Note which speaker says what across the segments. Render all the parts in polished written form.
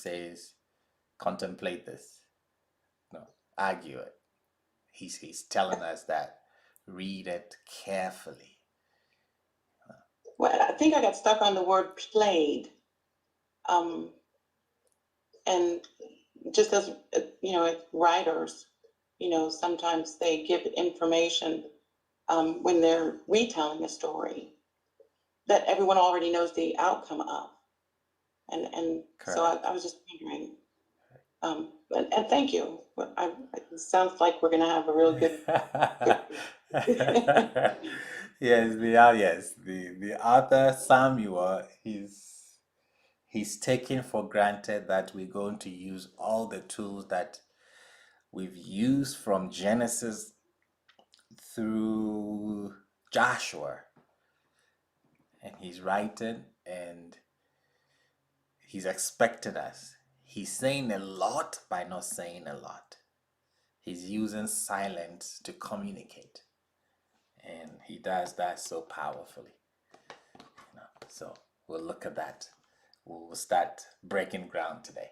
Speaker 1: says, contemplate this, no, argue it. He's telling us that read it carefully.
Speaker 2: Well, I think I got stuck on the word played. And just as, as writers, sometimes they give information when they're retelling a story that everyone already knows the outcome of. And so I was just wondering, and thank you. It sounds like we're going to have a real good.
Speaker 1: Yes, the author Samuel, he's taking for granted that we're going to use all the tools that we've used from Genesis through Joshua, and he's writing and he's expecting us. He's saying a lot by not saying a lot. He's using silence to communicate, and he does that so powerfully. So we'll look at that. We'll start breaking ground today.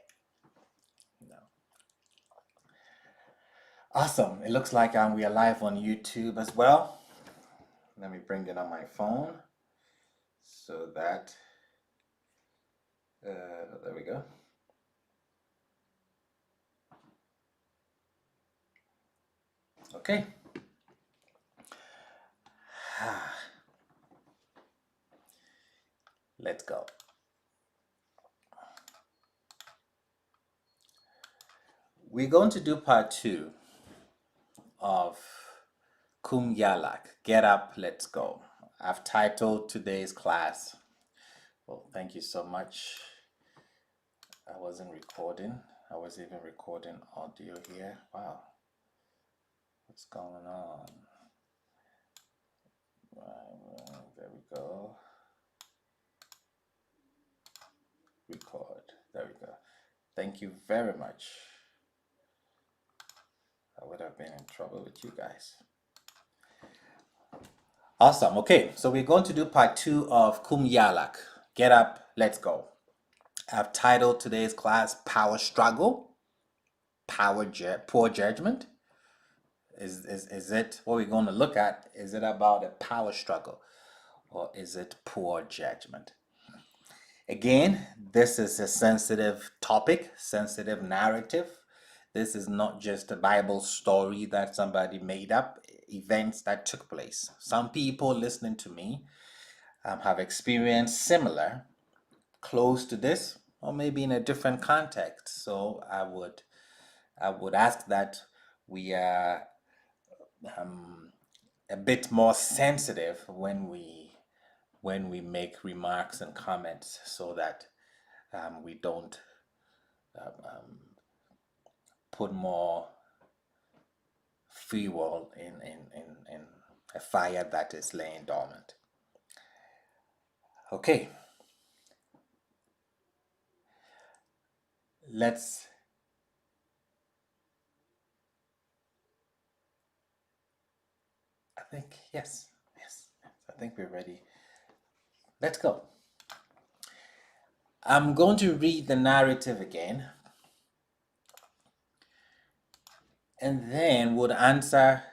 Speaker 1: Awesome. It looks like we are live on YouTube as well. Let me bring it on my phone so that there we go. Okay. Let's go. We're going to do part 2 of Yalak. Get up, let's go. I've titled today's class. Well, thank you so much. I wasn't recording. I was even recording audio here. Wow. What's going on? There we go. Record. There we go. Thank you very much. I would have been in trouble with you guys. Awesome. Okay, so we're going to do part 2 of Yalak. Get up, let's go. I've titled today's class Power Struggle, Poor Judgment. Is it what we're going to look at? Is it about a power struggle or is it poor judgment? Again, this is a sensitive topic, sensitive narrative. This is not just a Bible story that somebody made up, events that took place. Some people listening to me have experienced similar, close to this, or maybe in a different context. So I would ask that we are a bit more sensitive when we make remarks and comments, so that we don't put more fuel in a fire that is laying dormant. Okay. I think we're ready. Let's go. I'm going to read the narrative again, and then would answer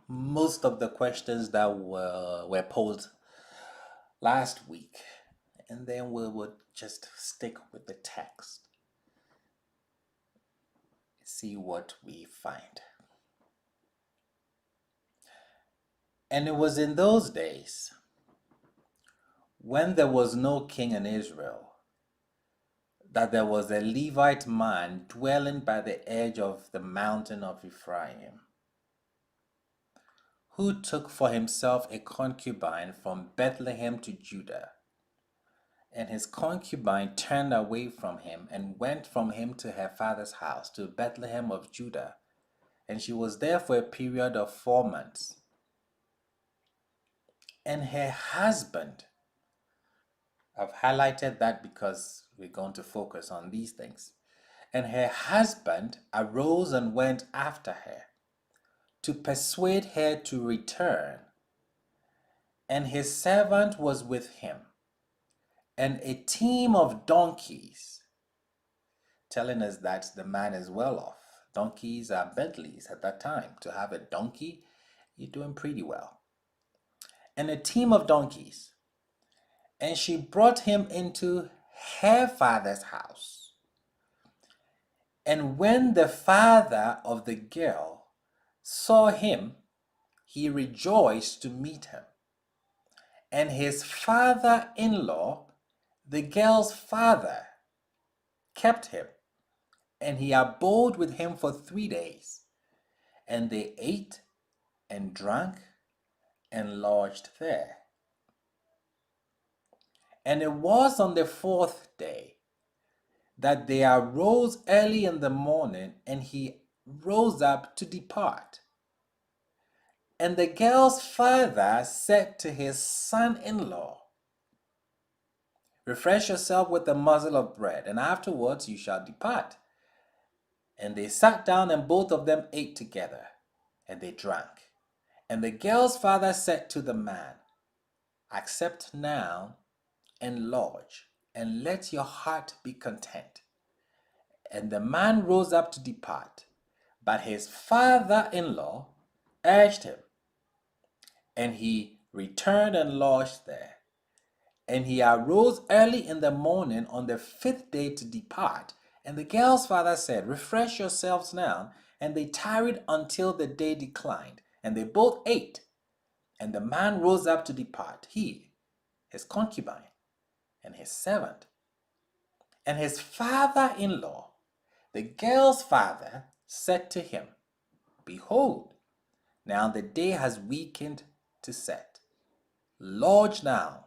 Speaker 1: most of the questions that were posed last week, and then we would just stick with the text, see what we find. And it was in those days, when there was no king in Israel, that there was a Levite man dwelling by the edge of the mountain of Ephraim, who took for himself a concubine from Bethlehem to Judah. And his concubine turned away from him and went from him to her father's house, to Bethlehem of Judah. And she was there for a period of 4 months. And her husband, I've highlighted that because we're going to focus on these things. And her husband arose and went after her to persuade her to return. And his servant was with him, and a team of donkeys. telling us that the man is well off. Donkeys are Bentleys at that time. To have a donkey, you're doing pretty well. And a team of donkeys. And she brought him into her father's house. And when the father of the girl saw him, he rejoiced to meet him. And his father-in-law, the girl's father, kept him, and he abode with him for 3 days. And they ate and drank and lodged there. And it was on the 4th day that they arose early in the morning, and he rose up to depart. And the girl's father said to his son-in-law, refresh yourself with a morsel of bread, and afterwards you shall depart. And they sat down, and both of them ate together, and they drank. And the girl's father said to the man, accept now and lodge, and let your heart be content. And the man rose up to depart, but his father-in-law urged him, and he returned and lodged there. And he arose early in the morning on the 5th day to depart. And the girl's father said, refresh yourselves now. And they tarried until the day declined. And they both ate. And the man rose up to depart, he, his concubine, and his servant. And his father-in-law, the girl's father, said to him, behold, now the day has weakened to set. Lodge now.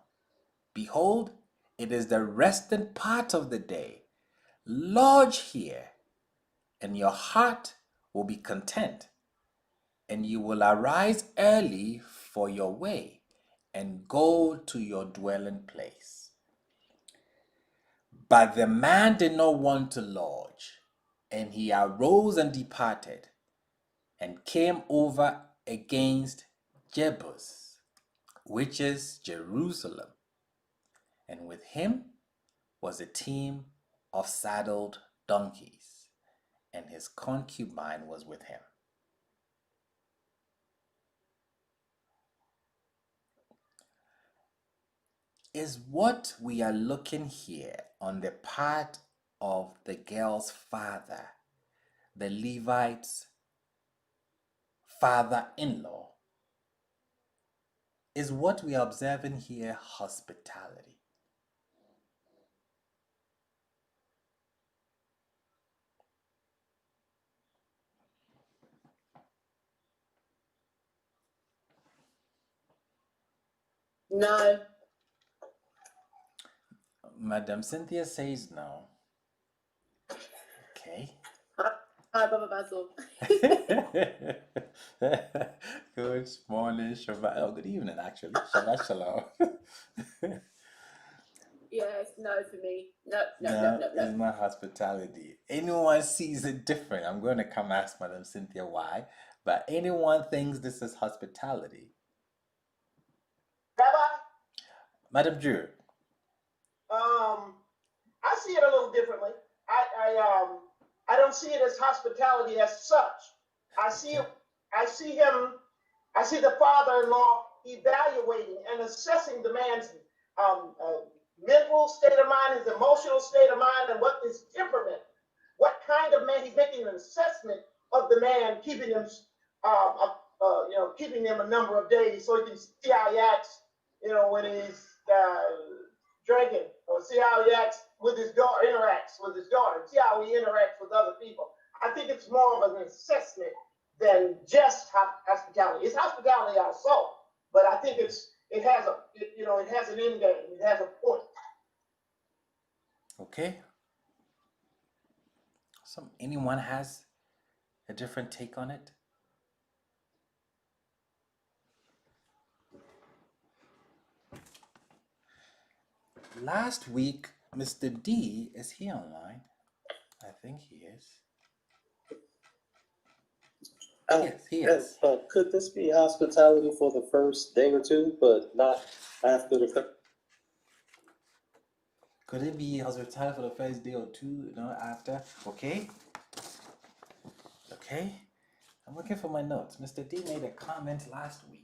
Speaker 1: Behold, it is the resting part of the day. Lodge here, and your heart will be content, and you will arise early for your way, and go to your dwelling place. But the man did not want to lodge, and he arose and departed, and came over against Gibeah, which is Jerusalem, and with him was a team of saddled donkeys, and his concubine was with him. Is what we are looking here on the part of the girl's father, the Levite's father-in-law, is what we are observing here hospitality?
Speaker 2: No.
Speaker 1: Madam Cynthia says no. Okay.
Speaker 2: Hi, Baba Basil.
Speaker 1: Good morning, Shabbat. Oh, good evening, actually. Shabbat Shalom.
Speaker 2: Yes, no for me. No.
Speaker 1: It's not hospitality. Anyone sees it different. I'm going to come ask Madam Cynthia why, but anyone thinks this is hospitality.
Speaker 3: Rabbi,
Speaker 1: Madam Drew.
Speaker 3: I see it a little differently. I don't see it as hospitality as such. I see the father-in-law evaluating and assessing the man's mental state of mind, his emotional state of mind, and what his temperament, what kind of man. He's making an assessment of the man, keeping him, keeping him a number of days, so he can see how he acts, when he's drinking, or see how he acts with his daughter, interacts with his daughter, see how he interacts with other people. I think it's more of an assessment than just hospitality. It's hospitality also, but I think it has an end game. It has a point.
Speaker 1: Okay. Anyone has a different take on it? Last week, Mr. D is he online? I think he is. Yes, he is.
Speaker 4: Could this be hospitality for the first day or two, but not after the?
Speaker 1: Could it be hospitality for the first day or two, after? Okay. Okay. I'm looking for my notes. Mr. D made a comment last week.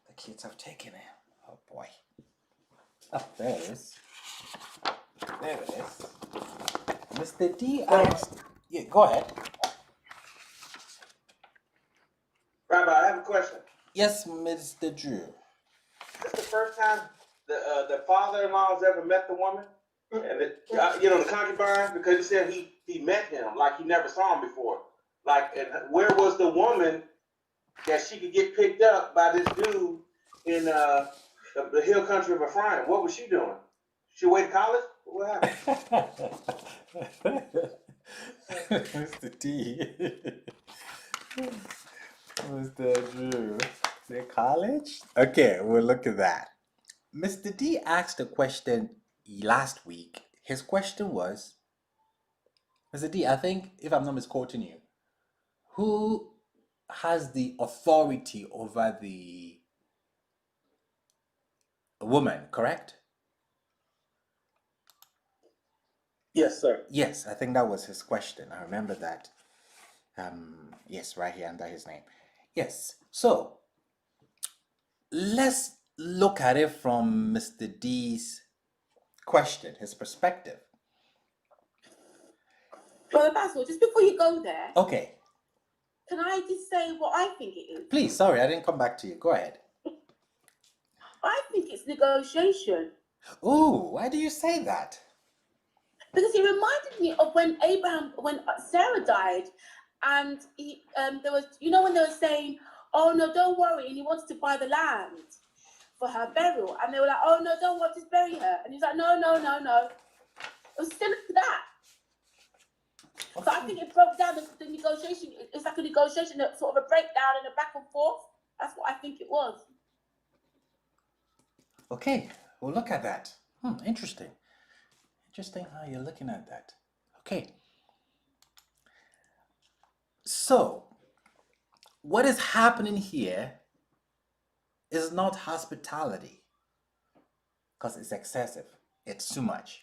Speaker 1: The kids have taken it. Oh boy. Oh, there it is. There it is. Mr. D asked. Yeah, go ahead.
Speaker 5: Rabbi, I have a question.
Speaker 1: Yes, Mr. Drew.
Speaker 5: Is this the first time the father-in-law has ever met the woman? And the concubine, because he said he met him like he never saw him before. Like, and where was the woman that she could get picked up by this dude in the hill country of Ephraim? What was she doing? She went to college? What happened?
Speaker 1: Mr. D. Mr. Drew. Is it college? Okay, we'll look at that. Mr. D asked a question last week. His question was, Mr. D, I think, if I'm not misquoting you, who has the authority over the woman, correct?
Speaker 4: Yes, sir.
Speaker 1: Yes, I think that was his question. I remember that. Yes, right here under his name. Yes. So let's look at it from Mr. D's question, his perspective.
Speaker 6: Brother Basil, just before you go there,
Speaker 1: Okay.
Speaker 6: can I just say what I think it is?
Speaker 1: Please, sorry, I didn't come back to you. Go ahead.
Speaker 6: I think it's negotiation.
Speaker 1: Ooh, why do you say that?
Speaker 6: Because it reminded me of when Sarah died, and there was, when they were saying, oh no, don't worry, and he wanted to buy the land for her burial, and they were like, oh no, don't worry, just bury her, and he's like, no. It was similar to that. So I think it broke down the negotiation. It's like a negotiation, sort of a breakdown and a back and forth. That's what I think it was.
Speaker 1: Okay, we'll look at that. Interesting. Interesting how you're looking at that. Okay. So, what is happening here is not hospitality, because it's excessive. It's too much.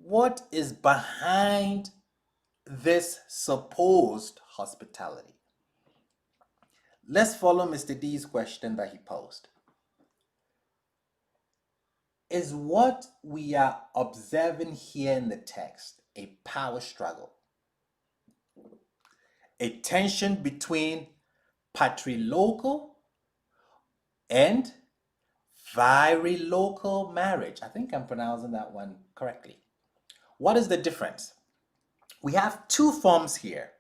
Speaker 1: What is behind this supposed hospitality? Let's follow Mr. D's question that he posed. Is what we are observing here in the text a power struggle? A tension between patrilocal and virilocal marriage? I think I'm pronouncing that one correctly. What is the difference? We have two forms here.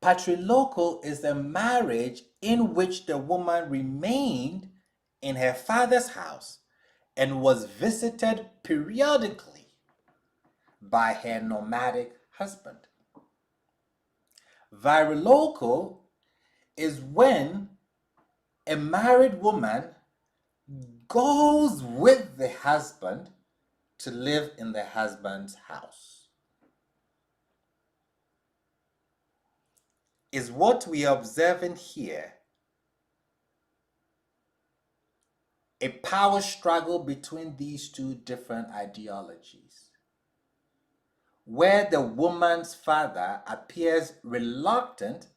Speaker 1: Patrilocal is a marriage in which the woman remained in her father's house and was visited periodically by her nomadic husband. Virilocal is when a married woman goes with the husband to live in the husband's house. Is what we are observing here a power struggle between these two different ideologies, where the woman's father appears reluctant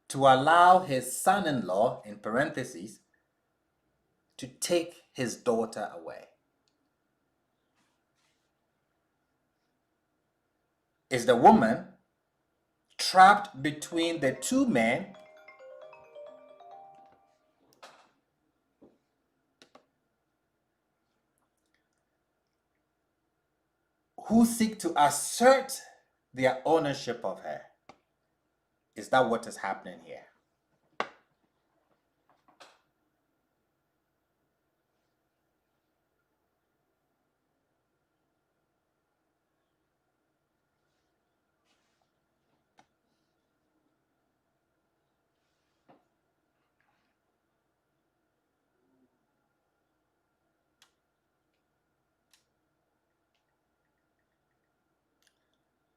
Speaker 1: to allow his son-in-law, in parentheses, to take his daughter away? Is the woman trapped between the two men who seek to assert their ownership of her? Is that what is happening here?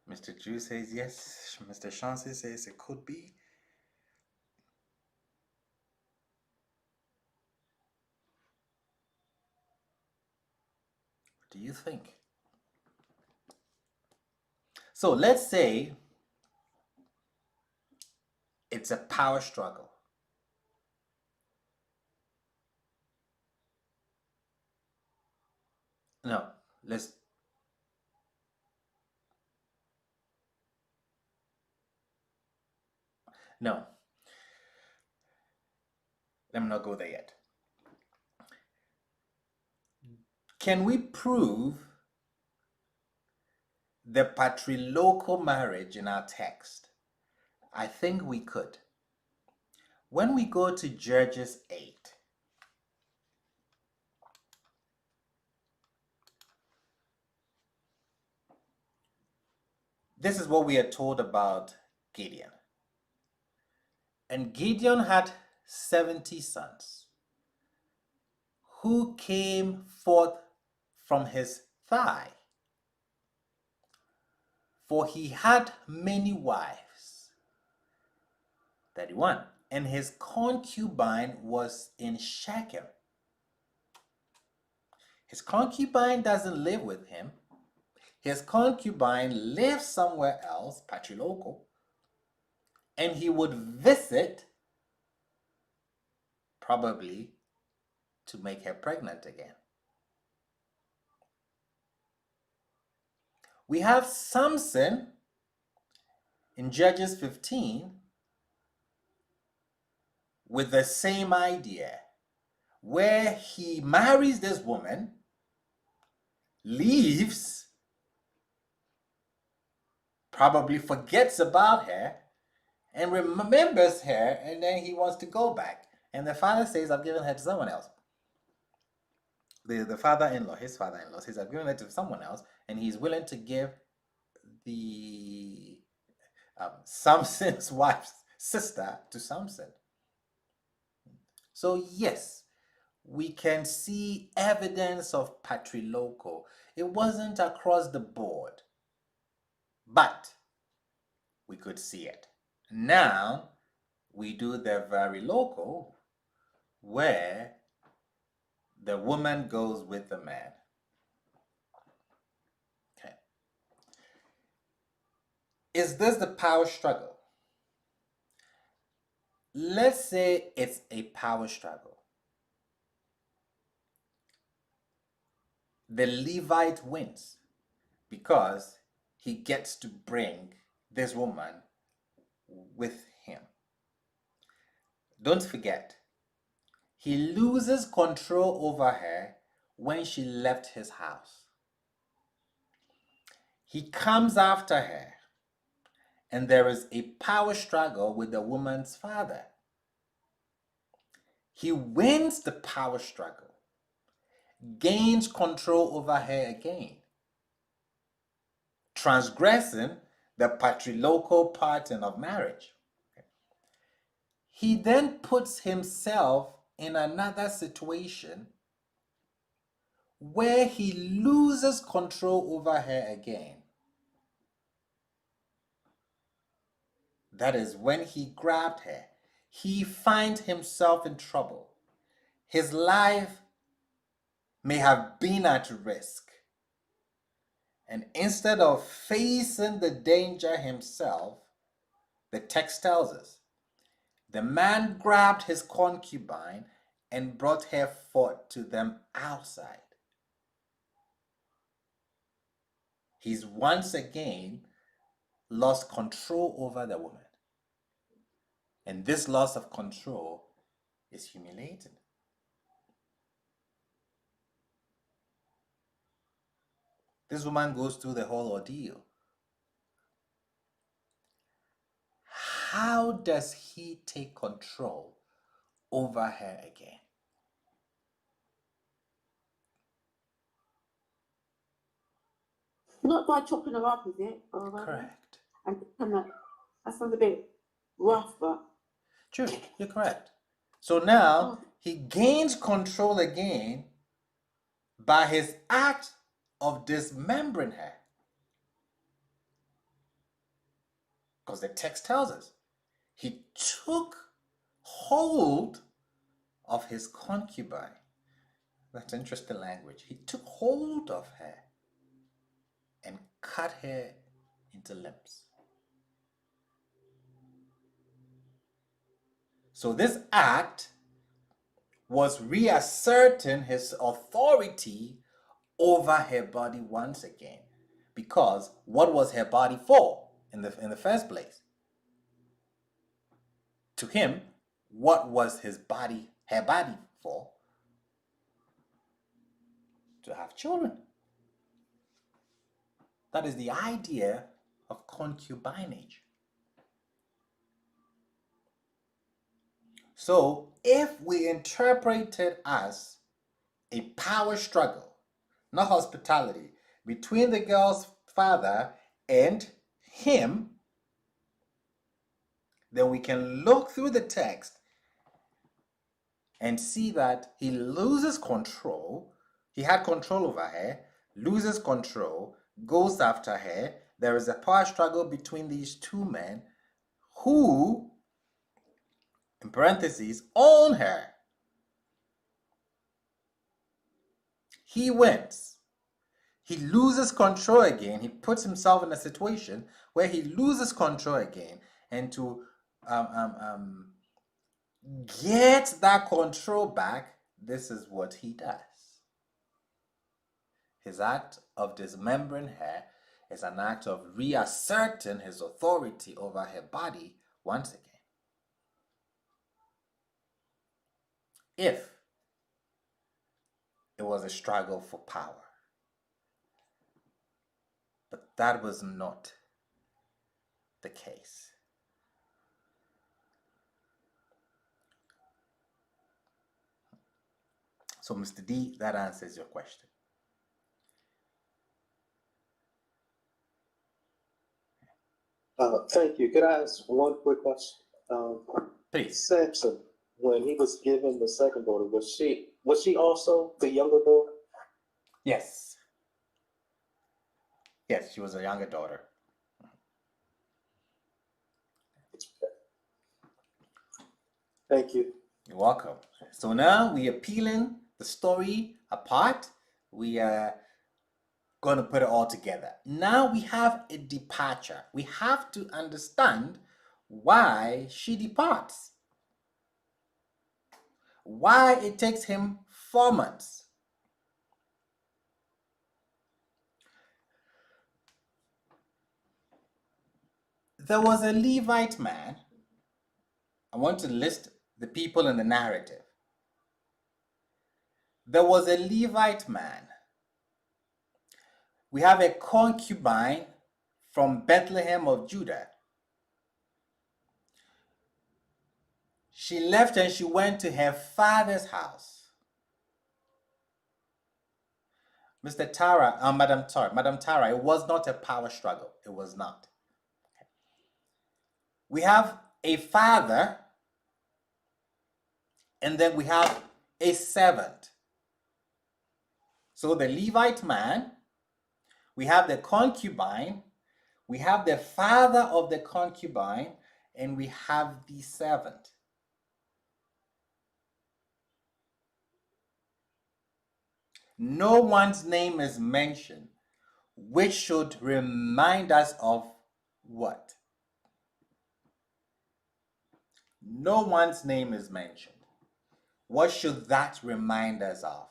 Speaker 1: Mr. Drew says yes. Mr. Chauncey says it could be. do you think? So let's say it's a power struggle. No, let's no. Let me not go there yet. Can we prove the patrilocal marriage in our text? I think we could. When we go to Judges 8, this is what we are told about Gideon. And Gideon had 70 sons who came forth from his thigh, for he had many wives. 31. And his concubine was in Shechem. His concubine doesn't live with him. His concubine lives somewhere else, patrilocal, and he would visit, probably to make her pregnant again. We have Samson in Judges 15 with the same idea, where he marries this woman, leaves, probably forgets about her, and remembers her, and then he wants to go back. And the father says, I've given her to someone else. The father-in-law, his father-in-law says, I've given her to someone else, and he's willing to give the Samson's wife's sister to Samson. So yes, we can see evidence of patrilocal. It wasn't across the board, but we could see it. Now we do the very local, where the woman goes with the man. Okay. Is this the power struggle? Let's say it's a power struggle. The Levite wins because he gets to bring this woman with him. Don't forget, he loses control over her when she left his house. He comes after her, and there is a power struggle with the woman's father. He wins the power struggle, gains control over her again, transgressing the patrilocal pattern of marriage. He then puts himself in another situation where he loses control over her again. That is when he grabbed her. He finds himself in trouble. His life may have been at risk. And instead of facing the danger himself, the text tells us, the man grabbed his concubine and brought her forth to them outside. He's once again lost control over the woman. And this loss of control is humiliating. This woman goes through the whole ordeal. How does he take control over her again?
Speaker 6: Not by chopping her up, is it?
Speaker 1: Correct.
Speaker 6: And that sounds a bit rough, but
Speaker 1: True, you're correct. So now he gains control again by his act of dismembering her. Because the text tells us he took hold of his concubine. That's interesting language. He took hold of her and cut her into limbs. So this act was reasserting his authority over her body once again. Because what was her body for in the first place? To him, what was her body for? To have children. That is the idea of concubinage. So if we interpret it as a power struggle, not hospitality, between the girl's father and him, then we can look through the text and see that he loses control. He had control over her, loses control, goes after her. There is a power struggle between these two men who, in parentheses, own her. He wins. He loses control again. He puts himself in a situation where he loses control again. And to get that control back, this is what he does. His act of dismembering her is an act of reasserting his authority over her body once again. If it was a struggle for power. But that was not the case. So, Mr. D, that answers your question.
Speaker 4: Thank you. Could I ask one quick question?
Speaker 1: Please.
Speaker 4: Samson, when he was given the second daughter, was she also the younger daughter?
Speaker 1: Yes. Yes, she was a younger daughter.
Speaker 4: Thank you.
Speaker 1: You're welcome. So now we are peeling the story apart. We are going to put it all together. Now we have a departure. We have to understand why she departs. Why it takes him 4 months. There was a Levite man. I want to list the people in the narrative. There was a Levite man. We have a concubine from Bethlehem of Judah. She left and she went to her father's house. Madam Tara, it was not a power struggle. It was not. We have a father, and then we have a servant. So the Levite man, we have the concubine, we have the father of the concubine, and we have the servant. No one's name is mentioned, which should remind us of what? No one's name is mentioned. What should that remind us of?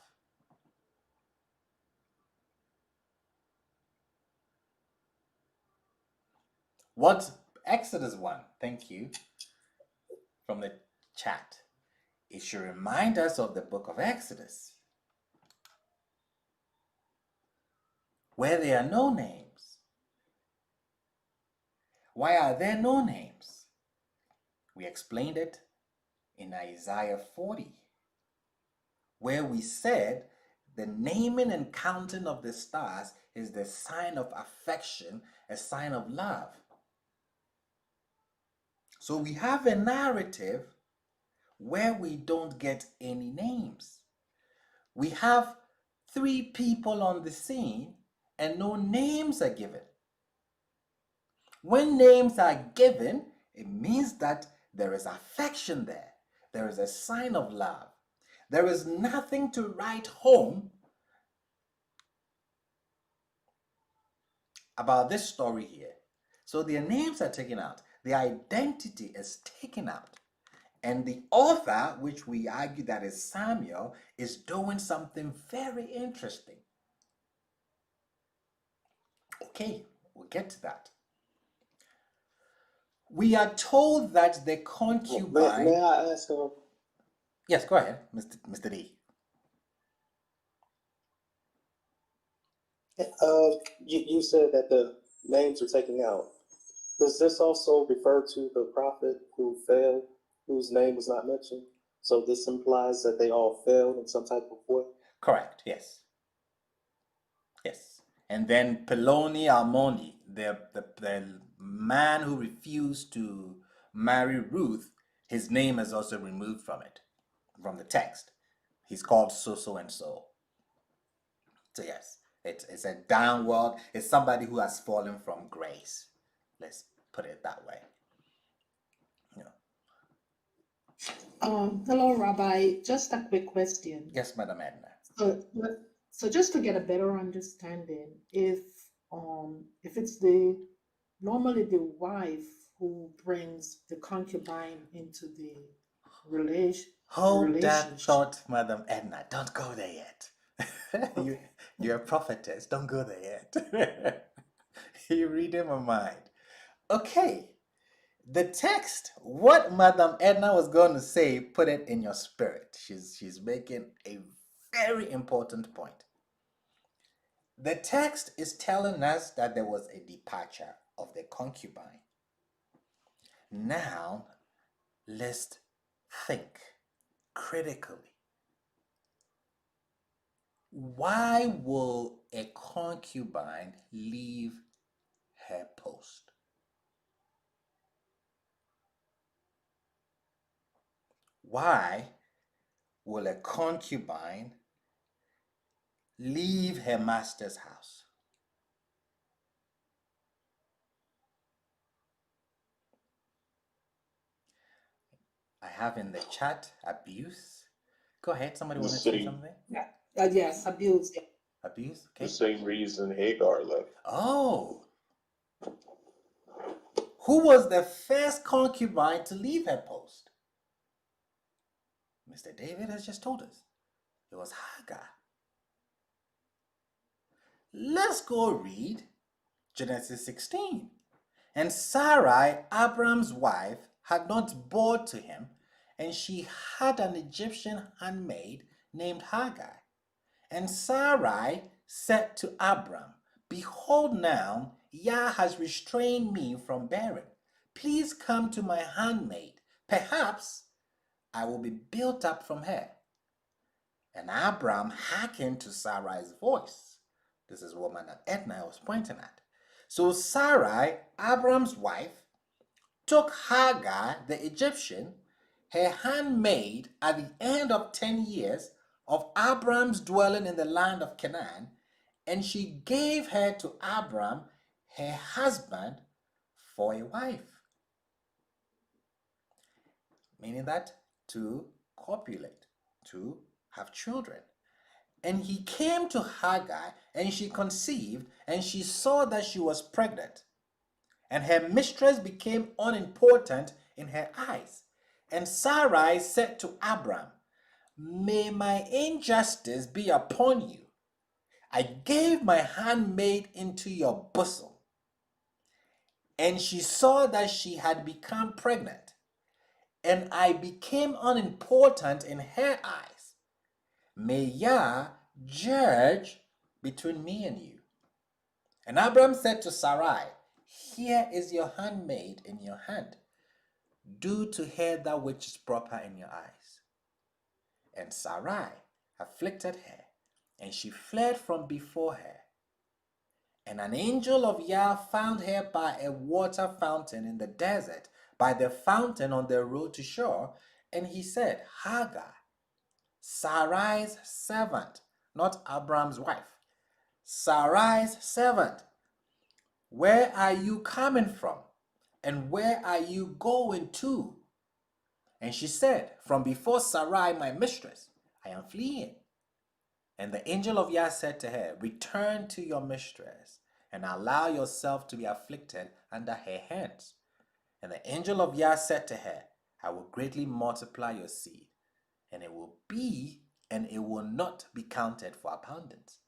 Speaker 1: What's Exodus 1? Thank you. From the chat. It should remind us of the book of Exodus, where there are no names. Why are there no names? We explained it in Isaiah 40, where we said the naming and counting of the stars is the sign of affection, a sign of love. So we have a narrative where we don't get any names. We have 3 people on the scene and no names are given. When names are given, it means that there is affection there. There is a sign of love. There is nothing to write home about this story here. So their names are taken out. The identity is taken out. And the author, which we argue that is Samuel, is doing something very interesting. Okay, we'll get to that. We are told that the concubine...
Speaker 4: May I ask
Speaker 1: Yes, go ahead, Mr. D.
Speaker 4: you said that the names were taken out. Does this also refer to the prophet who failed, whose name was not mentioned? So this implies that they all failed in some type of way?
Speaker 1: Correct, yes. Yes. And then Peloni Almoni, the man who refused to marry Ruth, his name is also removed from it, from the text. He's called so and so. So yes, it's a downward, it's somebody who has fallen from grace. Let's put it that way.
Speaker 7: Hello, Rabbi. Just a quick question.
Speaker 1: Yes, Madam Edna.
Speaker 7: So just to get a better understanding, if it's normally the wife who brings the concubine into the
Speaker 1: Hold that
Speaker 7: relationship.
Speaker 1: thought, Madam Edna. Don't go there yet. You're a prophetess. Don't go there yet. You're reading my mind. Okay. The text, what Madam Edna was going to say, put it in your spirit. She's making a very important point. The text is telling us that there was a departure of the concubine. Now, let's think critically. Why will a concubine leave her post? Why will a concubine leave her master's house? I have in the chat abuse. Go ahead, somebody want to say something?
Speaker 7: Yeah. Yes, abuse. Yeah.
Speaker 1: Abuse? Okay.
Speaker 8: The same reason Hagar left.
Speaker 1: Oh. Who was the first concubine to leave her post? Mr. David has just told us. It was Hagar. Let's go read Genesis 16. And Sarai, Abram's wife, had not borne to him, and she had an Egyptian handmaid named Hagar. And Sarai said to Abram, Behold now, Yah has restrained me from bearing. Please come to my handmaid. Perhaps I will be built up from her. And Abram hearkened to Sarai's voice. This is what Madam Edna was pointing at. So Sarai, Abram's wife, took Hagar, the Egyptian, her handmaid, at the end of 10 years of Abram's dwelling in the land of Canaan, and she gave her to Abram, her husband, for a wife. Meaning that to copulate, to have children. And he came to Hagar, and she conceived, and she saw that she was pregnant. And her mistress became unimportant in her eyes. And Sarai said to Abram, May my injustice be upon you. I gave my handmaid into your bosom. And she saw that she had become pregnant. And I became unimportant in her eyes. May Yah judge between me and you. And Abram said to Sarai, Here is your handmaid in your hand. Do to her that which is proper in your eyes. And Sarai afflicted her, and she fled from before her. And an angel of Yah found her by a water fountain in the desert, by the fountain on the road to shore, and he said, Hagar, Sarai's servant, not Abram's wife, Sarai's servant, where are you coming from? And where are you going to? And she said, From before Sarai, my mistress, I am fleeing. And the angel of Yah said to her, return to your mistress and allow yourself to be afflicted under her hands. And the angel of Yah said to her, I will greatly multiply your seed, and it will not be counted for abundance.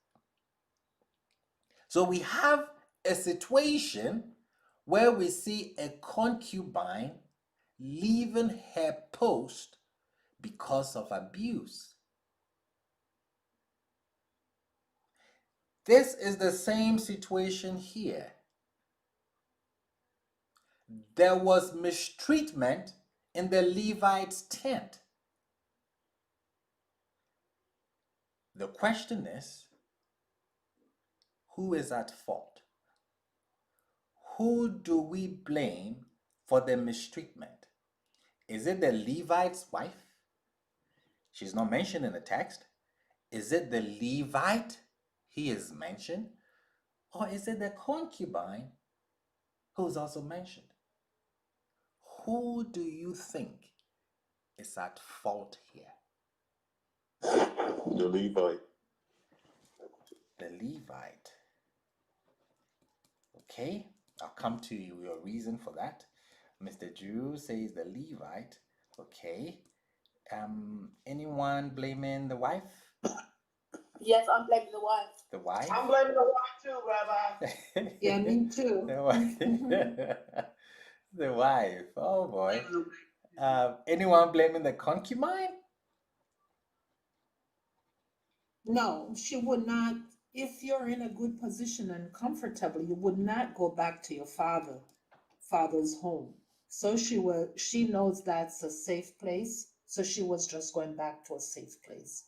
Speaker 1: So we have a situation where we see a concubine leaving her post because of abuse. This is the same situation here. There was mistreatment in the Levite's tent. The question is, who is at fault? Who do we blame for the mistreatment? Is it the Levite's wife? She's not mentioned in the text. Is it the Levite? He is mentioned. Or is it the concubine who's also mentioned? Who do you think is at fault here?
Speaker 8: The Levite.
Speaker 1: The Levite. Okay, I'll come to your reason for that. Mr. Drew says the Levite. Okay. Anyone blaming the wife?
Speaker 6: Yes, I'm blaming the wife.
Speaker 1: The wife?
Speaker 3: I'm blaming the wife too, Rabbi.
Speaker 7: Yeah, me too.
Speaker 1: The wife. The wife. Oh boy. Anyone blaming the concubine?
Speaker 7: No, she would not. If you're in a good position and comfortable, you would not go back to your father's home. So she knows that's a safe place. So she was just going back to a safe place.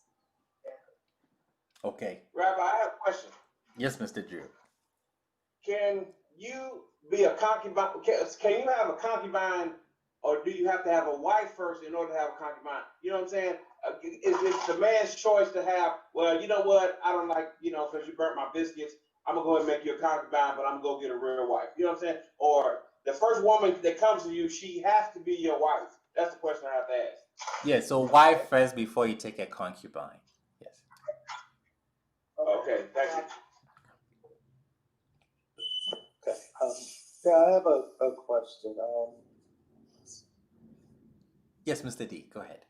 Speaker 1: Okay.
Speaker 5: Rabbi, I have a question.
Speaker 1: Yes, Mr. Drew.
Speaker 5: Can you be a concubine? Can you have a concubine, or do you have to have a wife first in order to have a concubine? You know what I'm saying? Is it the man's choice to have, well, you know what? I don't like, because you burnt my biscuits, I'm going to go ahead and make you a concubine, but I'm going to go get a real wife. You know what I'm saying? Or the first woman that comes to you, she has to be your wife. That's the question I have to ask.
Speaker 1: Yeah, so wife first before you take a concubine. Yes.
Speaker 5: Okay, thank you.
Speaker 4: Okay. Yeah, I have a question.
Speaker 1: Yes, Mr. D, go ahead.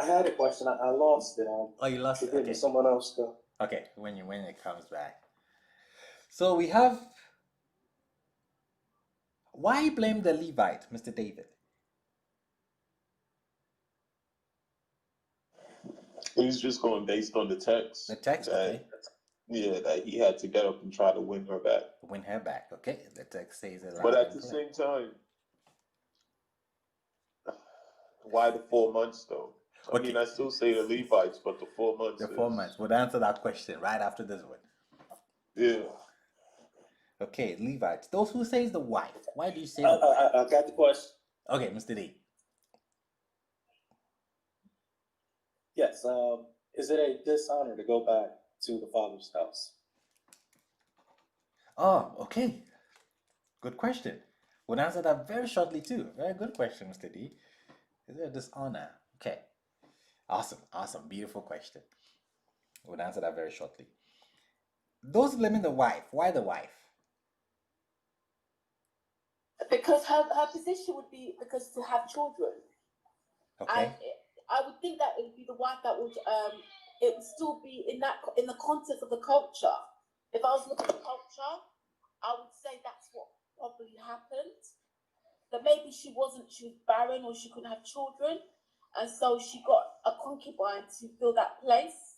Speaker 4: I had a question. I lost it.
Speaker 1: Oh, you lost it. Okay.
Speaker 4: Someone else go.
Speaker 1: Okay, when it comes back. So we have, why blame the Levite, Mr. David?
Speaker 8: He's just going based on the text.
Speaker 1: The text, okay.
Speaker 8: Yeah, that he had to get up and try to win her back.
Speaker 1: Win her back, okay. The text says it.
Speaker 8: But at the same time, why the 4 months though?
Speaker 1: Okay.
Speaker 8: I mean, I still say the Levites, but the 4 months.
Speaker 1: The 4 months. We'll answer that question right after this one.
Speaker 8: Yeah.
Speaker 1: Okay, Levites. Those who says the wife. Why do you say
Speaker 4: I got the question.
Speaker 1: Okay, Mr. D.
Speaker 4: Yes. Is it a dishonor to go back to the father's house?
Speaker 1: Oh, okay. Good question. We'll answer that very shortly too. Very good question, Mr. D. Is there a dishonor? Okay. Awesome. Beautiful question. We'll answer that very shortly. Those blaming the wife. Why the wife?
Speaker 6: Because her position would be because to have children.
Speaker 1: Okay.
Speaker 6: And I would think that it would be the wife that would it would still be in the context of the culture. If I was looking at the culture, I would say that's what probably happened. That maybe she was barren or she couldn't have children, and so she got a concubine to fill that place.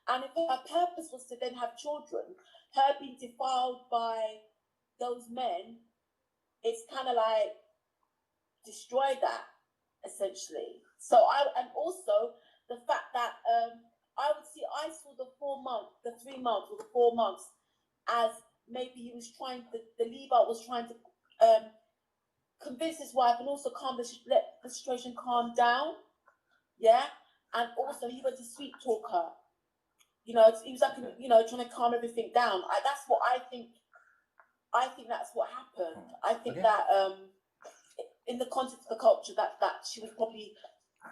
Speaker 6: And if her purpose was to then have children, her being defiled by those men, it's kind of like destroy that essentially. So and also the fact that I saw the 4 months, the 3 months, or the 4 months as maybe he was trying the Levite was trying to convince his wife and also let the situation calm down. Yeah, and also he was a sweet talker. He was like trying to calm everything down. That's what I think I think that's what happened. I think
Speaker 1: Okay.
Speaker 6: that in the context of the culture, that she was probably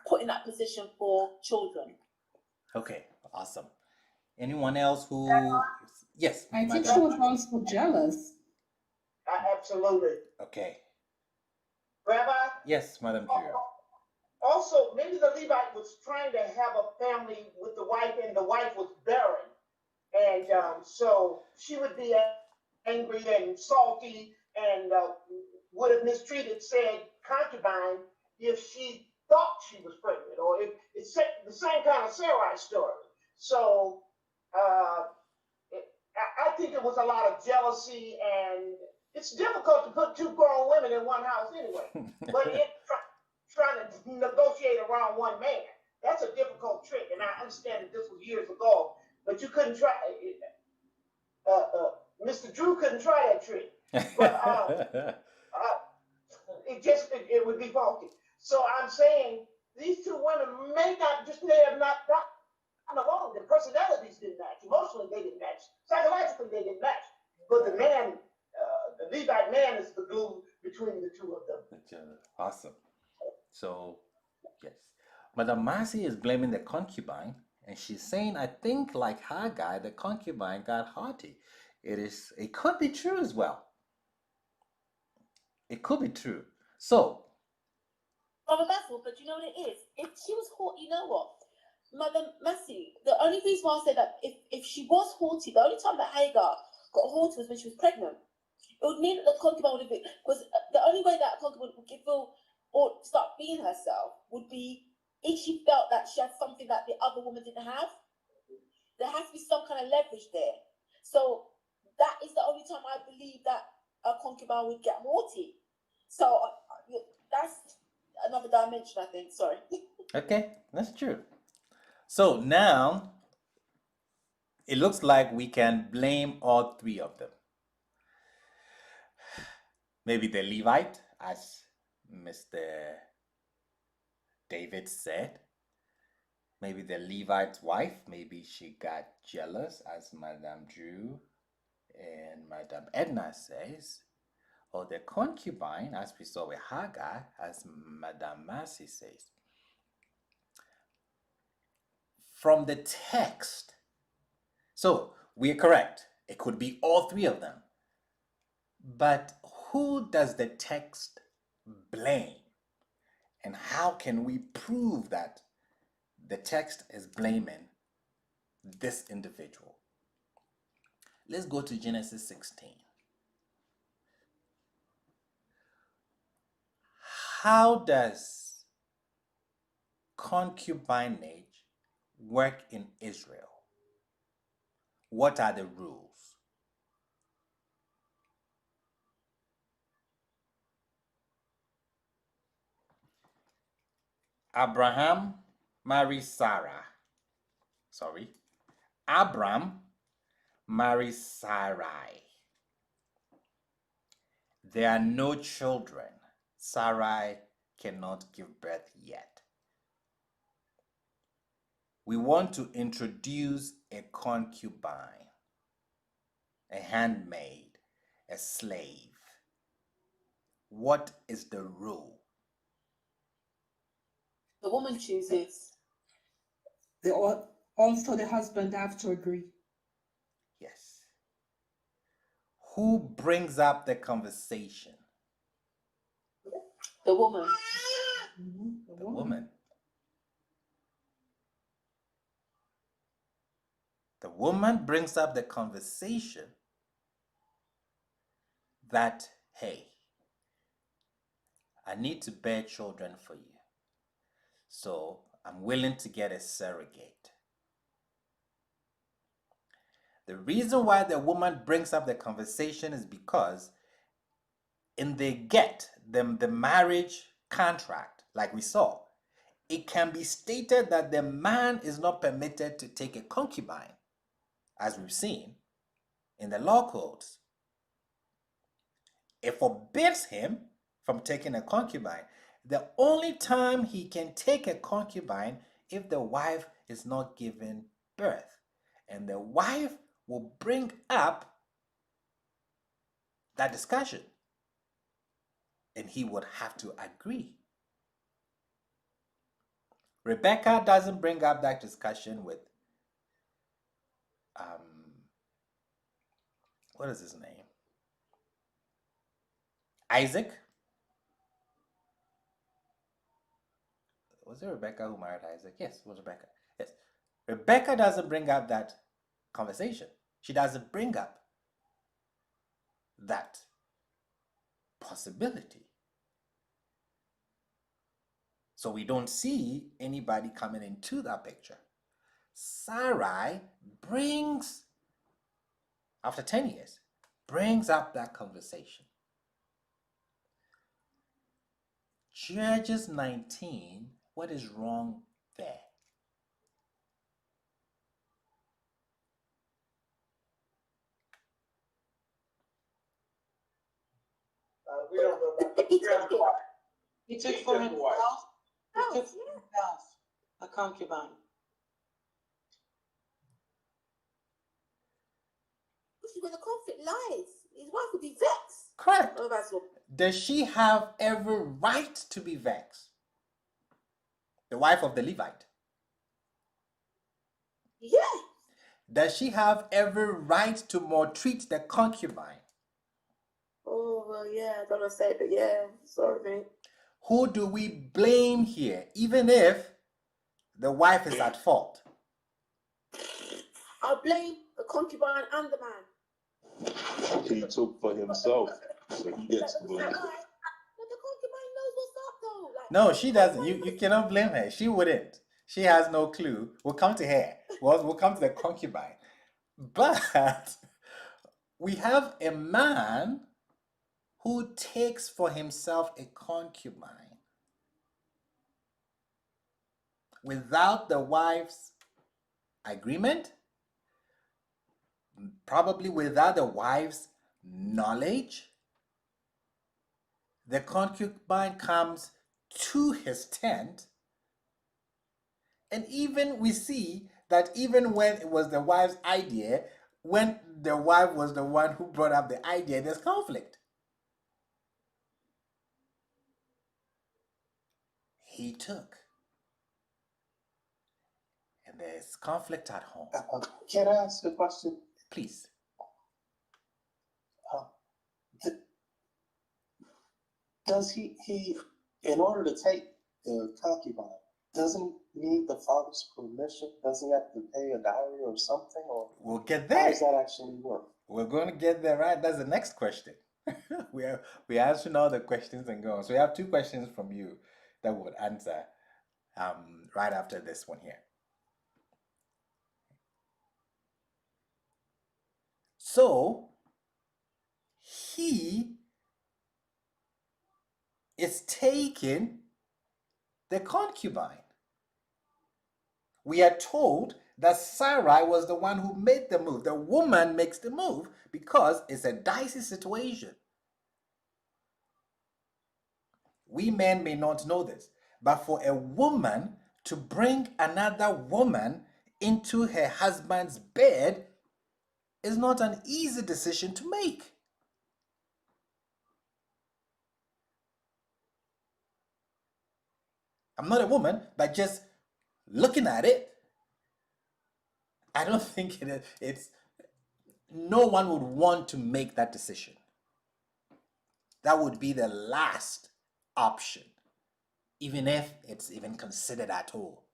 Speaker 6: put in that position for children.
Speaker 1: Okay, awesome. Anyone else who? Yes,
Speaker 7: I think
Speaker 1: Madam.
Speaker 7: she was also jealous.
Speaker 3: Absolutely.
Speaker 1: Okay.
Speaker 3: Rabbi,
Speaker 1: Yes, Madam Drew.
Speaker 3: also, maybe the Levite was trying to have a family with the wife, and the wife was barren. And so she would be angry and salty and would have mistreated said concubine if she thought she was pregnant, or if it's the same kind of Sarai story. So I think it was a lot of jealousy, and it's difficult to put two grown women in one house anyway. But trying to negotiate around one man, that's a difficult trick. And I understand that this was years ago, but you couldn't try. Mr. Drew couldn't try that trick. But it would be faulty. So I'm saying these two women may have not gotten along. Their personalities didn't match. Emotionally, they didn't match. Psychologically, they didn't match. But the man, the Levite man, is the glue between the two of them.
Speaker 1: Awesome. So, yes. Madam Marcy is blaming the concubine, and she's saying, I think, like Hagar, the concubine got haughty. It could be true as well. It could be true. So,
Speaker 6: Brother Basil, but you know what it is? If she was haughty, you know what? Madam Massey, the only reason why I say that if she was haughty, the only time that Hagar got haughty was when she was pregnant. It would mean that the concubine would have been, because the only way that a concubine would feel or start being herself would be if she felt that she had something that the other woman didn't have. There has to be some kind of leverage there. So that is the only time I believe that a concubine would get haughty. So that's another dimension, I think. Sorry.
Speaker 1: okay, that's true. So now, it looks like we can blame all three of them. Maybe the Levite, as Mr. David said. Maybe the Levite's wife, maybe she got jealous, as Madame Drew and Madame Edna says. Or the concubine, as we saw with Hagar, as Madame Massey says. From the text, so we are correct. It could be all three of them. But who does the text blame? And how can we prove that the text is blaming this individual? Let's go to Genesis 16. How does concubinage work in Israel? What are the rules? Abraham marries Sarah. Abram marries Sarai. There are no children. Sarai cannot give birth yet. We want to introduce a concubine, a handmaid, a slave. What is the rule?
Speaker 6: The woman chooses.
Speaker 7: Also, the husband have to agree.
Speaker 1: Yes. Who brings up the conversation?
Speaker 6: The woman.
Speaker 7: Mm-hmm.
Speaker 1: The woman. The woman brings up the conversation that, hey, I need to bear children for you. So I'm willing to get a surrogate. The reason why the woman brings up the conversation is because in the marriage contract, like we saw, it can be stated that the man is not permitted to take a concubine, as we've seen in the law codes. It forbids him from taking a concubine. The only time he can take a concubine if the wife is not giving birth. And the wife will bring up that discussion. And he would have to agree. Rebecca doesn't bring up that discussion with, what is his name? Isaac? Was it Rebecca who married Isaac? Yes, it was Rebecca. Yes. Rebecca doesn't bring up that conversation. She doesn't bring up that possibility. So we don't see anybody coming into that picture. Sarai brings, after 10 years, brings up that conversation. Judges 19, what is wrong there?
Speaker 3: We don't know about that.
Speaker 6: He took it.
Speaker 2: He took
Speaker 5: He
Speaker 2: for
Speaker 5: took a
Speaker 2: himself,
Speaker 5: wife.
Speaker 2: he
Speaker 6: Oh,
Speaker 2: took for himself a concubine.
Speaker 6: Which is where the conflict lies. His wife would be vexed.
Speaker 1: Correct.
Speaker 6: Oh, that's all.
Speaker 1: Does she have every right to be vexed? The wife of the Levite.
Speaker 6: Yeah.
Speaker 1: Does she have every right to maltreat the concubine?
Speaker 6: Oh, well, yeah, I don't want to say it, but yeah, sorry, mate.
Speaker 1: Who do we blame here, even if the wife is at fault?
Speaker 6: I blame the concubine and the man.
Speaker 8: He took for himself, so he gets blamed.
Speaker 6: But the concubine knows what's up, though. Like,
Speaker 1: No, she doesn't. You cannot blame her. She wouldn't. She has no clue. We'll come to her. We'll come to the concubine. But we have a man who takes for himself a concubine without the wife's agreement, probably without the wife's knowledge. The concubine comes to his tent, and even we see that even when it was the wife's idea, when the wife was the one who brought up the idea, there's conflict. He took. And there's conflict at home.
Speaker 4: Can I ask a question?
Speaker 1: Please.
Speaker 4: Does he, in order to take the concubine, doesn't he need the father's permission? Doesn't he have to pay a dowry or something? Or
Speaker 1: We'll get
Speaker 4: how
Speaker 1: there.
Speaker 4: does that actually work?
Speaker 1: We're going to get there, right? That's the next question. We're answering all the questions and go on. So we have two questions from you that we would answer right after this one here. So he is taking the concubine. We are told that Sarai was the one who made the move. The woman makes the move because it's a dicey situation. We men may not know this, but for a woman to bring another woman into her husband's bed is not an easy decision to make. I'm not a woman, but just looking at it, I don't think it's no one would want to make that decision. That would be the last option, even if it's even considered at all.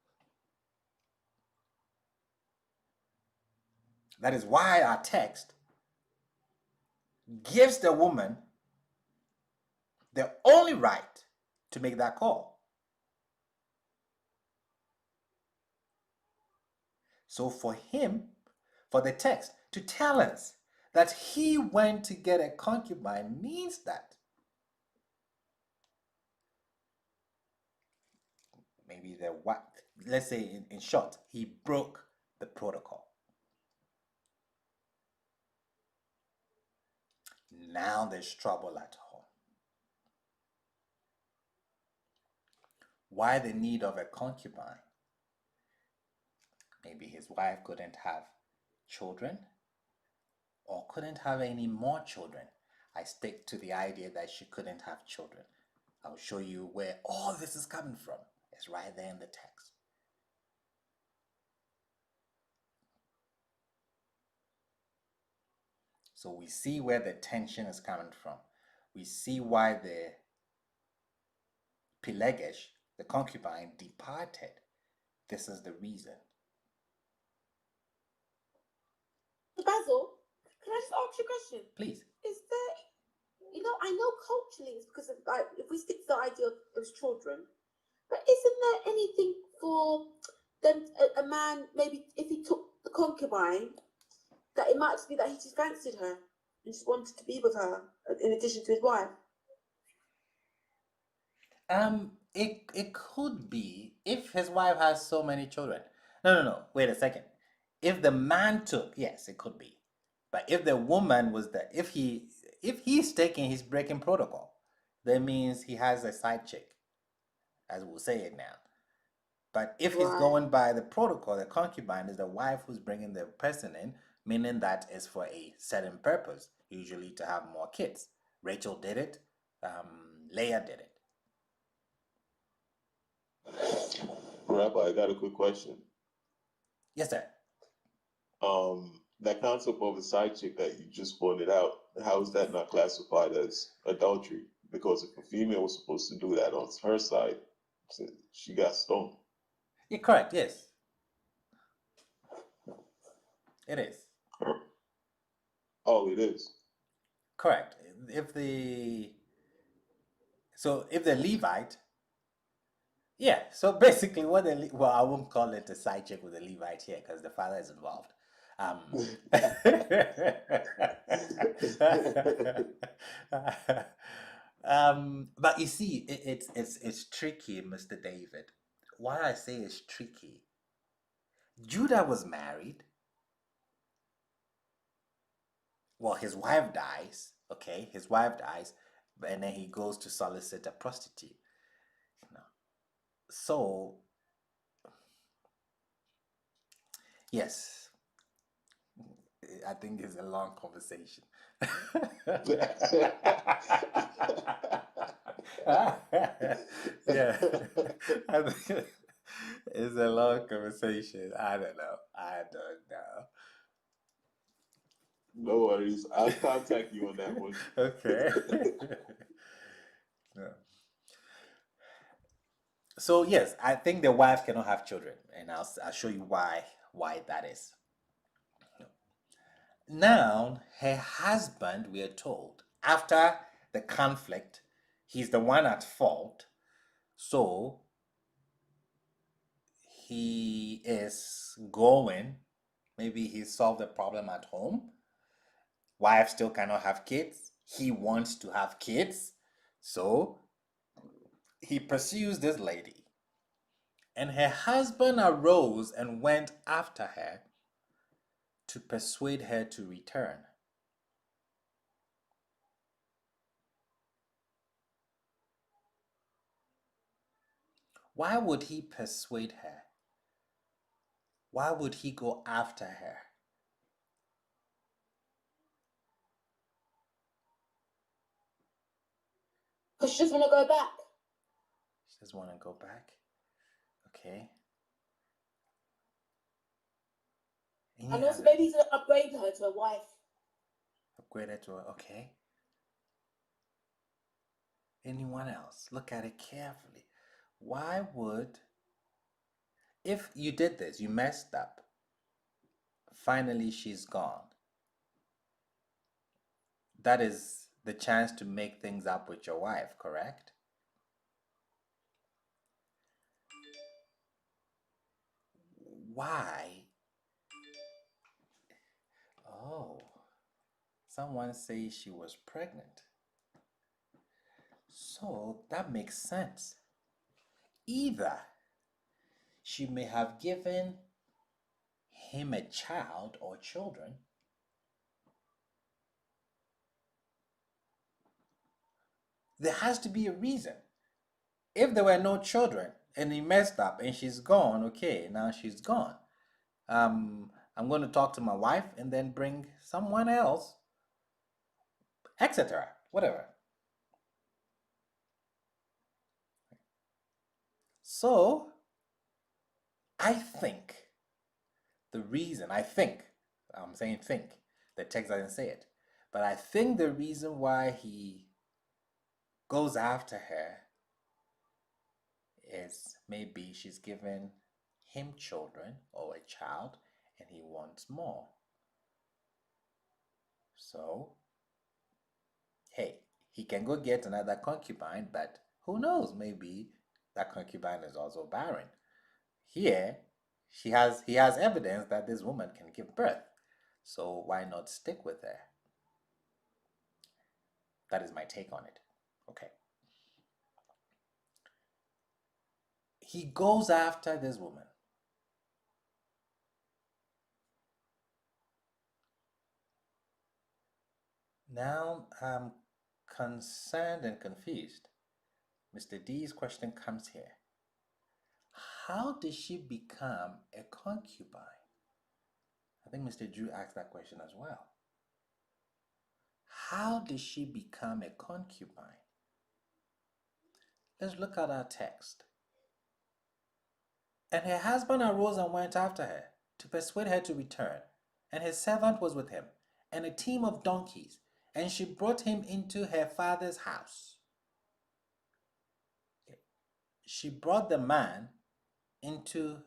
Speaker 1: That is why our text gives the woman the only right to make that call. So for him, for the text to tell us that he went to get a concubine means that maybe let's say in short, he broke the protocol. Now there's trouble at home. Why the need of a concubine? Maybe his wife couldn't have children or couldn't have any more children. I stick to the idea that she couldn't have children. I'll show you where all this is coming from. It's right there in the text. So we see where the tension is coming from. We see why the Pilegesh, the concubine, departed. This is the reason.
Speaker 6: Basil, can I just ask you a question?
Speaker 1: Please.
Speaker 6: Is there, I know culturally it's because of, like, if we stick to the idea of children, but isn't there anything for them, a man, maybe if he took the concubine, that it might just be that he just fancied her and just wanted to be with her in addition to his wife?
Speaker 1: It could be if his wife has so many children. No. Wait a second. If the man took, yes, it could be. But if the woman was the, if he's taking, he's breaking protocol. That means he has a side chick, as we'll say it now. But if he's going by the protocol, the concubine is the wife who's bringing the person in, meaning that is for a certain purpose, usually to have more kids. Rachel did it. Leah did it.
Speaker 8: Rabbi, I got a quick question.
Speaker 1: Yes, sir.
Speaker 8: That concept of a side chick that you just pointed out, how is that not classified as adultery? Because if a female was supposed to do that on her side, she got stoned.
Speaker 1: You're correct, yes. It is.
Speaker 8: Oh, it is.
Speaker 1: Correct. If the Levite, yeah, so basically what I won't call it a side chick with a Levite here because the father is involved. But you see, it's tricky, Mr. David. Why I say it's tricky, Judah was married. Well, his wife dies, okay? His wife dies, and then he goes to solicit a prostitute. So, yes, I think it's a long conversation. Yeah, I think it's a long conversation. I don't know.
Speaker 8: No worries. I'll contact you on that one.
Speaker 1: Okay. Yeah. So yes, I think the wife cannot have children, and I'll show you why that is. Now, her husband, we are told, after the conflict, he's the one at fault. So he is going. Maybe he solved the problem at home. Wife still cannot have kids. He wants to have kids. So he pursues this lady. And her husband arose and went after her to persuade her to return. Why would he persuade her? Why would he go after her?
Speaker 6: Because she doesn't want to go back.
Speaker 1: She doesn't want to go back? Okay.
Speaker 6: And also maybe he's going to upgrade her to a wife.
Speaker 1: Upgrade her to a, okay. Anyone else? Look at it carefully. Why would, if you did this, you messed up, finally she's gone. That is the chance to make things up with your wife, correct? Why? Oh, someone says she was pregnant. So that makes sense. Either she may have given him a child or children, there has to be a reason. If there were no children and he messed up and she's gone, okay, now she's gone. I'm going to talk to my wife and then bring someone else. etc. Whatever. So, I think I'm saying think, the text doesn't say it, but I think the reason why he goes after her is maybe she's given him children or a child and he wants more. So, hey, he can go get another concubine, but who knows, maybe that concubine is also barren. Here, he has evidence that this woman can give birth. So why not stick with her? That is my take on it. Okay. He goes after this woman. Now I'm concerned and confused. Mr. D's question comes here. How did she become a concubine? I think Mr. Drew asked that question as well. How did she become a concubine? Let's look at our text. And her husband arose and went after her to persuade her to return. And his servant was with him, and a team of donkeys, and she brought him into her father's house. She brought the man into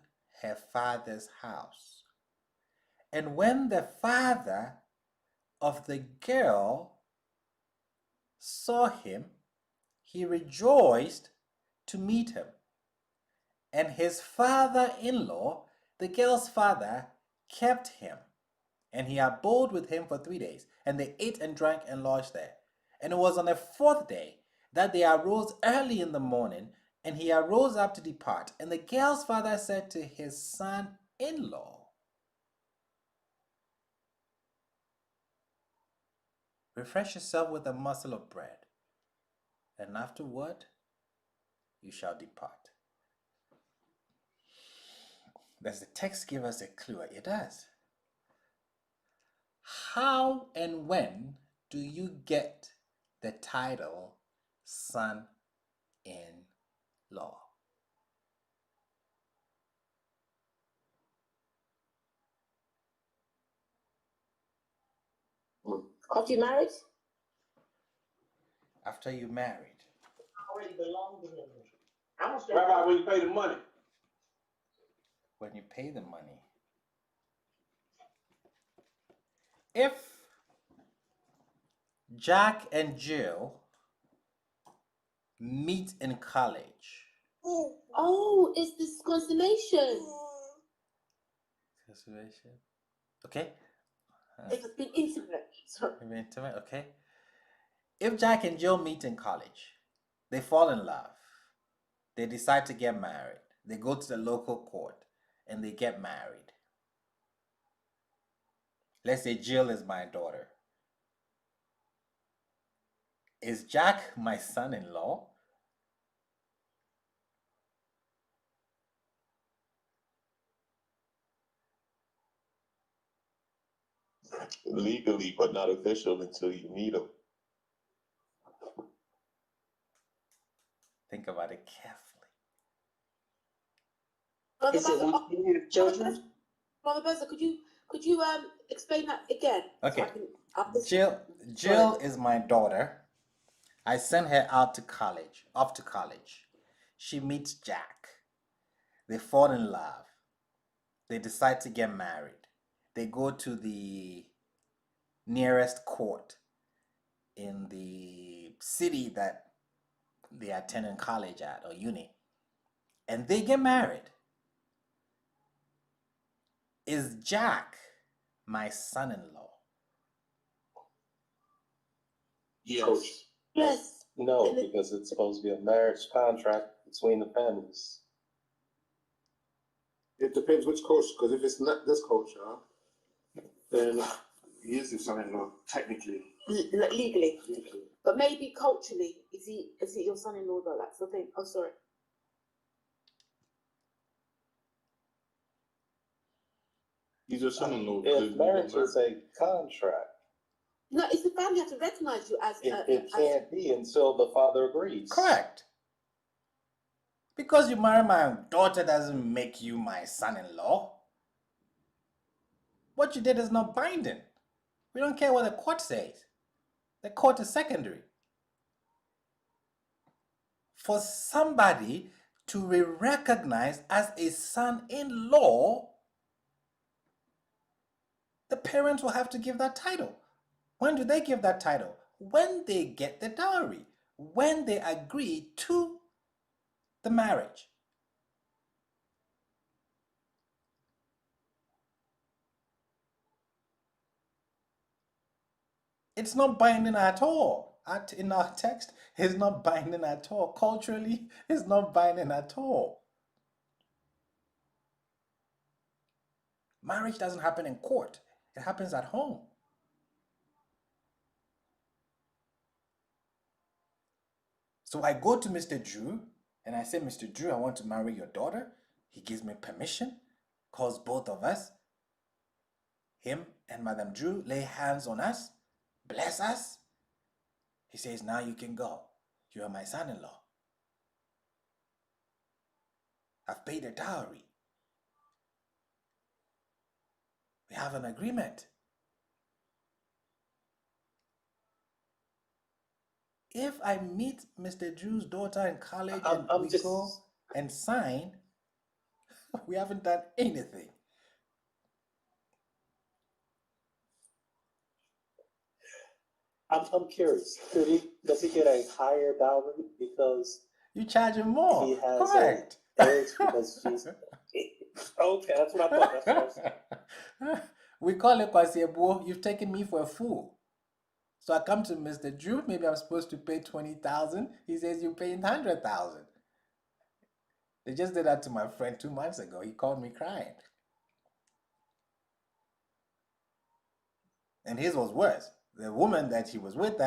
Speaker 1: her father's house. And when the father of the girl saw him, he rejoiced to meet him. And his father-in-law, the girl's father, kept him. And he abode with him for 3 days. And they ate and drank and lodged there. And it was on the 4th day that they arose early in the morning, and he arose up to depart. And the girl's father said to his son-in-law, refresh yourself with a morsel of bread, and afterward you shall depart. Does the text give us a clue? It does. How and when do you get the title son-in-law?
Speaker 6: After you married?
Speaker 1: After you married.
Speaker 3: Already belong to him. I'm gonna say.
Speaker 5: Rabbi, when you pay the money.
Speaker 1: When you pay the money. If Jack and Jill meet in college.
Speaker 6: Oh, it's this consummation.
Speaker 1: Consummation. Okay.
Speaker 6: If it's been intimate. Sorry.
Speaker 1: Intimate. Okay. If Jack and Jill meet in college, they fall in love. They decide to get married. They go to the local court and they get married. Let's say Jill is my daughter. Is Jack my son-in-law?
Speaker 8: Legally, but not official until you meet him.
Speaker 1: Think about it carefully.
Speaker 6: Is it once you have children? Brother Bezza, could you explain that again?
Speaker 1: Okay.
Speaker 6: So
Speaker 1: Jill is my daughter. I send her off to college. She meets Jack. They fall in love. They decide to get married. They go to the nearest court in the city that they attend in college at or uni. And they get married. Is Jack my son-in-law?
Speaker 8: Yes.
Speaker 6: yes.
Speaker 4: No, because it's supposed to be a marriage contract between the families.
Speaker 9: It depends which culture, because if it's not this culture, then he is his son-in-law, technically.
Speaker 6: Legally. But maybe culturally, is he your son-in-law though? That's the thing. Oh, sorry.
Speaker 9: He's your son-in-law.
Speaker 4: If marriage is a contract,
Speaker 6: No, it's the family have to recognize you as.
Speaker 4: It can't be until the father agrees.
Speaker 1: Correct. Because you marry my daughter doesn't make you my son-in-law. What you did is not binding. We don't care what the court says. The court is secondary. For somebody to be recognized as a son-in-law, the parents will have to give that title. When do they give that title? When they get the dowry, when they agree to the marriage. It's not binding at all. In our text, it's not binding at all. Culturally, it's not binding at all. Marriage doesn't happen in court. It happens at home. So I go to Mr. Drew and I say, Mr. Drew, I want to marry your daughter. He gives me permission, calls both of us, him and Madame Drew, lay hands on us, bless us. He says, now you can go. You are my son-in-law. I've paid a dowry. We have an agreement. If I meet Mr. Drew's daughter in college and we go and sign, we haven't done anything.
Speaker 4: I'm curious. Does he get a higher dowry because
Speaker 1: you charge him more?
Speaker 4: He has
Speaker 1: correct.
Speaker 4: Because she's okay. That's what I thought. That's what
Speaker 1: we call it Kwasiebo. You've taken me for a fool. So I come to Mr. Drew. Maybe I'm supposed to pay 20,000. He says you're paying 100,000. They just did that to my friend 2 months ago. He called me crying. And his was worse. The woman that he was with,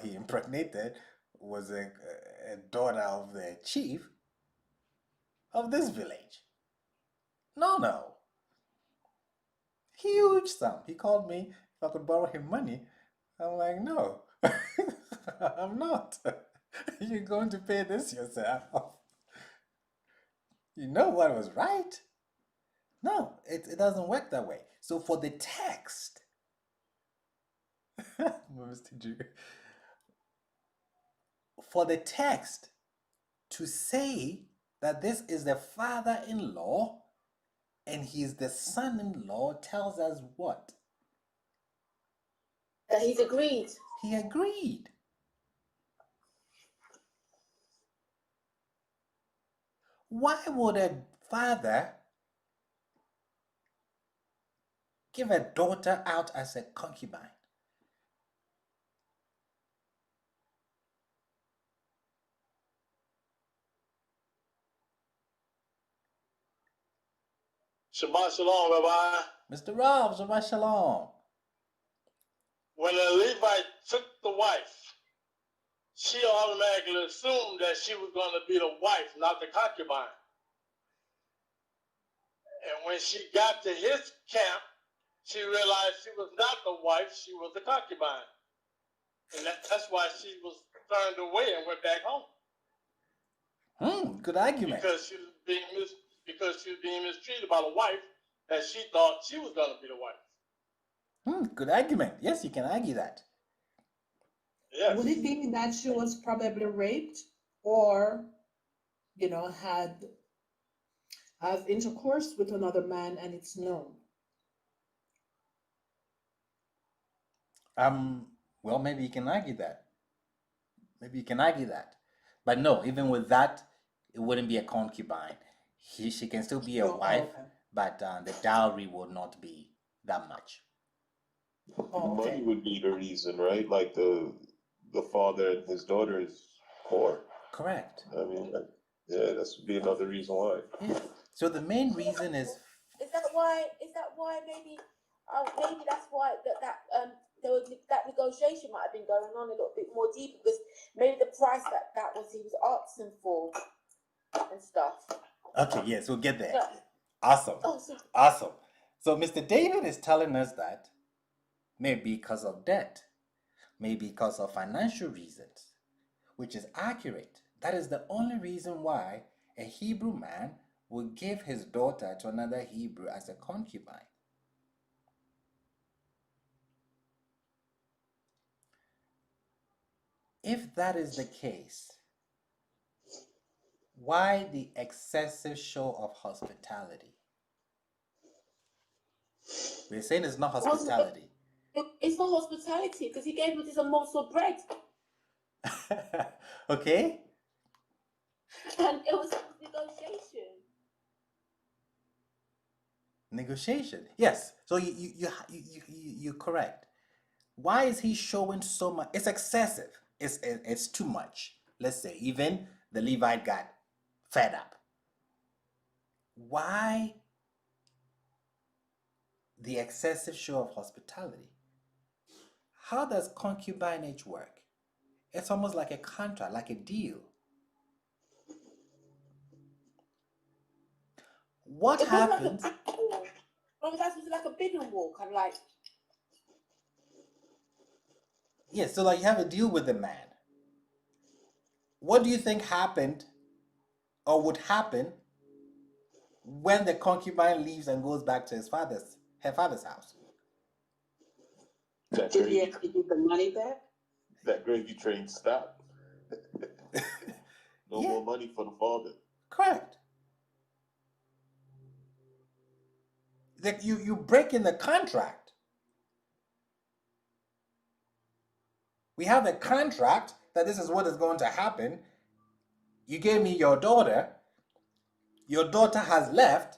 Speaker 1: he impregnated, was a daughter of the chief of this village. No. Huge sum. He called me if I could borrow him money. I'm like, no, I'm not. You're going to pay this yourself. You know what was right? No, it doesn't work that way. So for the text, Mr. Drew, for the text to say that this is the father-in-law and he's the son-in-law tells us what?
Speaker 6: That he's agreed.
Speaker 1: He agreed. Why would a father give a daughter out as a concubine?
Speaker 10: Shabbat shalom, Rabbi.
Speaker 1: Mr. Rob, Shabbat Shalom.
Speaker 10: When a Levite took the wife, she automatically assumed that she was going to be the wife, not the concubine. And when she got to his camp, she realized she was not the wife, she was the concubine. And that's why she was turned away and went back home.
Speaker 1: Good argument.
Speaker 10: Because she was being mistreated by the wife that she thought she was going to be the wife.
Speaker 1: Good argument. Yes, you can argue that.
Speaker 10: Yes.
Speaker 7: Would it be that she was probably raped or, had intercourse with another man and it's known?
Speaker 1: Well, maybe you can argue that. But no, even with that, it wouldn't be a concubine. She can still be a wife, okay. But the dowry will not be that much.
Speaker 8: Money would be the reason, right? Like the father and his daughter is poor.
Speaker 1: Correct.
Speaker 8: I mean, yeah, that would be another reason why.
Speaker 1: Yeah. So the main reason is.
Speaker 6: Is that why? Maybe that's why there was that negotiation might have been going on a little bit more deep because maybe the price that he was asking for and stuff.
Speaker 1: Okay. Yes, we'll get there.
Speaker 6: Yeah.
Speaker 1: Awesome.
Speaker 6: Awesome.
Speaker 1: Awesome. So Mr. David is telling us that Maybe because of debt, maybe because of financial reasons, which is accurate. That is the only reason why a Hebrew man would give his daughter to another Hebrew as a concubine. If that is the case, why the excessive show of hospitality? We're saying it's not hospitality.
Speaker 6: It's not hospitality because he gave him just a morsel of bread.
Speaker 1: Okay?
Speaker 6: And it was negotiation.
Speaker 1: Negotiation. Yes. So you're correct. Why is he showing so much? It's excessive. It's too much. Let's say even the Levite got fed up. Why the excessive show of hospitality? How does concubinage work? It's almost like a contract, like a deal. What
Speaker 6: It was
Speaker 1: happens?
Speaker 6: like a bidding war. That was like a bidding war, kind of like.
Speaker 1: Yes, so like you have a deal with the man. What do you think happened or would happen when the concubine leaves and goes back to her father's house?
Speaker 8: That
Speaker 2: Did he
Speaker 8: gravy,
Speaker 2: actually give the money back?
Speaker 8: that gravy train stopped. No
Speaker 1: Yeah.
Speaker 8: more money for the father.
Speaker 1: Correct. That you break in the contract. We have a contract that this is what is going to happen. You gave me your daughter. Your daughter has left,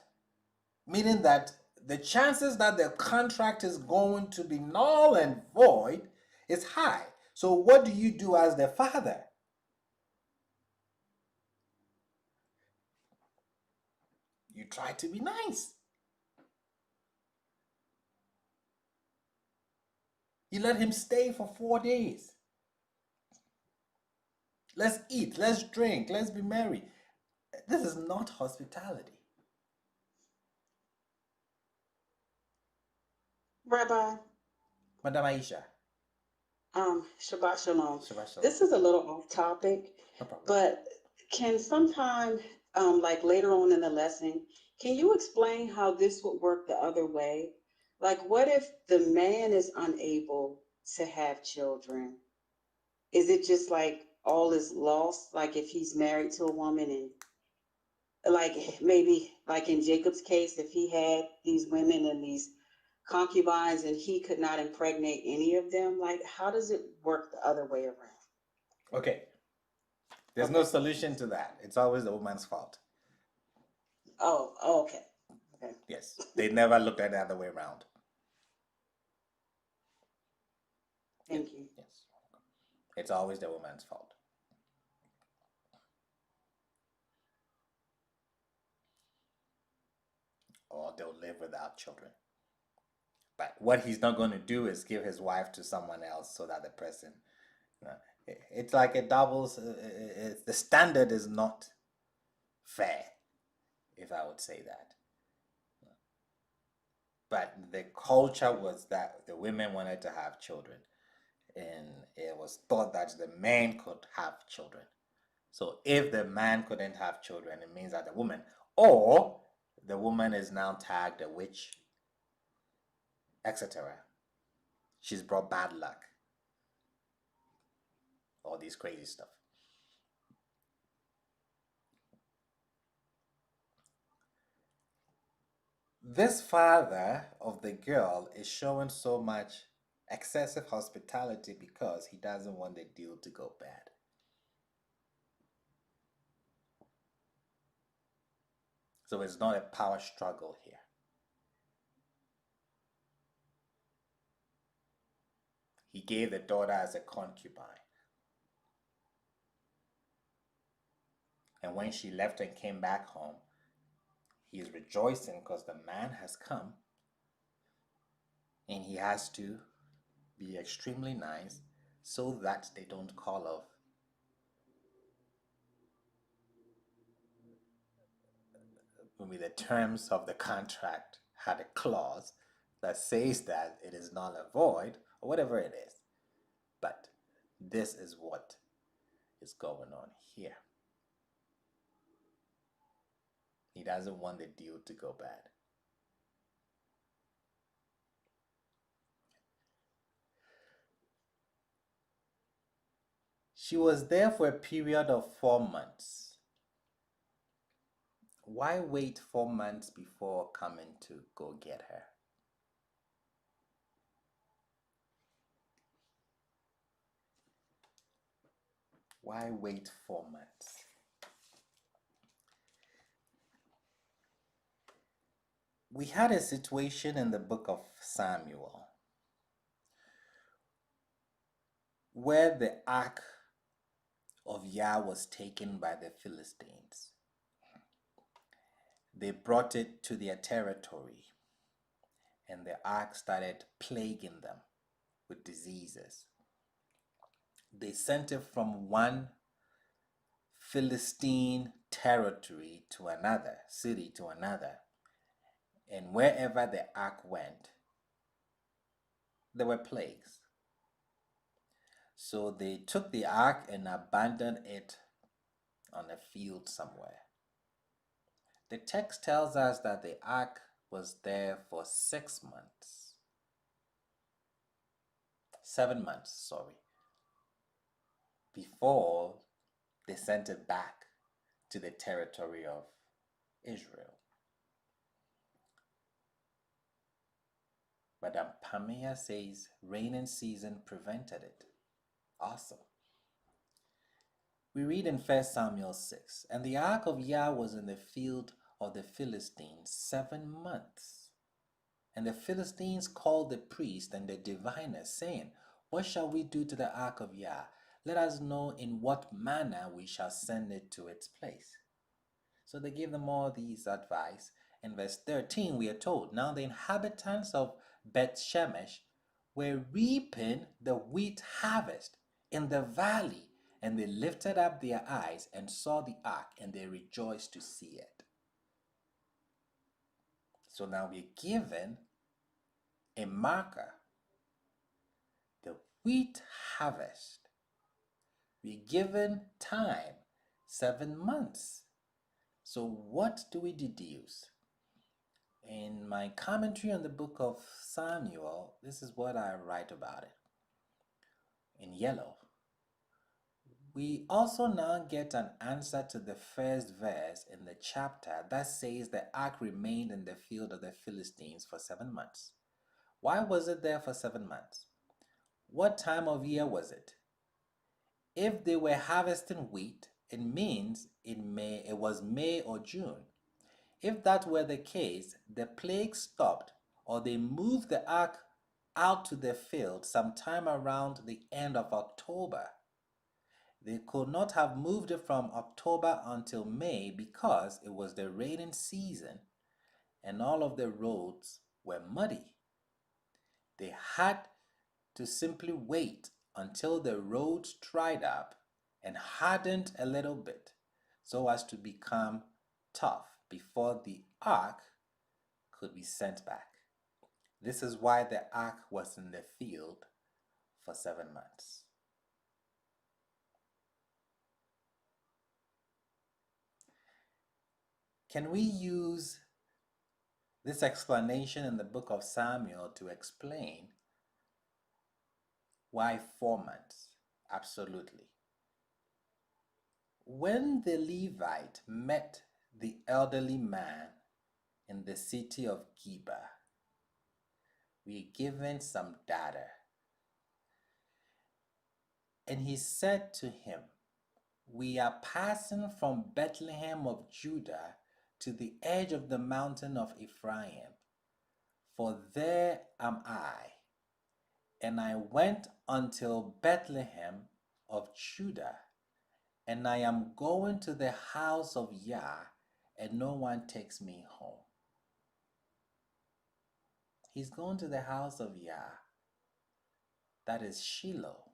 Speaker 1: meaning that the chances that the contract is going to be null and void is high. So what do you do as the father? You try to be nice. You let him stay for 4 days. Let's eat, let's drink, let's be merry. This is not hospitality.
Speaker 2: Rabbi,
Speaker 1: Madam Aisha.
Speaker 2: Shabbat Shalom.
Speaker 1: Shabbat shalom.
Speaker 2: This is a little off topic,
Speaker 1: No problem.
Speaker 2: but can sometime, like later on in the lesson, can you explain how this would work the other way? Like, what if the man is unable to have children? Is it just like all is lost? Like if he's married to a woman and like maybe like in Jacob's case, if he had these women and these concubines and he could not impregnate any of them, like how does it work the other way around?
Speaker 1: Okay. There's no solution to that. It's always the woman's fault.
Speaker 2: Oh, okay. Okay.
Speaker 1: Yes. They never looked at the other way around.
Speaker 2: Thank you.
Speaker 1: Yes. It's always the woman's fault. Or they'll live without children. But what he's not going to do is give his wife to someone else so that the person, it's like a doubles. The standard is not fair, if I would say that. But the culture was that the women wanted to have children, and it was thought that the man could have children. So if the man couldn't have children, it means that the woman, or the woman is now tagged a witch, etc. She's brought bad luck. All these crazy stuff. This father of the girl is showing so much excessive hospitality because he doesn't want the deal to go bad. So it's not a power struggle here. He gave the daughter as a concubine. And when she left and came back home, he is rejoicing because the man has come and he has to be extremely nice so that they don't call off maybe the terms of the contract had a clause that says that it is null and void, or whatever it is. But this is what is going on here. He doesn't want the deal to go bad. She was there for a period of 4 months. Why wait 4 months before coming to go get her? Why wait 4 months? We had a situation in the book of Samuel where the ark of Yah was taken by the Philistines. They brought it to their territory, and the ark started plaguing them with diseases. They sent it from one Philistine territory to another, city to another, and wherever the ark went, there were plagues. So they took the ark and abandoned it on a field somewhere. The text tells us that the ark was there for 6 months. 7 months, sorry, before they sent it back to the territory of Israel. Madame Pamea says rainy season prevented it. Awesome. We read in 1 Samuel 6, and the ark of Yah was in the field of the Philistines 7 months. And the Philistines called the priest and the diviners, saying, what shall we do to the ark of Yah? Let us know in what manner we shall send it to its place. So they gave them all these advice. In verse 13, we are told, now the inhabitants of Beth Shemesh were reaping the wheat harvest in the valley, and they lifted up their eyes and saw the ark, and they rejoiced to see it. So now we're given a marker, the wheat harvest. We're given time, 7 months. So what do we deduce? In my commentary on the book of Samuel, this is what I write about it in yellow. We also now get an answer to the first verse in the chapter that says the ark remained in the field of the Philistines for 7 months. Why was it there for 7 months? What time of year was it? If they were harvesting wheat, it means it was May or June. If that were the case, the plague stopped, or they moved the ark out to the field sometime around the end of October. They could not have moved it from October until May because it was the raining season and all of the roads were muddy. They had to simply wait until the roads dried up and hardened a little bit so as to become tough before the ark could be sent back. This is why the ark was in the field for 7 months. Can we use this explanation in the book of Samuel to explain why 4 months? Absolutely. When the Levite met the elderly man in the city of Gibeah, we are given some data. And he said to him, we are passing from Bethlehem of Judah to the edge of the mountain of Ephraim, for there am I. And I went until Bethlehem of Judah, and I am going to the house of Yah, and no one takes me home. He's going to the house of Yah, that is Shiloh.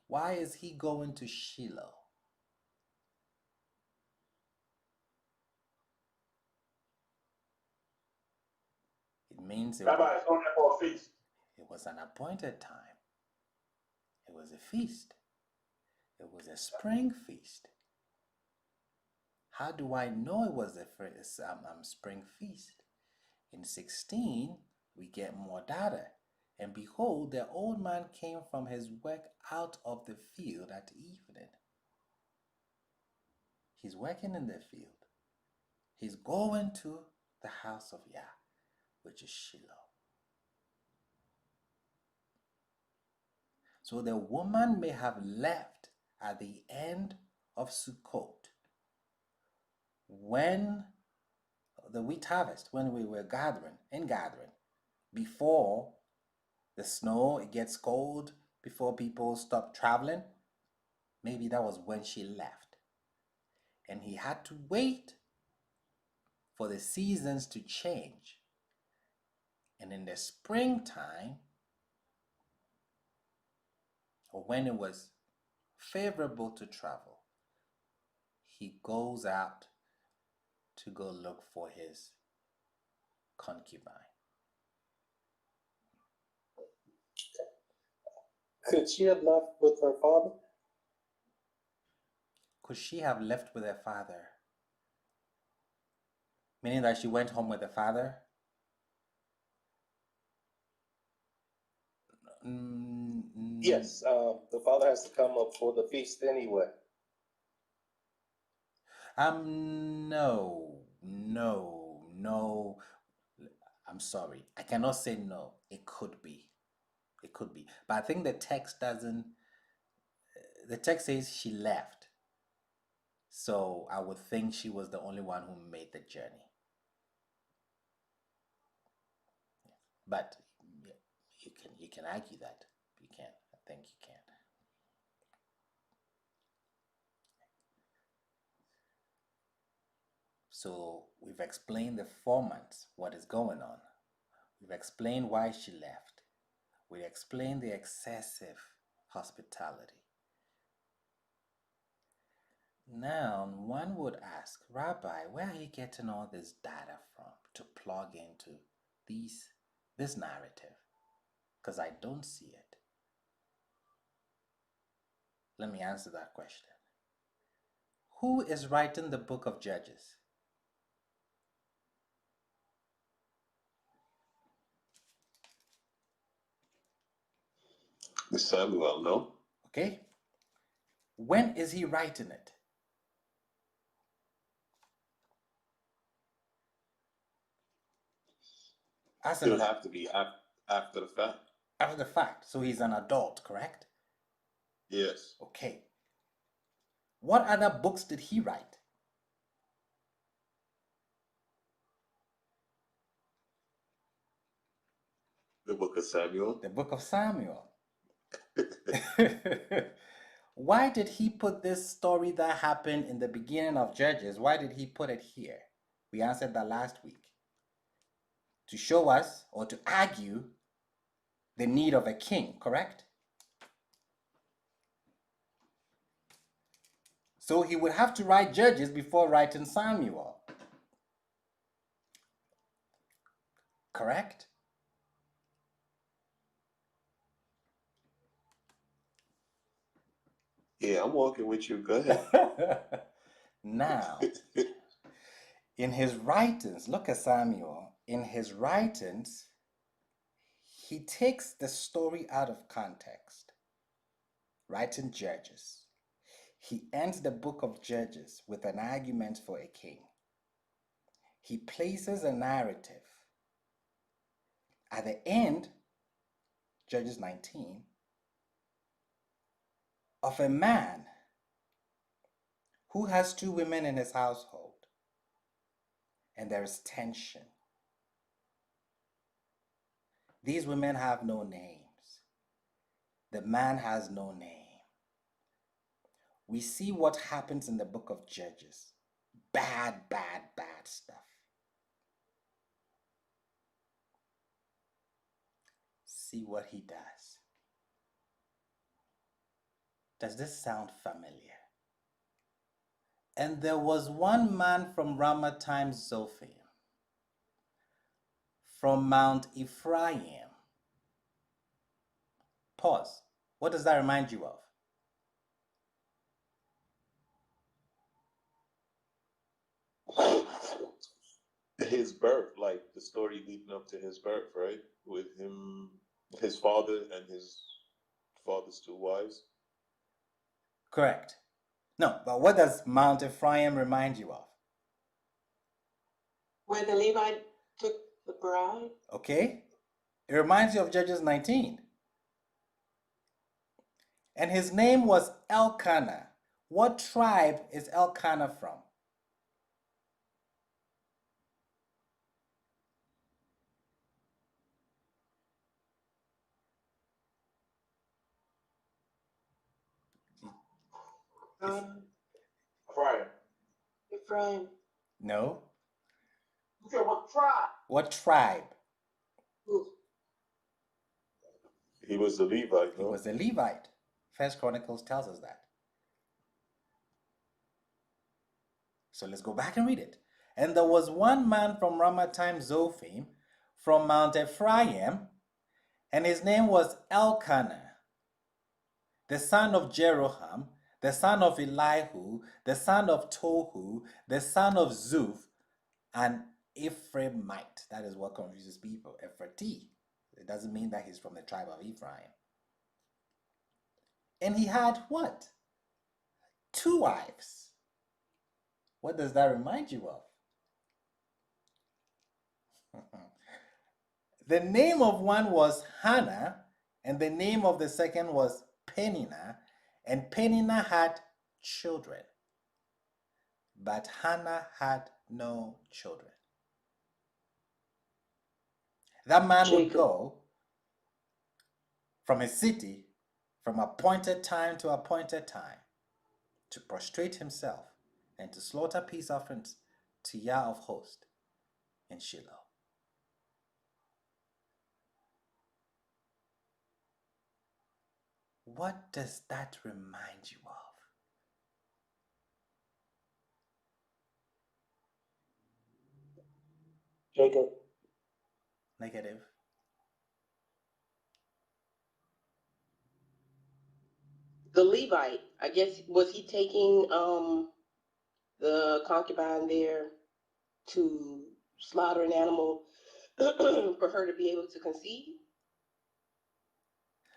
Speaker 1: Why is he going to Shiloh? means
Speaker 3: Rabbi is going there for a feast.
Speaker 1: it was an appointed time. It was a feast. It was a spring feast. How do I know it was a spring feast? In 16, we get more data. And behold, the old man came from his work out of the field at evening. He's working in the field. He's going to the house of Yah, which is Shiloh. So the woman may have left at the end of Sukkot, when the wheat harvest, when we were gathering, before the snow, it gets cold, before people stop traveling. Maybe that was when she left. And he had to wait for the seasons to change. And in the springtime, or when it was favorable to travel, he goes out to go look for his concubine.
Speaker 4: Could she have left with her father?
Speaker 1: Could she have left with her father? Meaning that she went home with her father?
Speaker 4: Yes, the father has to come up for the feast anyway.
Speaker 1: No. I'm sorry. I cannot say no. It could be. But I think the text doesn't, the text says she left. So I would think she was the only one who made the journey. But you can argue that. You can. I think you can. So we've explained the 4 months, what is going on. We've explained why she left. We explained the excessive hospitality. Now, one would ask, Rabbi, where are you getting all this data from to plug into this narrative? Because I don't see it. Let me answer that question. Who is writing the book of Judges?
Speaker 8: Samuel, no?
Speaker 1: Okay. When is he writing it?
Speaker 8: It would have to be after the fact.
Speaker 1: After the fact. So he's an adult, correct?
Speaker 8: Yes.
Speaker 1: Okay. What other books did he write?
Speaker 8: The book of Samuel.
Speaker 1: The book of Samuel. Why did he put this story that happened in the beginning of Judges? Why did he put it here? We answered that last week. To show us or to argue the need of a king, correct? So he would have to write Judges before writing Samuel. Correct?
Speaker 8: Yeah, I'm walking with you. Go ahead.
Speaker 1: Now, in his writings, look at Samuel. In his writings, he takes the story out of context, writing Judges. He ends the book of Judges with an argument for a king. He places a narrative. At the end, Judges 19, of a man who has 2 women in his household, and there is tension. These women have no names. The man has no name. We see what happens in the book of Judges. Bad stuff. See what he does. Does this sound familiar? And there was one man from Ramathaim Zophim, from Mount Ephraim. Pause. What does that remind you of?
Speaker 8: His birth, like the story leading up to his birth, right? With him, his father, and his father's two wives.
Speaker 1: Correct. No, but what does Mount Ephraim remind you of?
Speaker 2: Where the Levite took the bride.
Speaker 1: Okay? It reminds you of Judges 19. And his name was Elkanah. What tribe is Elkanah from?
Speaker 2: Ephraim.
Speaker 1: No.
Speaker 3: You said what tribe?
Speaker 1: What tribe?
Speaker 2: Ooh.
Speaker 8: He was a Levite,
Speaker 1: He
Speaker 8: no?
Speaker 1: was a Levite. First Chronicles tells us that. So let's go back and read it. And there was one man from Ramathaim Zophim, from Mount Ephraim, and his name was Elkanah, the son of Jeroham, the son of Elihu, the son of Tohu, the son of Zuph, an Ephraimite. That is what confuses people. Ephratee. It doesn't mean that he's from the tribe of Ephraim. And he had what? 2 wives. What does that remind you of? The name of one was Hannah, and the name of the second was Peninnah, and Peninnah had children, but Hannah had no children. That man would go from his city from appointed time to appointed time to prostrate himself and to slaughter peace offerings to Yah of hosts in Shiloh. What does that remind you of?
Speaker 4: Jacob.
Speaker 1: Negative.
Speaker 11: The Levite, I guess, was he taking the concubine there to slaughter an animal for her to be able to conceive?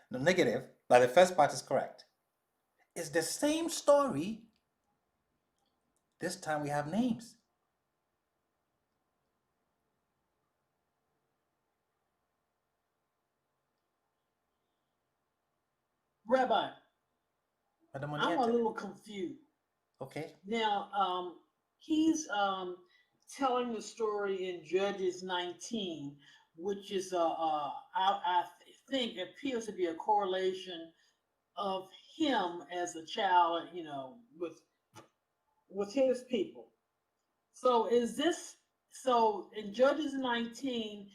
Speaker 1: No, negative, but the first part is correct. It's the same story. This time we have names.
Speaker 7: Rabbi,
Speaker 1: Madam
Speaker 7: I'm a
Speaker 1: Oniente.
Speaker 7: little confused.
Speaker 1: Okay.
Speaker 7: Now, he's telling the story in Judges 19, which is I think appears to be a correlation of him as a child, you know, with his people. So in Judges 19?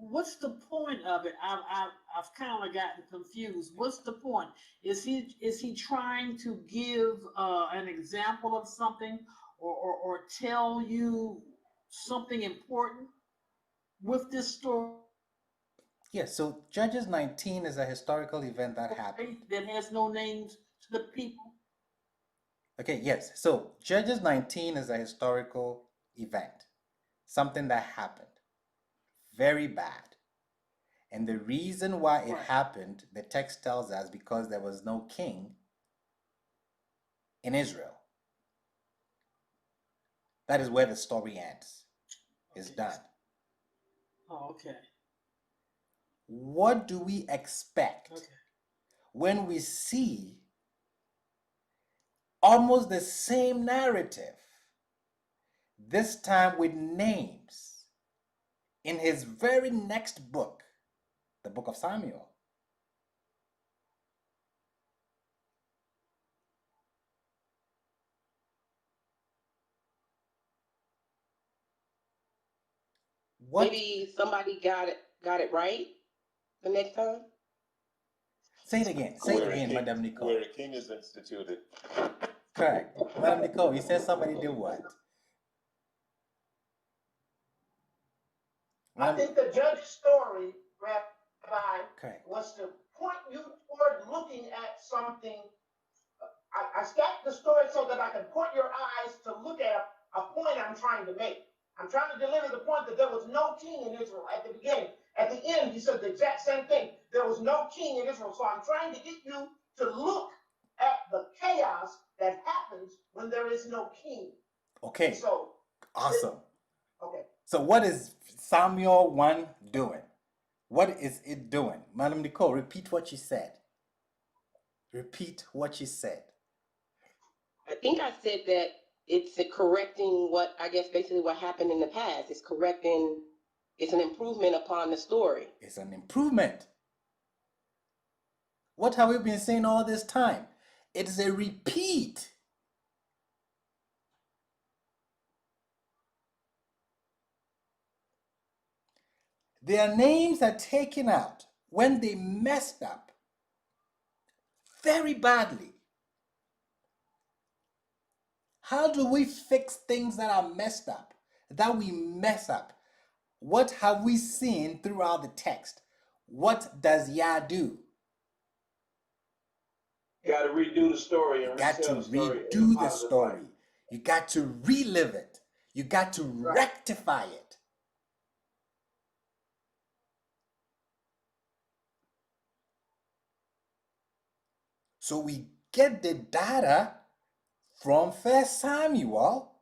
Speaker 7: What's the point of it? I've kind of gotten confused. What's the point? Is he trying to give an example of something, or tell you something important with this story?
Speaker 1: Yes, so Judges 19 is a historical event that happened.
Speaker 7: That has no names to the people.
Speaker 1: Okay, yes. So Judges 19 is a historical event, something that happened. Very bad. And the reason why it happened, the text tells us, because there was no king in Israel. That is where the story ends. It's done.
Speaker 7: Oh, okay.
Speaker 1: What do we expect when we see almost the same narrative, this time with names, in his very next book, the book of Samuel? What?
Speaker 11: Maybe somebody got it right the next time.
Speaker 1: Say it again. Say it again, Madam Nicole.
Speaker 8: Where a king is instituted.
Speaker 1: Correct. Madam Nicole, you said somebody did what?
Speaker 3: I think the judge's story, Rabbi,
Speaker 1: Okay.
Speaker 3: was to point you toward looking at something. I stacked the story so that I can point your eyes to look at a point I'm trying to make. I'm trying to deliver the point that there was no king in Israel at the beginning. At the end, he said the exact same thing. There was no king in Israel. So I'm trying to get you to look at the chaos that happens when there is no king.
Speaker 1: Okay.
Speaker 3: So,
Speaker 1: Awesome.
Speaker 3: okay.
Speaker 1: So what is Samuel 1 doing? What is it doing? Madam Nicole, repeat what you said. Repeat what you said.
Speaker 11: I think I said that it's correcting what, I guess, basically what happened in the past. It's correcting, it's an improvement upon the story.
Speaker 1: It's an improvement. What have we been saying all this time? It is a repeat. Their names are taken out when they messed up very badly. How do we fix things that are messed up, that we mess up? What have we seen throughout the text? What does Yah do?
Speaker 5: You got to redo the story
Speaker 1: You
Speaker 5: and
Speaker 1: got to
Speaker 5: retell the story.
Speaker 1: redo the story. You got to relive it. You got to rectify it. So we get the data from 1 Samuel.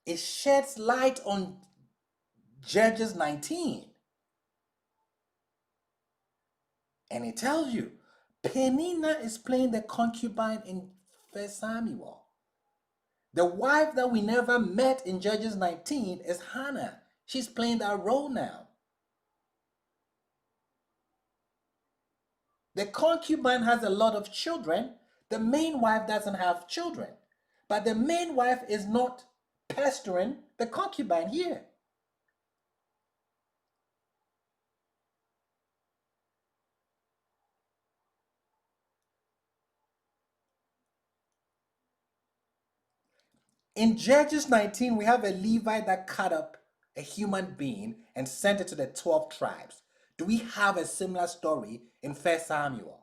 Speaker 1: It sheds light on Judges 19. And it tells you, Peninnah is playing the concubine in 1 Samuel. The wife that we never met in Judges 19 is Hannah. She's playing that role now. The concubine has a lot of children. The main wife doesn't have children. But the main wife is not pestering the concubine here. In Judges 19, we have a Levite that cut up a human being and sent it to the 12 tribes. Do we have a similar story in 1 Samuel?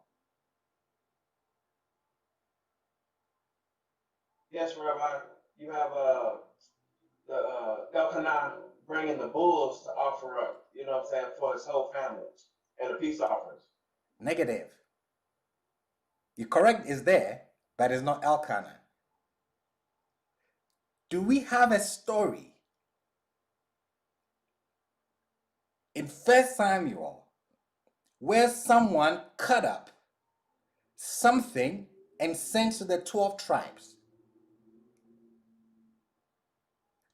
Speaker 5: Yes, Rabbi. You have Elkanah bringing the bulls to offer up, you know what I'm saying, for his whole family and the peace offerings.
Speaker 1: Negative. The correct is there, but it's not Elkanah. Do we have a story in 1 Samuel where someone cut up something and sent to the 12 tribes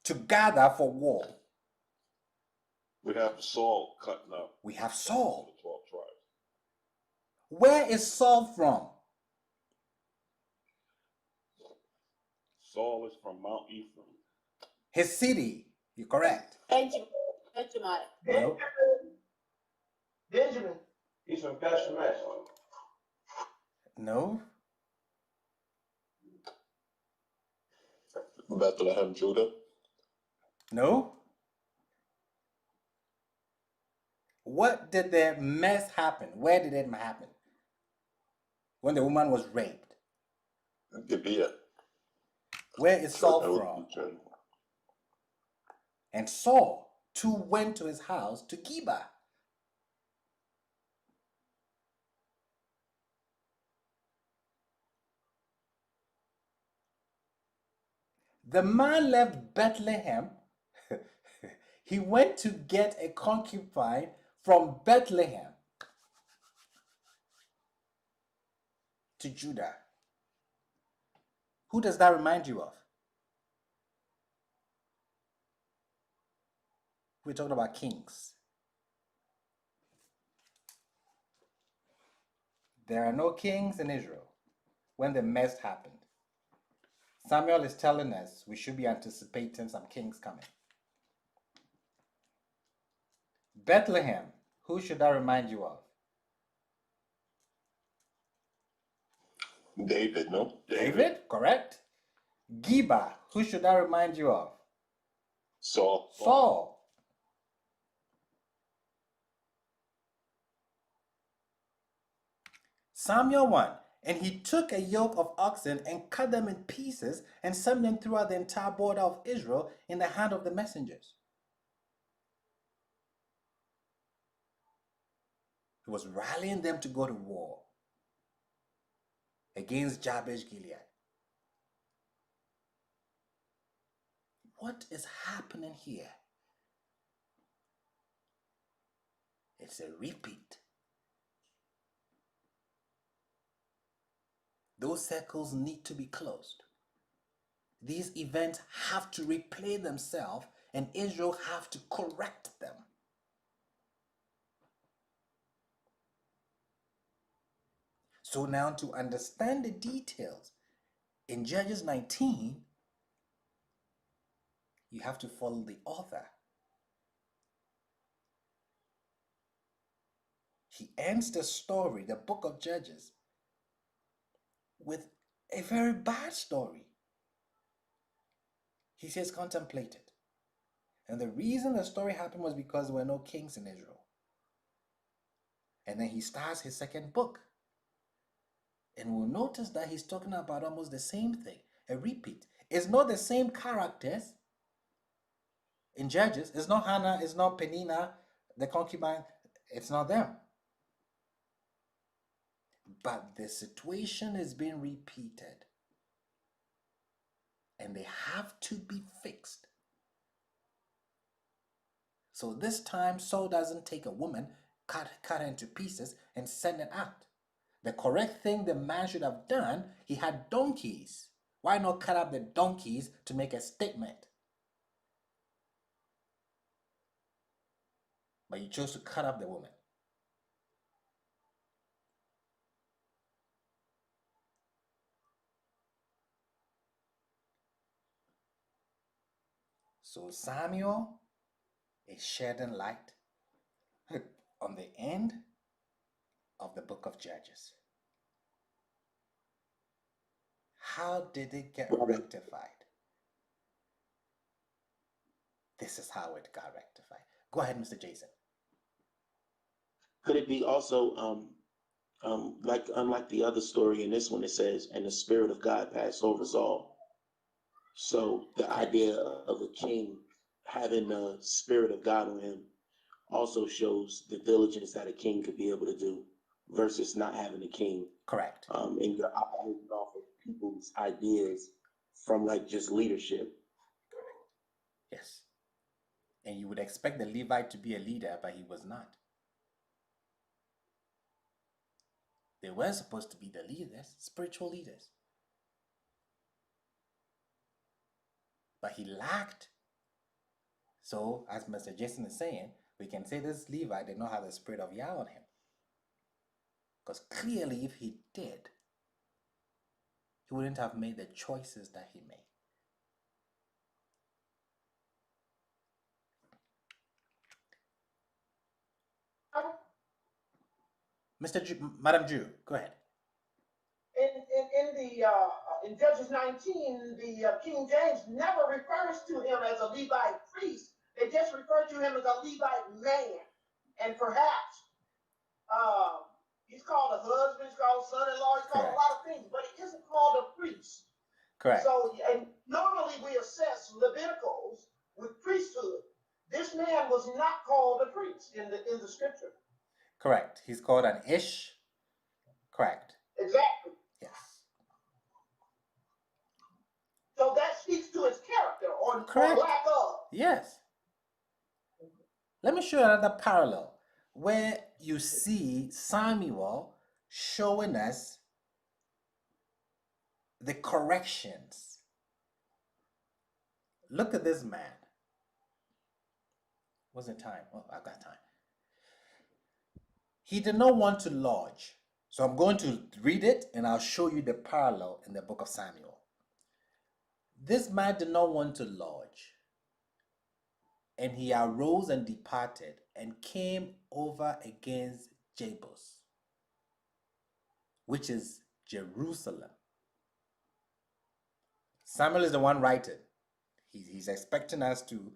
Speaker 1: to gather for war?
Speaker 8: We have Saul cutting up.
Speaker 1: We have Saul.
Speaker 8: The 12 tribes.
Speaker 1: Where is Saul from?
Speaker 8: Saul is from Mount Ephraim.
Speaker 1: His city. You're correct.
Speaker 6: Benjamin.
Speaker 1: No.
Speaker 3: Benjamin.
Speaker 5: He's from Bethshemesh.
Speaker 1: No.
Speaker 8: Bethlehem, Judah.
Speaker 1: No. What did the mess happen? Where did it happen? When the woman was raped.
Speaker 8: Gibeah.
Speaker 1: Where is Saul from? And Saul too went to his house to Gibeah. The man left Bethlehem. He went to get a concubine from Bethlehem to Judah. Who does that remind you of? We're talking about kings. There are no kings in Israel when the mess happened. Samuel is telling us we should be anticipating some kings coming. Bethlehem, who should that remind you of?
Speaker 8: David, no?
Speaker 1: David, correct. Gibeah, who should that remind you of?
Speaker 8: Saul.
Speaker 1: Saul. Samuel 1. And he took a yoke of oxen and cut them in pieces and sent them throughout the entire border of Israel in the hand of the messengers. He was rallying them to go to war against Jabesh Gilead. What is happening here? It's a repeat. Those circles need to be closed. These events have to replay themselves, and Israel have to correct them. So now, to understand the details in Judges 19, you have to follow the author. He ends the story, the book of Judges, with a very bad story. He says, contemplate it. And the reason the story happened was because there were no kings in Israel. And then he starts his second book. And we'll notice that he's talking about almost the same thing, a repeat. It's not the same characters in Judges. It's not Hannah, it's not Peninnah, the concubine. It's not them. But the situation is being repeated. And they have to be fixed. So this time, Saul doesn't take a woman, cut her into pieces, and send it out. The correct thing the man should have done, he had donkeys. Why not cut up the donkeys to make a statement? But you chose to cut up the woman. So Samuel is shedding light on the end of the book of Judges. How did it get rectified? This is how it got rectified. Go ahead, Mr. Jason.
Speaker 12: Could it be also, unlike the other story in this one, it says, and the Spirit of God passed over Saul. So the idea of a king having the Spirit of God on him also shows the diligence that a king could be able to do versus not having a king.
Speaker 1: Correct.
Speaker 12: And you're operating off of people's ideas from like just leadership.
Speaker 1: Yes. And you would expect the Levite to be a leader, but he was not. They were supposed to be the leaders, spiritual leaders. But he lacked. So, as Mr. Jason is saying, we can say this Levite did not have the Spirit of Yah on him. Because clearly, if he did, he wouldn't have made the choices that he made. Madam Jew, go ahead.
Speaker 3: In Judges 19, the King James never refers to him as a Levite priest. They just refer to him as a Levite man. And perhaps he's called a husband, he's called a son-in-law, he's called a lot of things, but he isn't called a priest.
Speaker 1: Correct.
Speaker 3: So, and normally we assess Leviticals with priesthood. This man was not called a priest in the scripture.
Speaker 1: Correct. He's called an Ish. Correct.
Speaker 3: Exactly.
Speaker 1: Yes.
Speaker 3: So that speaks to his character or
Speaker 1: Correct.
Speaker 3: lack of.
Speaker 1: Yes. Let me show you another parallel where you see Samuel showing us the corrections. Look at this man. What's the time? Oh, I've got time. He did not want to lodge. So I'm going to read it and I'll show you the parallel in the book of Samuel. This man did not want to lodge. And he arose and departed and came over against Jebus, which is Jerusalem. Samuel is the one writing. He's expecting us to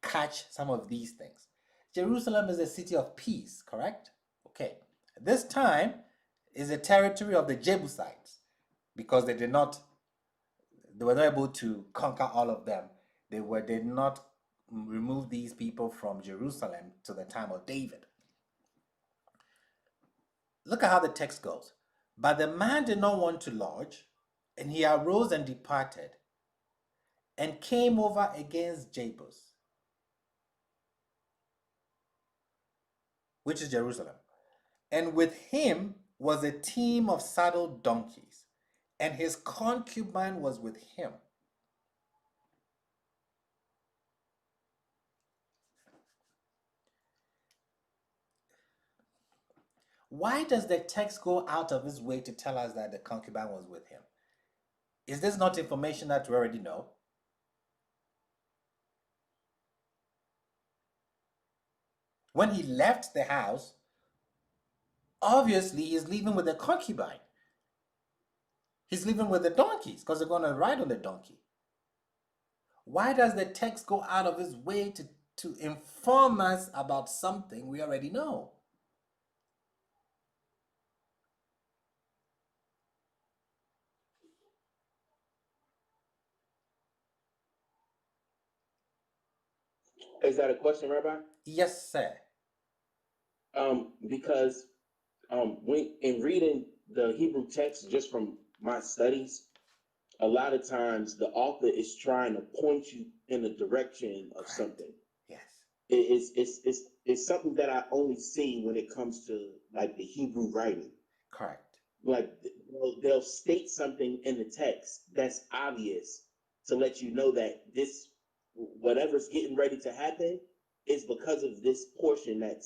Speaker 1: catch some of these things. Jerusalem is a city of peace, correct? Okay. This time is the territory of the Jebusites because they were not able to conquer all of them. They did not remove these people from Jerusalem to the time of David. Look at how the text goes. But the man did not want to lodge, and he arose and departed, and came over against Jebus, which is Jerusalem. And with him was a team of saddled donkeys, and his concubine was with him. Why does the text go out of its way to tell us that the concubine was with him? Is this not information that we already know? When he left the house, obviously he's leaving with a concubine. He's leaving with the donkeys because they're going to ride on the donkey. Why does the text go out of its way to inform us about something we already know?
Speaker 12: Is that a question, Rabbi?
Speaker 1: Yes, sir.
Speaker 12: Because when in reading the Hebrew text, just from my studies, a lot of times the author is trying to point you in the direction of something.
Speaker 1: Yes.
Speaker 12: It's something that I only see when it comes to like the Hebrew writing.
Speaker 1: Correct.
Speaker 12: Like they'll state something in the text that's obvious to let you know that this whatever's getting ready to happen is because of this portion that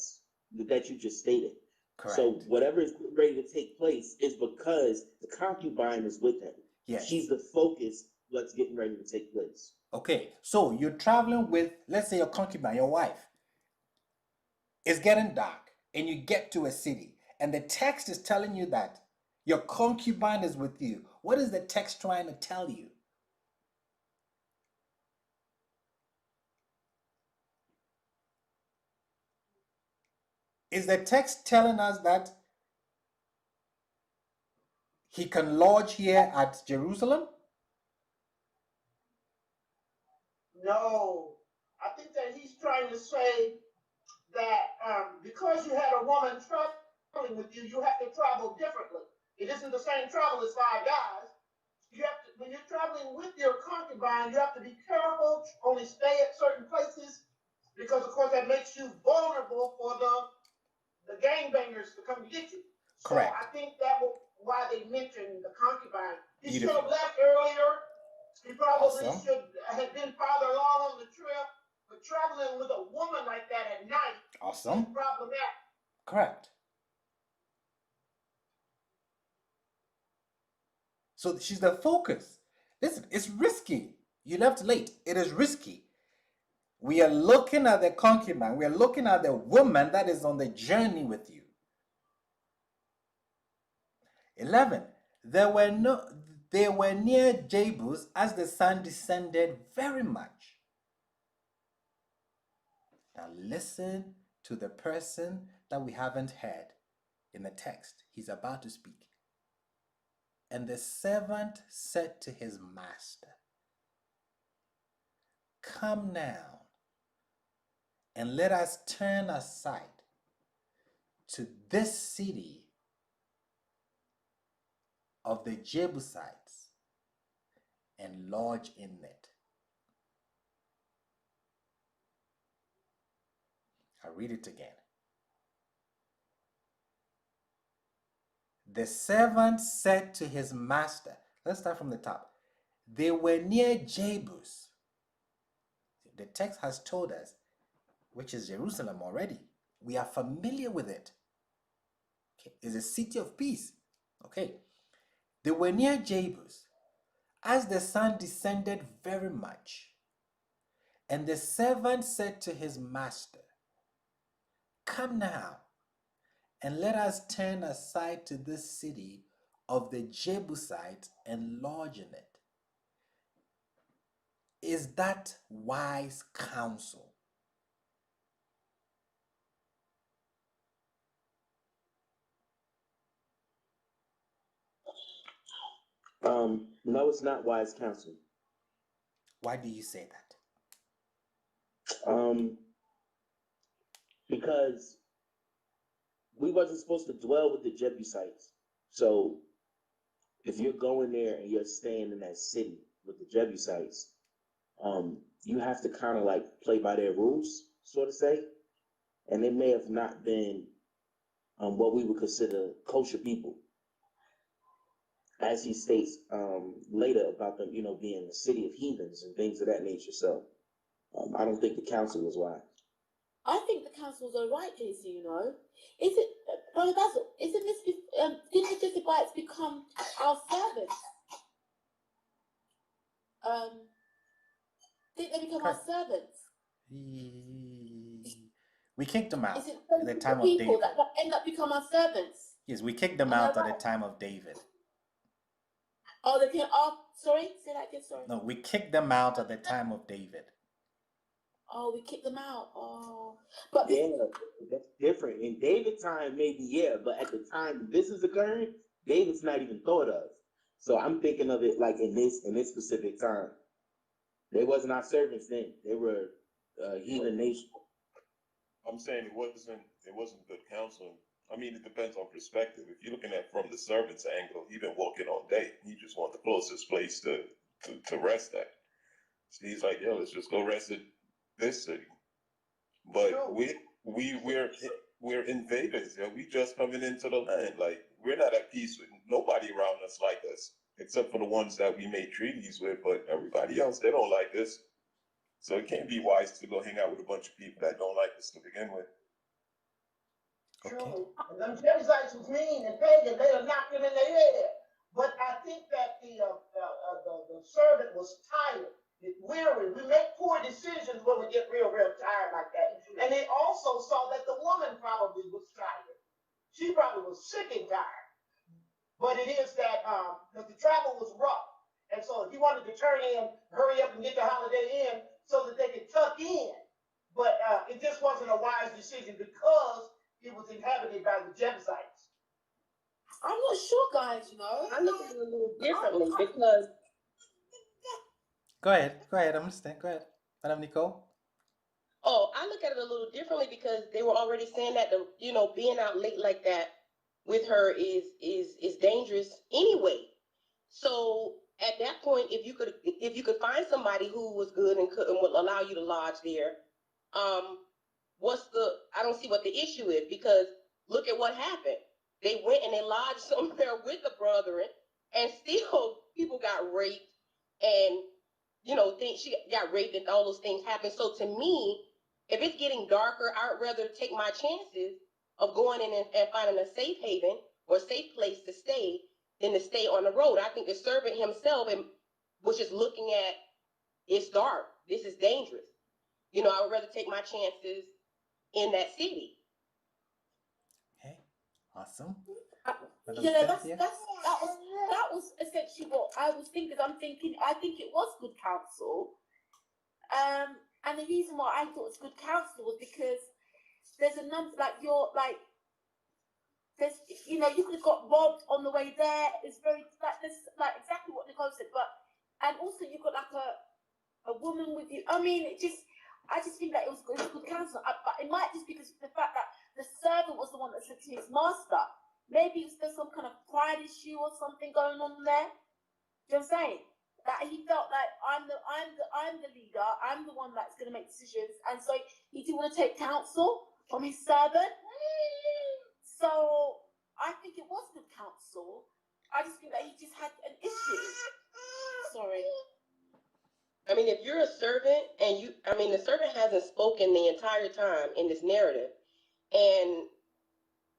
Speaker 12: you just stated.
Speaker 1: Correct.
Speaker 12: So whatever is ready to take place is because the concubine is with him.
Speaker 1: Yes.
Speaker 12: She's the focus of what's getting ready to take place.
Speaker 1: Okay, so you're traveling with, let's say, your concubine, your wife. It's getting dark, and you get to a city, and the text is telling you that your concubine is with you. What is the text trying to tell you? Is the text telling us that he can lodge here at Jerusalem?
Speaker 3: No, I think that he's trying to say that because you had a woman traveling with you, you have to travel differently. It isn't the same travel as five guys. You have to, when you're traveling with your concubine, you have to be careful, only stay at certain places, because of course that makes you vulnerable for the gangbangers to come get you.
Speaker 1: Correct.
Speaker 3: So I think that was why they mentioned the concubine. He should
Speaker 1: Beautiful.
Speaker 3: have left earlier. He probably
Speaker 1: Awesome.
Speaker 3: should have been farther along on the trip. But traveling with a woman like that at night
Speaker 1: Awesome.
Speaker 3: is problematic.
Speaker 1: Correct. So she's the focus. Listen, it's risky. You left late. It is risky. We are looking at the concubine. We are looking at the woman that is on the journey with you. 11. They were near Jebus as the sun descended very much. Now listen to the person that we haven't heard in the text. He's about to speak. And the servant said to his master, "Come now, and let us turn aside to this city of the Jebusites and lodge in it." I'll read it again. The servant said to his master, let's start from the top. They were near Jebus. The text has told us, which is Jerusalem already. We are familiar with it. Okay. It's a city of peace. Okay. They were near Jebus as the sun descended very much. And the servant said to his master, "Come now, and let us turn aside to this city of the Jebusites and lodge in it." Is that wise counsel?
Speaker 12: No, it's not wise counsel.
Speaker 1: Why do you say that?
Speaker 12: Because we wasn't supposed to dwell with the Jebusites. So if you're going there and you're staying in that city with the Jebusites, you have to kind of like play by their rules, sort of say. And they may have not been what we would consider kosher people. As he states later about them, being a city of heathens and things of that nature. So I don't think the council was wise.
Speaker 6: I think the council's all right, JC, Is it, Brother Basil, isn't this, didn't the Jebusites become our servants? Didn't they become our servants?
Speaker 1: We kicked them out
Speaker 6: Is it
Speaker 1: at the
Speaker 6: the
Speaker 1: time of
Speaker 6: people
Speaker 1: David.
Speaker 6: that end up become our servants?
Speaker 1: Yes, we kicked them
Speaker 6: Am I
Speaker 1: out at the
Speaker 6: right?
Speaker 1: time of David.
Speaker 6: Oh, they can, sorry, say that again, sorry.
Speaker 1: No, we kicked them out at the time of David.
Speaker 6: Oh, we kicked them out. Oh, but
Speaker 12: Yeah, that's different. In David's time, maybe, yeah, but at the time this is occurring, David's not even thought of. So I'm thinking of it like in this specific time. They wasn't our servants then. They were heathen nation.
Speaker 8: I'm saying it wasn't good counseling. I mean, it depends on perspective. If you're looking at from the servant's angle, he been walking all day. He just want the closest place to rest at. So he's like, yo, let's just go rest at this city. But we're invaders. Yo. We just coming into the land. Like, we're not at peace with nobody around us like us, except for the ones that we made treaties with. But everybody else, they don't like us. So it can't be wise to go hang out with a bunch of people that don't like us to begin with.
Speaker 3: True. And them Jebusites was mean and pagan. They would knock them in their head. But I think that the servant was tired, weary. We make poor decisions when we get real tired like that. And they also saw that the woman probably was tired. She probably was sick and tired. But it is that because the travel was rough, and so he wanted to turn in, hurry up and get the Holiday Inn so that they could tuck in. But it just wasn't a wise decision because it was inhabited by the Jebusites.
Speaker 6: I'm not sure, guys,
Speaker 11: I look at it a little differently because
Speaker 1: Go ahead, I'm listening. Go ahead. Madam Nicole?
Speaker 11: I look at it a little differently because they were already saying that being out late like that with her is dangerous anyway. So at that point, if you could find somebody who was good and would allow you to lodge there, I don't see what the issue is, because look at what happened. They went and they lodged somewhere with the brethren, and still people got raped, and she got raped and all those things happened. So to me, if it's getting darker, I'd rather take my chances of going in and finding a safe haven or safe place to stay than to stay on the road. I think the servant himself was just looking at, it's dark, this is dangerous. I would rather take my chances in that city.
Speaker 1: Okay, awesome.
Speaker 6: That was essentially what I was thinking. I think it was good counsel. And the reason why I thought it's good counsel was because there's a number, there's, you could have got robbed on the way there. It's very, exactly what Nicole said, and also you've got a woman with you. I mean, I just think that it was good counsel. But it might just be because the fact that the servant was the one that said to his master. Maybe there's some kind of pride issue or something going on there. Do you know what I'm saying? That he felt like I'm the leader. I'm the one that's going to make decisions, and so he didn't want to take counsel from his servant. So I think it was good counsel. I just think that he just had an issue. Sorry.
Speaker 11: I mean, if you're a servant and the servant hasn't spoken the entire time in this narrative, and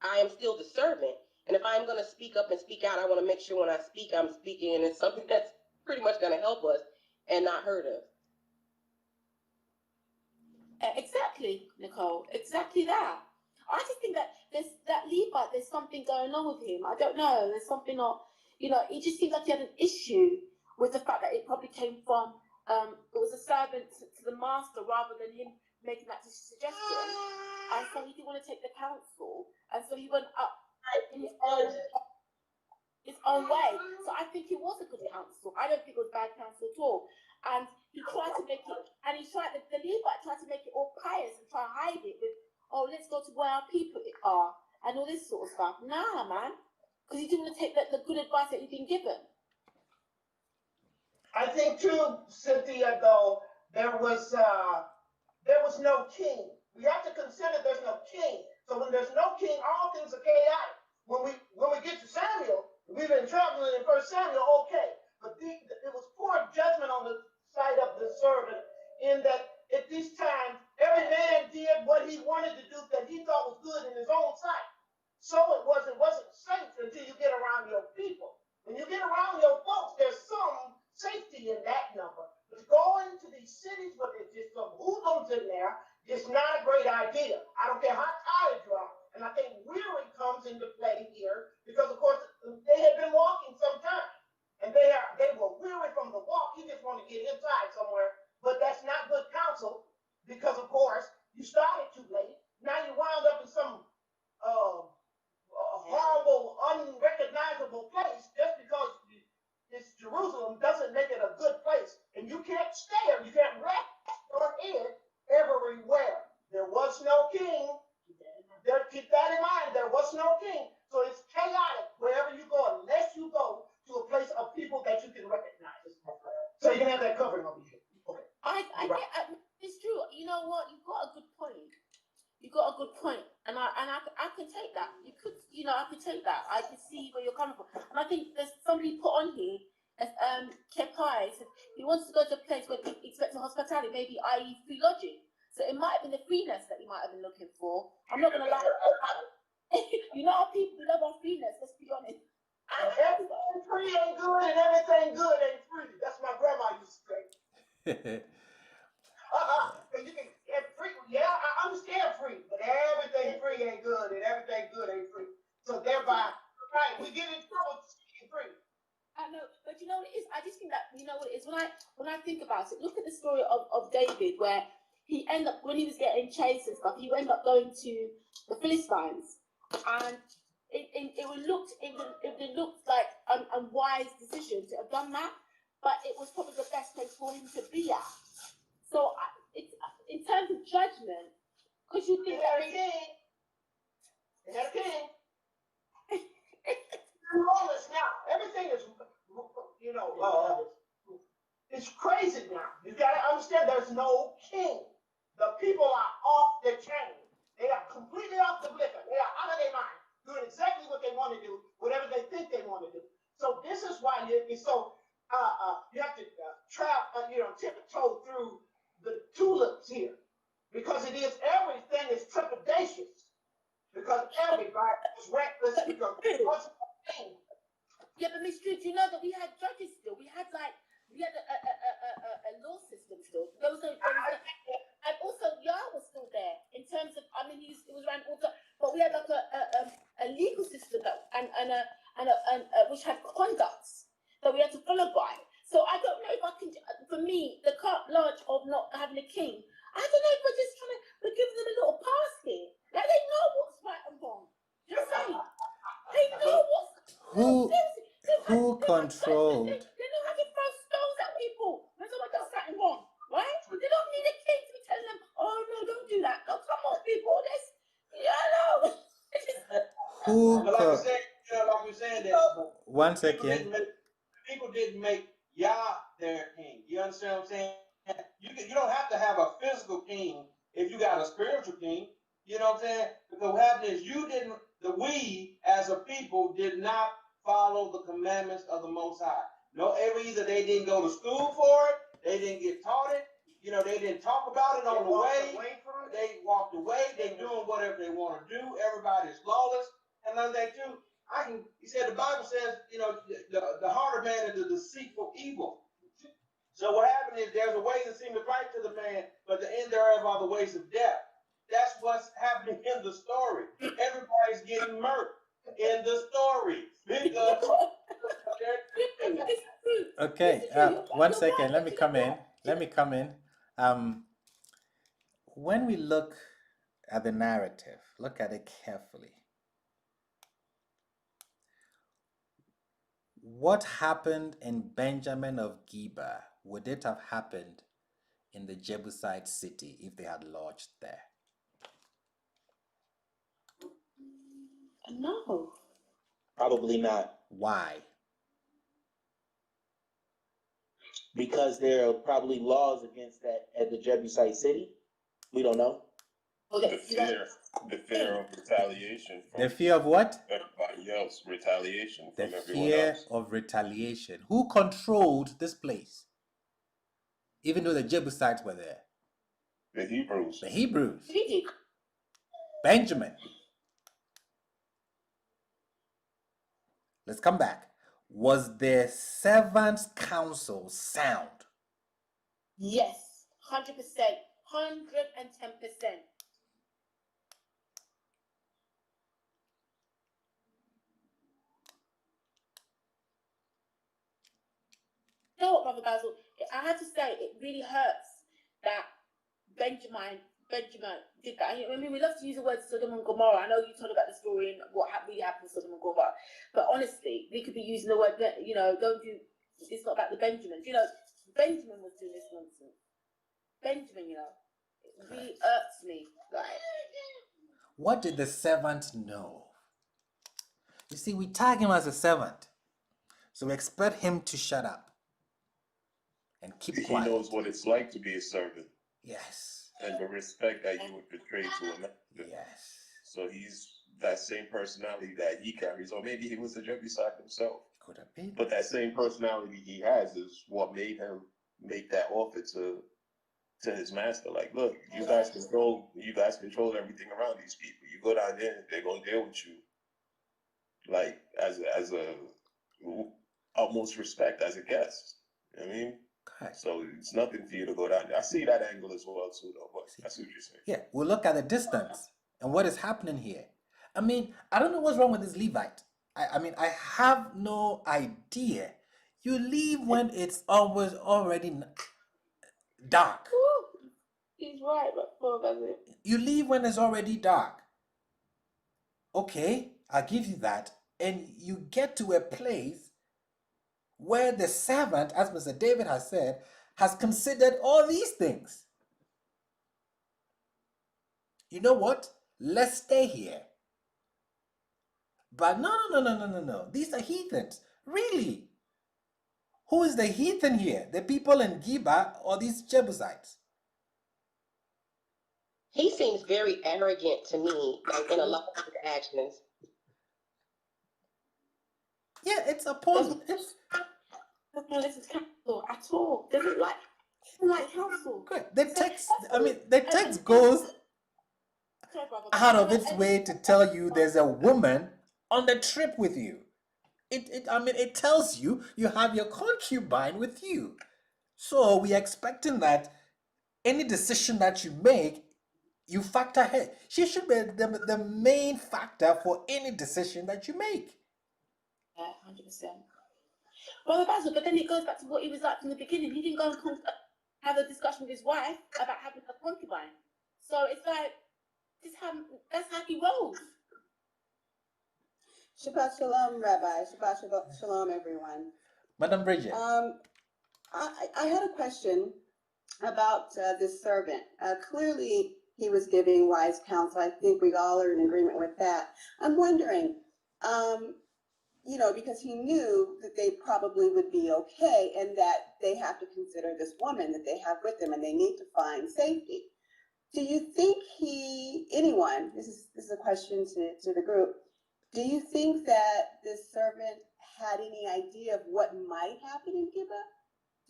Speaker 11: I am still the servant. And if I'm going to speak up and speak out, I want to make sure when I speak, I'm speaking, and it's something that's pretty much going to help us and not hurt us.
Speaker 6: Exactly, Nicole. Exactly that. I just think that there's something going on with him. I don't know. There's something not, it just seems like he had an issue with the fact that it probably came from, it was a servant to the master rather than him making that suggestion. And so he didn't want to take the counsel. And so he went up in his own way. So I think it was a good counsel. I don't think it was bad counsel at all. And he tried to make it, and he tried, the Levite tried to make it all pious and try to hide it with, oh, let's go to where our people are and all this sort of stuff. Nah, man, because you didn't want to take the good advice that you've been given.
Speaker 3: I think too, Cynthia, though, there was no king. We have to consider there's no king. So when there's no king, all things are chaotic. When we get to Samuel, we've been traveling in 1 Samuel, okay. But it was poor judgment on the side of the servant in that at these times, every man did what he wanted to do that he thought was good in his own sight. So it wasn't safe until you get around your people. When you get around your folks, there's some safety in that number. But going to these cities where there's just some hoodlums in there is not a great idea. I don't care how tired you are. And I think weary comes into play here because, of course, they had been walking some time. And they were weary from the walk. You just want to get inside somewhere. But that's not good counsel because, of course, you started too late. Now you wound up in some horrible, unrecognizable place just because it's Jerusalem doesn't make it a good place. And you can't stay there. You can't rest your head everywhere. There was no king. Keep that in mind. There was no king. So it's chaotic wherever you go unless you go to a place of people that you can recognize. So you can have that covering over here. Okay.
Speaker 6: It's true. You know what? You've got a good point. You got a good point, and I can take that. I can take that. I can see where you're coming from, and I think there's somebody put on here as Kepai said he wants to go to a place where he expects a hospitality, maybe i.e. free lodging. So it might have been the freeness that he might have been looking for. I'm not gonna lie. You know how people love our freeness. Let's be honest.
Speaker 3: Everything free ain't good, and everything good ain't free. That's my grandma used to say. You can get free. Yeah, I understand free, but everything free ain't good, and everything good ain't free. So thereby, right, we get in trouble being free.
Speaker 6: I know, but you know what it is? I just think that, you know what it is? When I think about it, look at the story of David, where he ended up, when he was getting chased and stuff, he ended up going to the Philistines, and it would look like an unwise decision to have done that, but it was probably the best place for him to be at. So it's in terms of judgment, because you think that
Speaker 3: they had a king. Lawless now. Everything is, it's crazy now. You gotta understand there's no king. The people are off their chain. They are completely off the blicker. They are out of their mind, doing exactly what they want to do, whatever they think they want to do. So this is why you have to tiptoe through the tulips here, because everything is trepidatious, because everybody is reckless, because
Speaker 6: yeah, but Miss Drew, do you know that we had judges still? We had a law system still. And also Yah was still there in terms of, it was around all the, but we had like a legal system which had conducts that we had to follow by. So I don't know if I can. For me, the carte blanche of not having a king, I don't know if we're giving them a little pass here. Like they know what's right and wrong. Just saying, they know what's.
Speaker 1: Who controlled?
Speaker 6: They know how to throw stones at people when someone does something wrong, right? They don't need a king to be telling them, oh no, don't do that. No, come on, people.
Speaker 5: Like we said that.
Speaker 1: One second.
Speaker 5: People didn't make Yah their king. You understand what I'm saying? You don't have to have a physical king if you got a spiritual king. You know what I'm saying? Because what happened is we as a people did not follow the commandments of the Most High. No, either they didn't go to school for it, they didn't get taught it, they didn't talk about it on the way. They walked away, they doing whatever they want to do, everybody's lawless, and another thing too, he said the Bible says, the heart of man is the deceitful evil. So what happened is there's a way that seems right to the man, but the end thereof are the ways of death. That's what's happening in the story. Everybody's getting murdered in the story.
Speaker 1: Okay, 1 second. Let me come in. When we look at the narrative, look at it carefully. what happened in Benjamin of Gibeah, would it have happened in the Jebusite city if they had lodged there?
Speaker 6: No.
Speaker 12: Probably not,
Speaker 1: Why?
Speaker 12: because there are probably laws against that at the Jebusite city. We don't know.
Speaker 6: Okay,
Speaker 8: The fear of retaliation from
Speaker 1: The fear of what?
Speaker 8: everybody else, retaliation
Speaker 1: The
Speaker 8: from everyone
Speaker 1: fear
Speaker 8: else.
Speaker 1: of retaliation. Who controlled this place? Even though the Jebusites were there.
Speaker 8: The Hebrews.
Speaker 1: The Hebrews.
Speaker 6: he did.
Speaker 1: Benjamin. Let's come back. Was their servants' counsel sound?
Speaker 6: Yes, 100%, 110%. You know what, Brother Basil? I have to say, it really hurts that Benjamin did that. I mean, we love to use the word Sodom and Gomorrah. I know you told about the story and what really happened with Sodom and Gomorrah, but honestly, we could be using the word, don't do. It's not about the Benjamins. Benjamin was doing this nonsense. Benjamin, it really irks me. Like,
Speaker 1: What did the servant know? You see, we tag him as a servant, so we expect him to shut up and keep
Speaker 8: He
Speaker 1: quiet.
Speaker 8: knows what it's like to be a servant
Speaker 1: Yes.
Speaker 8: and the respect that you would portray to a master.
Speaker 1: Yes.
Speaker 8: So he's that same personality that he carries, or maybe he was a Jebusite himself.
Speaker 1: Could have been.
Speaker 8: But that same personality he has is what made him make that offer to his master. Like, look, you guys control everything around these people. You go down there, they're gonna deal with you like as a utmost respect as a guest. You know what I mean?
Speaker 1: Okay.
Speaker 8: So it's nothing for you to go down there. I see that angle as well too, though. But I see what you're saying.
Speaker 1: Yeah, we'll look at the distance and what is happening here. I mean, I don't know what's wrong with this Levite. I mean, I have no idea. You leave when it's always already dark.
Speaker 6: woo, he's right, but Brother Basil.
Speaker 1: You leave when it's already dark. Okay, I'll give you that. And you get to a place where the servant, as Mr. David has said, has considered all these things. You know what? Let's stay here. But no. These are heathens. Really? Who is the heathen here? The people in Gibeah or these Jebusites?
Speaker 11: He seems very arrogant to me, like in a lot of his actions.
Speaker 1: Yeah, it's opposed. It's
Speaker 6: Doesn't listen to counsel at all. Doesn't like counsel.
Speaker 1: good. The text goes
Speaker 6: Sorry, Brother
Speaker 1: out of
Speaker 6: Basil.
Speaker 1: its way to tell you there's a woman on the trip with you. It tells you you have your concubine with you. So we're expecting that any decision that you make, you factor her. She should be the main factor for any decision that you make.
Speaker 6: Yeah, 100%. Brother Basil, but then it goes back to what he was like from the beginning. He didn't go and have a discussion with his wife about having a concubine. So it's like, that's how he rolls.
Speaker 13: Shabbat Shalom, Rabbi. Shabbat Shalom, everyone.
Speaker 1: Madam Bridget.
Speaker 13: I had a question about this servant. Clearly, he was giving wise counsel. I think we all are in agreement with that. I'm wondering, because he knew that they probably would be okay and that they have to consider this woman that they have with them and they need to find safety. Do you think this is a question to the group, do you think that this servant had any idea of what might happen in Gibeah?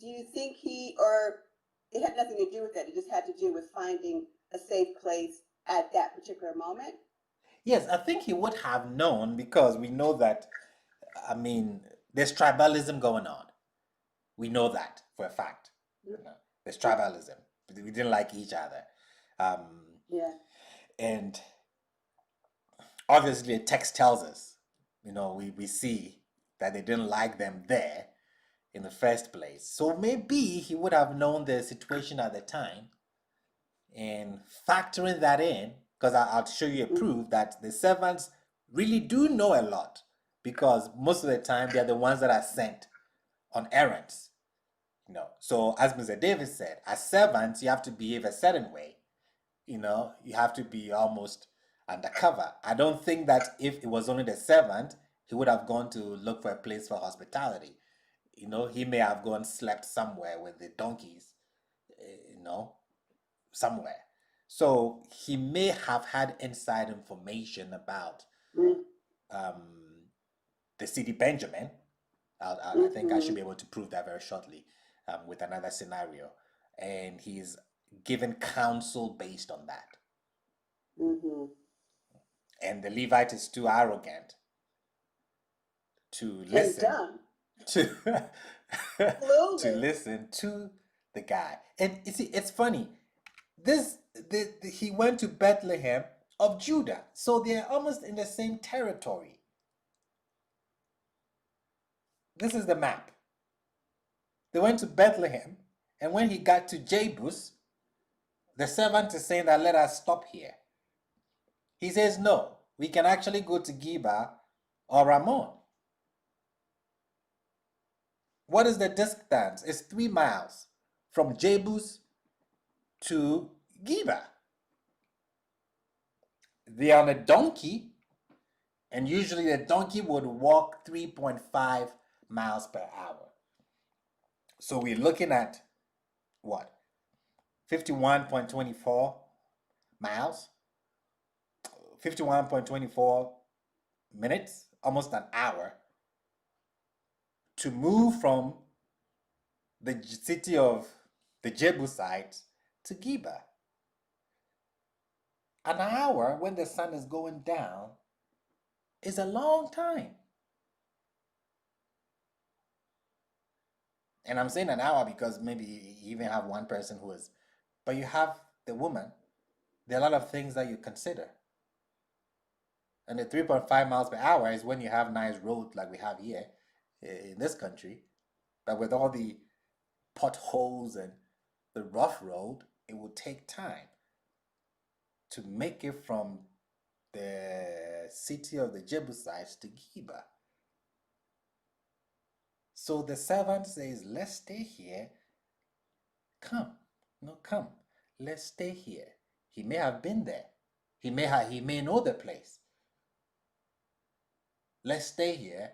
Speaker 13: Do you think or it had nothing to do with that, it just had to do with finding a safe place at that particular moment?
Speaker 1: Yes, I think he would have known because we know that, there's tribalism going on. We know that for a fact. There's tribalism. We didn't like each other.
Speaker 13: Yeah.
Speaker 1: And obviously, the text tells us, we see that they didn't like them there in the first place. So maybe he would have known the situation at the time and factoring that in, because I'll show you a proof that the servants really do know a lot because most of the time they're the ones that are sent on errands. So as Mr. Davis said, as servants, you have to behave a certain way. You have to be almost undercover. I don't think that if it was only the servant, he would have gone to look for a place for hospitality. He may have gone slept somewhere with the donkeys, somewhere. So he may have had inside information about the city Benjamin. I think I should be able to prove that very shortly with another scenario. And he's given counsel based on that. And the Levite is too arrogant to listen to to listen to the guy. And you see, it's funny. He went to Bethlehem of Judah, so they're almost in the same territory. This is the map. They went to Bethlehem, and when he got to Jebus, the servant is saying that let us stop here. He says no, we can actually go to Gibeah or Ramon. What is the distance? It's 3 miles from Jebus to Gibeah. They're on a donkey, and usually the donkey would walk 3.5 miles per hour. So we're looking at what? 51.24 miles, 51.24 minutes, almost an hour, to move from the city of the Jebusites to Gibeah. An hour when the sun is going down is a long time. And I'm saying an hour because maybe you even have one person who is, but you have the woman. There are a lot of things that you consider. And the 3.5 miles per hour is when you have nice roads like we have here in this country. But with all the potholes and the rough road, it will take time to make it from the city of the Jebusites to Gibeah. So the servant says, let's stay here. Come. Let's stay here. He may have been there. He may know the place. Let's stay here.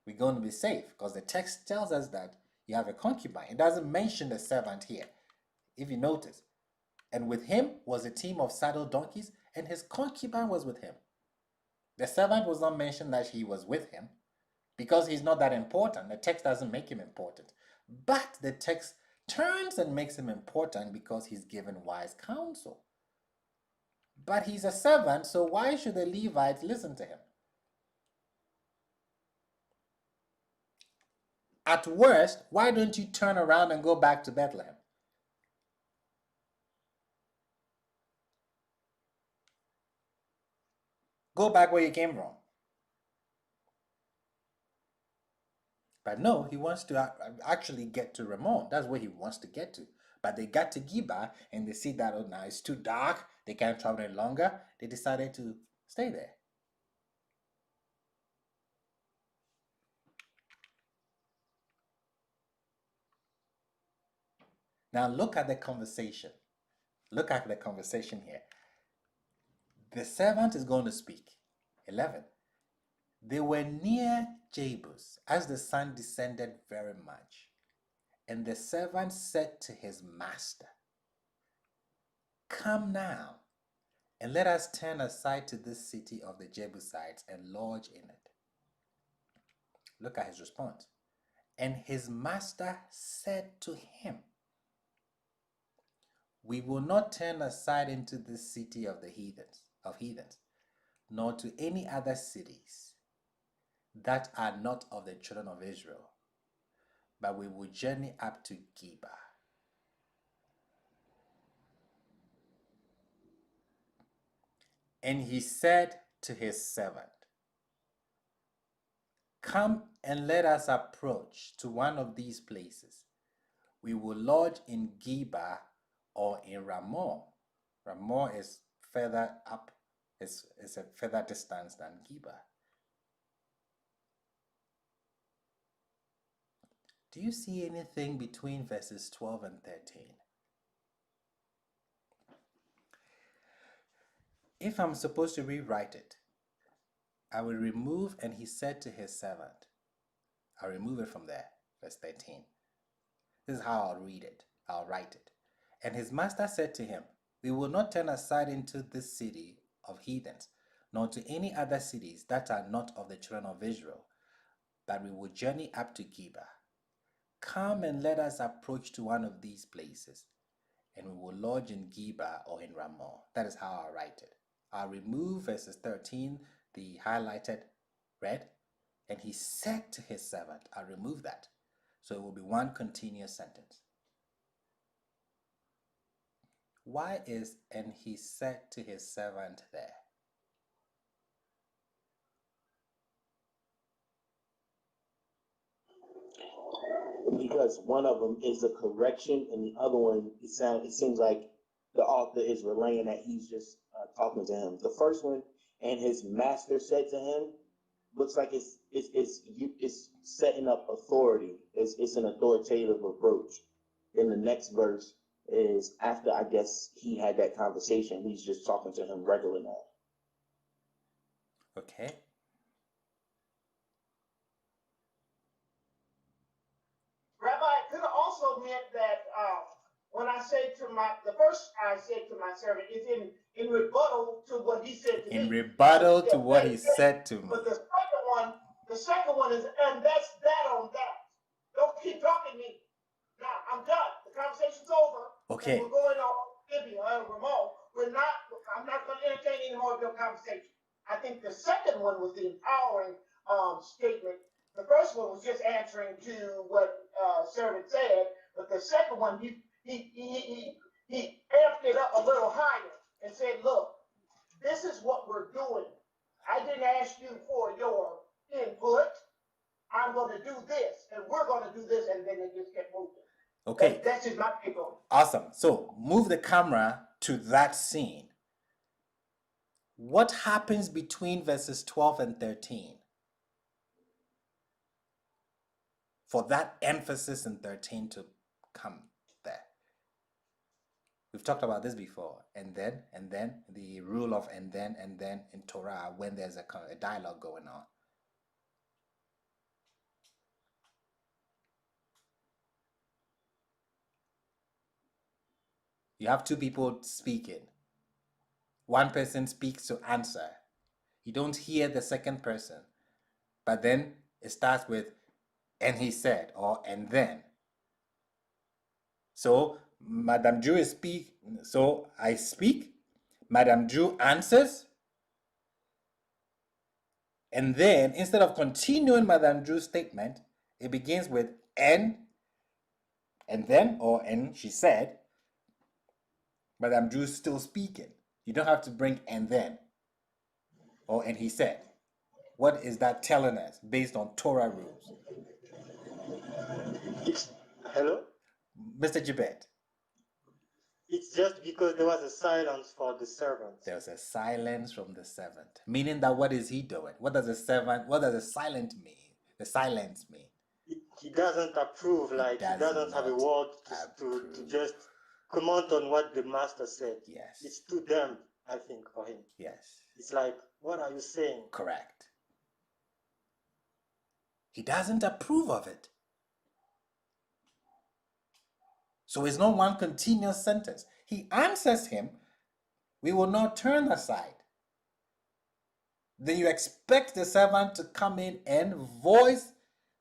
Speaker 1: We're going to be safe because the text tells us that you have a concubine. It doesn't mention the servant here, if you notice. And with him was a team of saddled donkeys, and his concubine was with him. The servant was not mentioned that he was with him because he's not that important. The text doesn't make him important. But the text turns and makes him important because he's given wise counsel. But he's a servant, so why should the Levites listen to him? At worst, why don't you turn around and go back to Bethlehem? Go back where you came from. But no, he wants to actually get to Ramon. That's where he wants to get to. But they got to Gibeah and they see that, oh, now it's too dark. They can't travel any longer. They decided to stay there. Now look at the conversation. Look at the conversation here. The servant is going to speak. 11. They were near Jebus as the sun descended very much. And the servant said to his master, come now, and let us turn aside to this city of the Jebusites and lodge in it. Look at his response. And his master said to him, we will not turn aside into this city of the heathens, nor to any other cities that are not of the children of Israel, but we will journey up to Gibeah. And he said to his servant, come and let us approach to one of these places. We will lodge in Gibeah or in Ramon. Ramon is further up, it's a further distance than Gibeah. Do you see anything between verses 12 and 13? If I'm supposed to rewrite it, I will remove, and he said to his servant. I'll remove it from there, verse 13. This is how I'll read it. I'll write it. And his master said to him, we will not turn aside into this city of heathens, nor to any other cities that are not of the children of Israel, but we will journey up to Gibeah. Come and let us approach to one of these places, and we will lodge in Gibeah or in Ramah. That is how I'll write it. I'll remove verses 13, the highlighted red, and he said to his servant. I'll remove that. So it will be one continuous sentence. Why is and he said to his servant there?
Speaker 12: Because one of them is a correction, and the other one, it seems like the author is relaying that he's just talking to him. The first one, and his master said to him, looks like it's setting up authority. It's an authoritative approach. Then the next verse is after, I guess, he had that conversation. He's just talking to him regular now.
Speaker 1: Okay.
Speaker 3: Rabbi, it could have also meant that when I say the first I said to my servant is in rebuttal to what he said to me.
Speaker 1: In rebuttal to what he said to me.
Speaker 3: But the second one is, and that's that on that. Don't keep talking to me. Now, I'm done. The conversation's over.
Speaker 1: Okay.
Speaker 3: We're going on Gibeah, Ramah. I'm not going to entertain any more of your conversation. I think the second one was the empowering statement. The first one was just answering to what servant said, but the second one, he amped it up a little higher and said, look, this is what we're doing. I didn't ask you for your input. I'm going to do this, and we're going to do this, and then it just kept moving.
Speaker 1: Okay.
Speaker 3: That's just my take on it.
Speaker 1: Awesome. So move the camera to that scene. What happens between verses 12 and 13? For that emphasis in 13 to come there. We've talked about this before. And then, the rule of and then in Torah when there's a dialogue going on. You have two people speaking. One person speaks to answer. You don't hear the second person. But then it starts with, and he said, or and then. So, Madame Drew so I speak, Madame Drew answers, and then instead of continuing Madame Drew's statement, it begins with and then, or and she said, Madame Drew's still speaking. You don't have to bring and then, or and he said. What is that telling us based on Torah rules?
Speaker 14: Hello?
Speaker 1: Mr. Gibeah.
Speaker 14: It's just because there was a silence for the servant.
Speaker 1: There's a silence from the servant. Meaning that what is he doing? What does the silent mean? The silence mean?
Speaker 14: He doesn't approve, like he doesn't have a word to just comment on what the master said.
Speaker 1: Yes.
Speaker 14: It's to them, I think, for him.
Speaker 1: Yes.
Speaker 14: It's like, what are you saying?
Speaker 1: Correct. He doesn't approve of it. So it's not one continuous sentence. He answers him, we will not turn aside. Then you expect the servant to come in and voice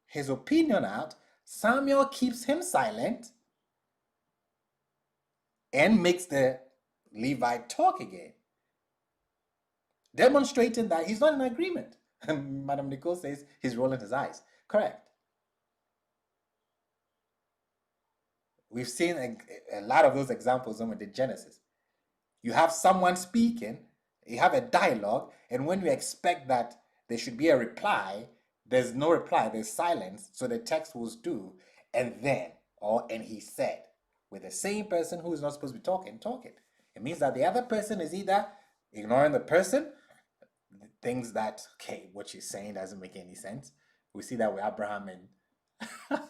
Speaker 1: his opinion out. Samuel keeps him silent and makes the Levite talk again, demonstrating that he's not in agreement. Madam Nicole says he's rolling his eyes. Correct. We've seen a lot of those examples in the Genesis. You have someone speaking, you have a dialogue, and when you expect that there should be a reply, there's no reply, there's silence, so the text will do, and then, or and he said, with the same person who is not supposed to be talking. It means that the other person is either ignoring the person, thinks that, okay, what she's saying doesn't make any sense. We see that with Abraham and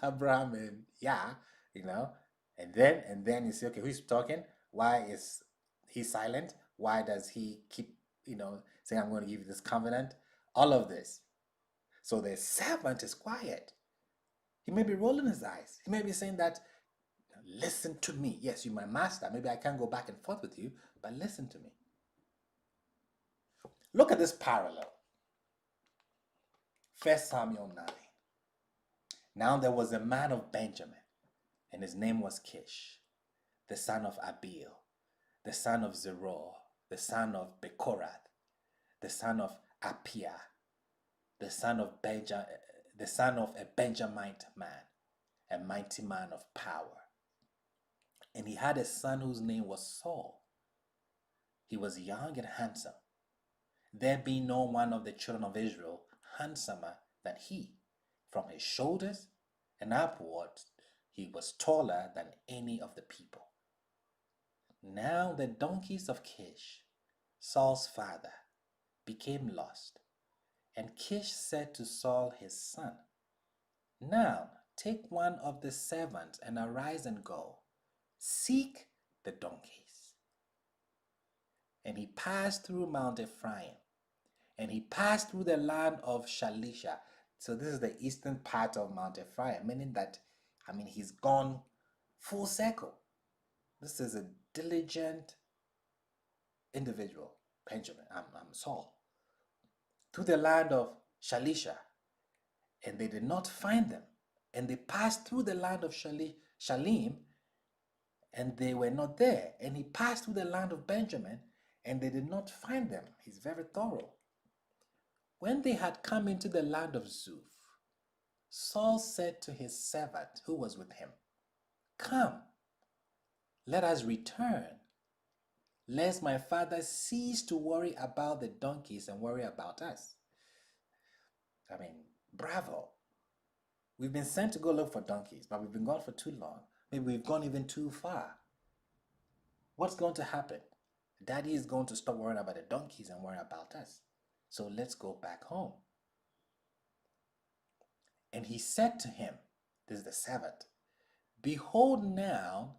Speaker 1: Abraham and yeah, you know, and then you say, okay, who's talking? Why is he silent? Why does he keep, saying, I'm going to give you this covenant? All of this. So the servant is quiet. He may be rolling his eyes. He may be saying that, listen to me. Yes, you're my master. Maybe I can't go back and forth with you, but listen to me. Look at this parallel. 1 Samuel 9. Now there was a man of Benjamin, and his name was Kish, the son of Abiel, the son of Zeror, the son of Bekorath, the son of Appiah, the son of a Benjamite man, a mighty man of power. And he had a son whose name was Saul. He was young and handsome, there being no one of the children of Israel handsomer than he. From his shoulders and upwards, he was taller than any of the people. Now the donkeys of Kish, Saul's father, became lost. And Kish said to Saul his son, now take one of the servants and arise and go. Seek the donkeys. And he passed through Mount Ephraim, and he passed through the land of Shalisha. So this is the eastern part of Mount Ephraim, meaning that, he's gone full circle. This is a diligent individual, Benjamin, Saul. Through the land of Shalisha, and they did not find them. And they passed through the land of Shalim, and they were not there. And he passed through the land of Benjamin, and they did not find them. He's very thorough. When they had come into the land of Zuph, Saul said to his servant who was with him, come, let us return, lest my father cease to worry about the donkeys and worry about us. Bravo. We've been sent to go look for donkeys, but we've been gone for too long. Maybe we've gone even too far. What's going to happen? Daddy is going to stop worrying about the donkeys and worry about us. So let's go back home. And he said to him, this is the servant, behold now,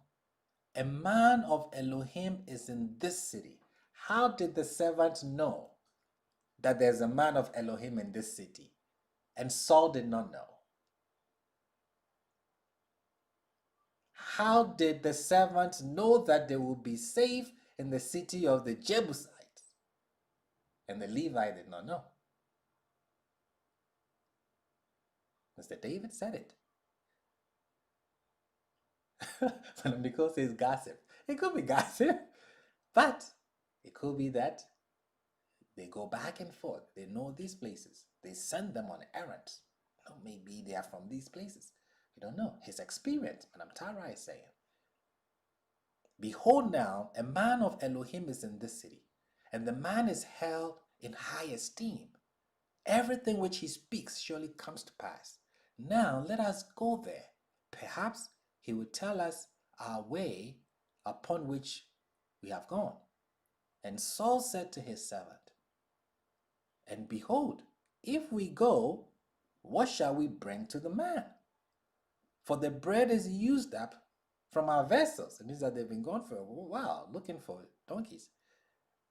Speaker 1: a man of Elohim is in this city. How did the servant know that there's a man of Elohim in this city? And Saul did not know. How did the servant know that they will be safe in the city of the Jebusites? And the Levite did not know. Mr. David said it. When Nicole says gossip, it could be gossip, but it could be that they go back and forth. They know these places. They send them on errands. Maybe they are from these places. We don't know. His experience, Madam Tara is saying. Behold now, a man of Elohim is in this city, and the man is held in high esteem. Everything which he speaks surely comes to pass. Now let us go there. Perhaps he will tell us our way upon which we have gone. And Saul said to his servant, and behold, if we go, what shall we bring to the man? For the bread is used up from our vessels. It means that they've been gone for a while looking for donkeys.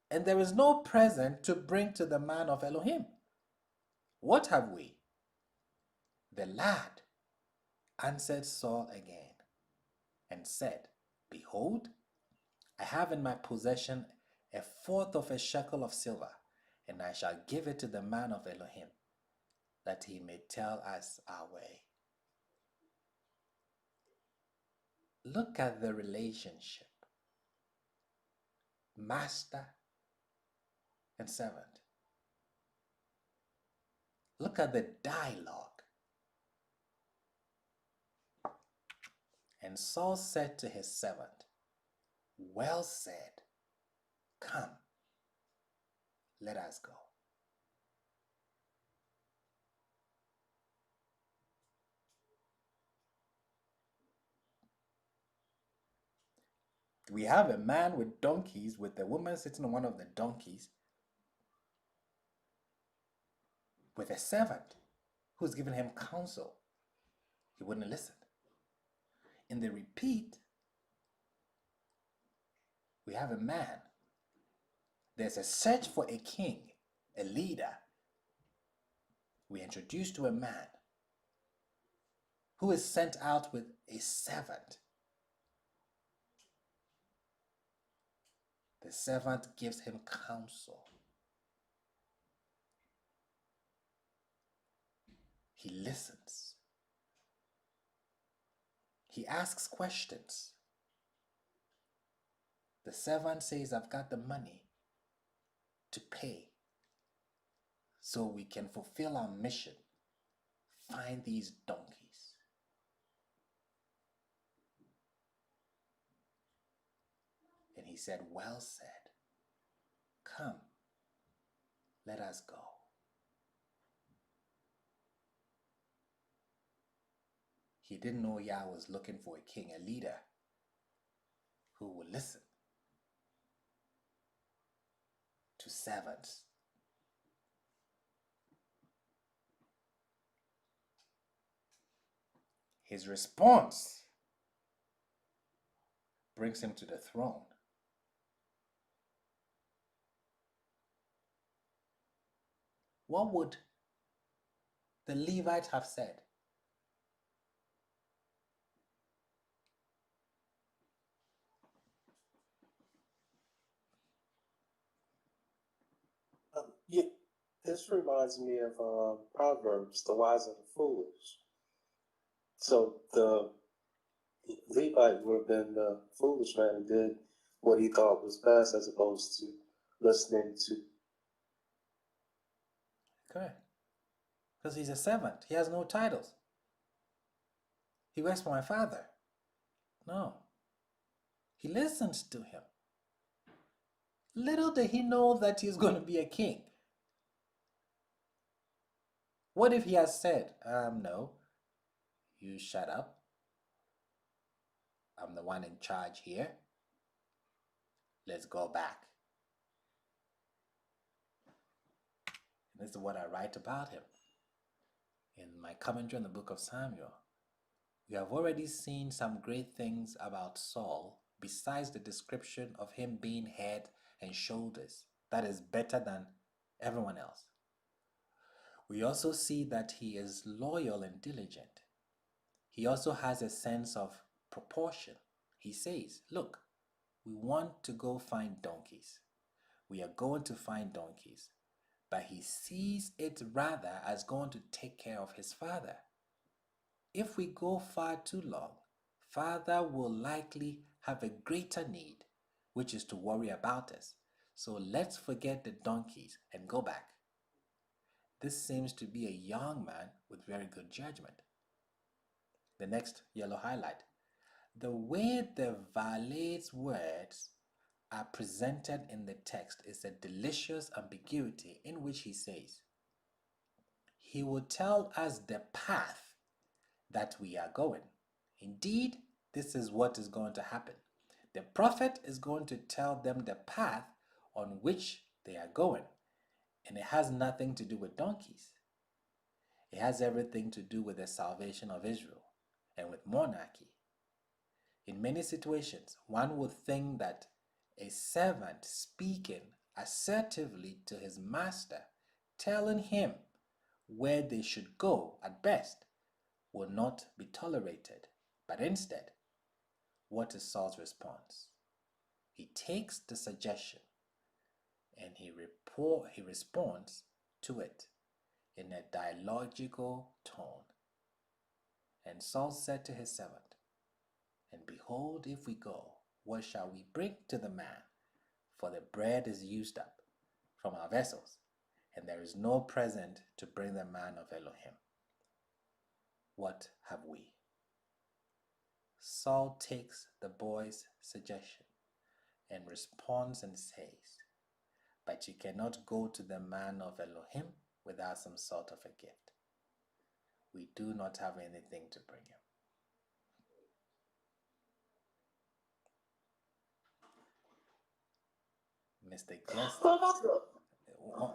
Speaker 1: And there is no present to bring to the man of Elohim. What have we? The lad answered Saul again and said, behold, I have in my possession a fourth of a shekel of silver, and I shall give it to the man of Elohim, that he may tell us our way. Look at the relationship. Master and servant. Look at the dialogue. And Saul said to his servant, well said, come, let us go. We have a man with donkeys, with a woman sitting on one of the donkeys, with a servant who's giving him counsel. He wouldn't listen. In the repeat, we have a man. There's a search for a king, a leader. We introduce to a man who is sent out with a servant. The servant gives him counsel. He listens. He asks questions. The servant says, I've got the money to pay so we can fulfill our mission. Find these donkeys. And he said, well said. Come, let us go. He didn't know Yah was looking for a king, a leader who would listen to servants. His response brings him to the throne. What would the Levite have said?
Speaker 4: Yeah, this reminds me of Proverbs, the wise and the foolish. So the Levite would have been the foolish man and did what he thought was best as opposed to listening to.
Speaker 1: Correct. Because he's a servant. He has no titles. He works for my father. No. He listens to him. Little did he know that he's going to be a king. What if he has said, no, you shut up. I'm the one in charge here. Let's go back. And this is what I write about him. In my commentary on the book of Samuel, we have already seen some great things about Saul besides the description of him being head and shoulders. That is better than everyone else. We also see that he is loyal and diligent. He also has a sense of proportion. He says, look, we want to go find donkeys. We are going to find donkeys. But he sees it rather as going to take care of his father. If we go far too long, father will likely have a greater need, which is to worry about us. So let's forget the donkeys and go back. This seems to be a young man with very good judgment. The next yellow highlight. The way the valet's words are presented in the text is a delicious ambiguity in which he says, he will tell us the path that we are going. Indeed, this is what is going to happen. The prophet is going to tell them the path on which they are going. And it has nothing to do with donkeys. It has everything to do with the salvation of Israel and with monarchy. In many situations, one would think that a servant speaking assertively to his master, telling him where they should go at best, will not be tolerated. But instead, what is Saul's response? He takes the suggestion and he responds to it in a dialogical tone. And Saul said to his servant, and behold, if we go, what shall we bring to the man? For the bread is used up from our vessels, and there is no present to bring the man of Elohim. What have we? Saul takes the boy's suggestion and responds and says, but you cannot go to the man of Elohim without some sort of a gift. We do not have anything to bring him. Mr. Guest,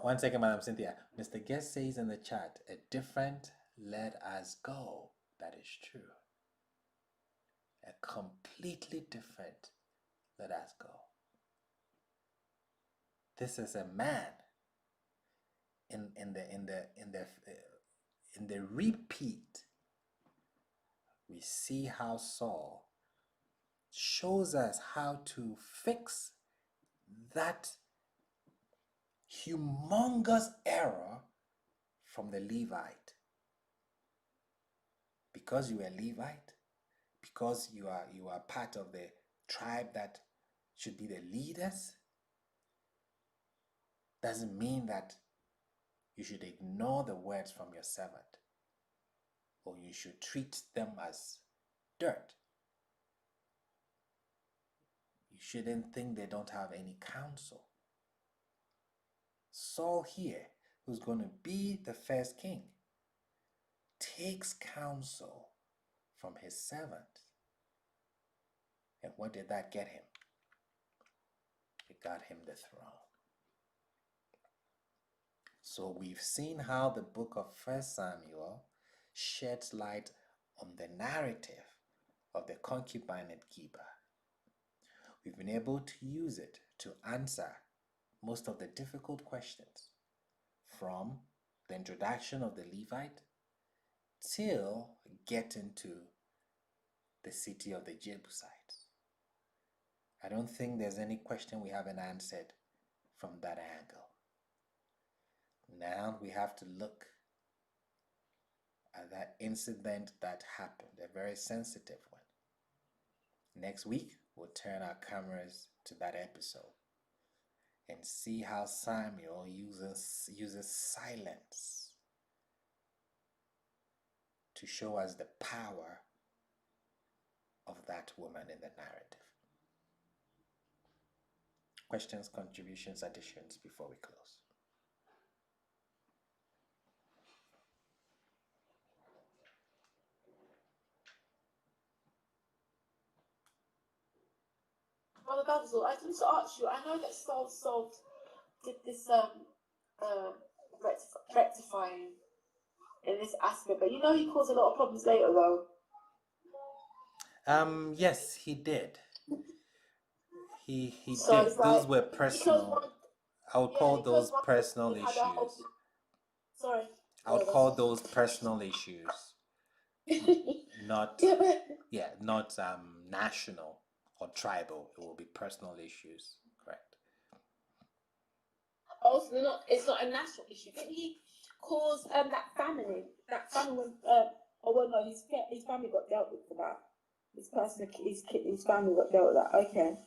Speaker 1: one second, Madam Cynthia. Mr. Guest says in the chat, a different let us go. that is true. A completely different, let us go. This is a man in the repeat. We see how Saul shows us how to fix that humongous error from the Levite. Because you are Levite, because you are part of the tribe that should be the leaders, doesn't mean that you should ignore the words from your servant, or you should treat them as dirt. You shouldn't think they don't have any counsel. Saul here, who's going to be the first king, takes counsel from his servant. And what did that get him? It got him the throne. So we've seen how the book of 1 Samuel sheds light on the narrative of the concubine at Gibeah. We've been able to use it to answer most of the difficult questions, from the introduction of the Levite till getting to the city of the Jebusites. I don't think there's any question we haven't answered from that angle. Now we have to look at that incident that happened, a very sensitive one. Next week, we'll turn our cameras to that episode and see how Samuel uses silence to show us the power of that woman in the narrative. Questions, contributions, additions before we close?
Speaker 6: Brother Basil, I just want to ask you, I know that Saul did this rectifying in this aspect, but you know he caused a lot of problems later though.
Speaker 1: Yes, he did. He
Speaker 6: So
Speaker 1: did.
Speaker 6: it's
Speaker 1: Those
Speaker 6: like,
Speaker 1: were personal. I would call those personal issues.
Speaker 6: Sorry.
Speaker 1: I would call those personal issues, not not national or tribal. It will be personal issues, correct?
Speaker 6: Also, it's not a national issue. Didn't he cause that famine? That famine when no, his family got dealt with for that. His family got dealt with that. Okay.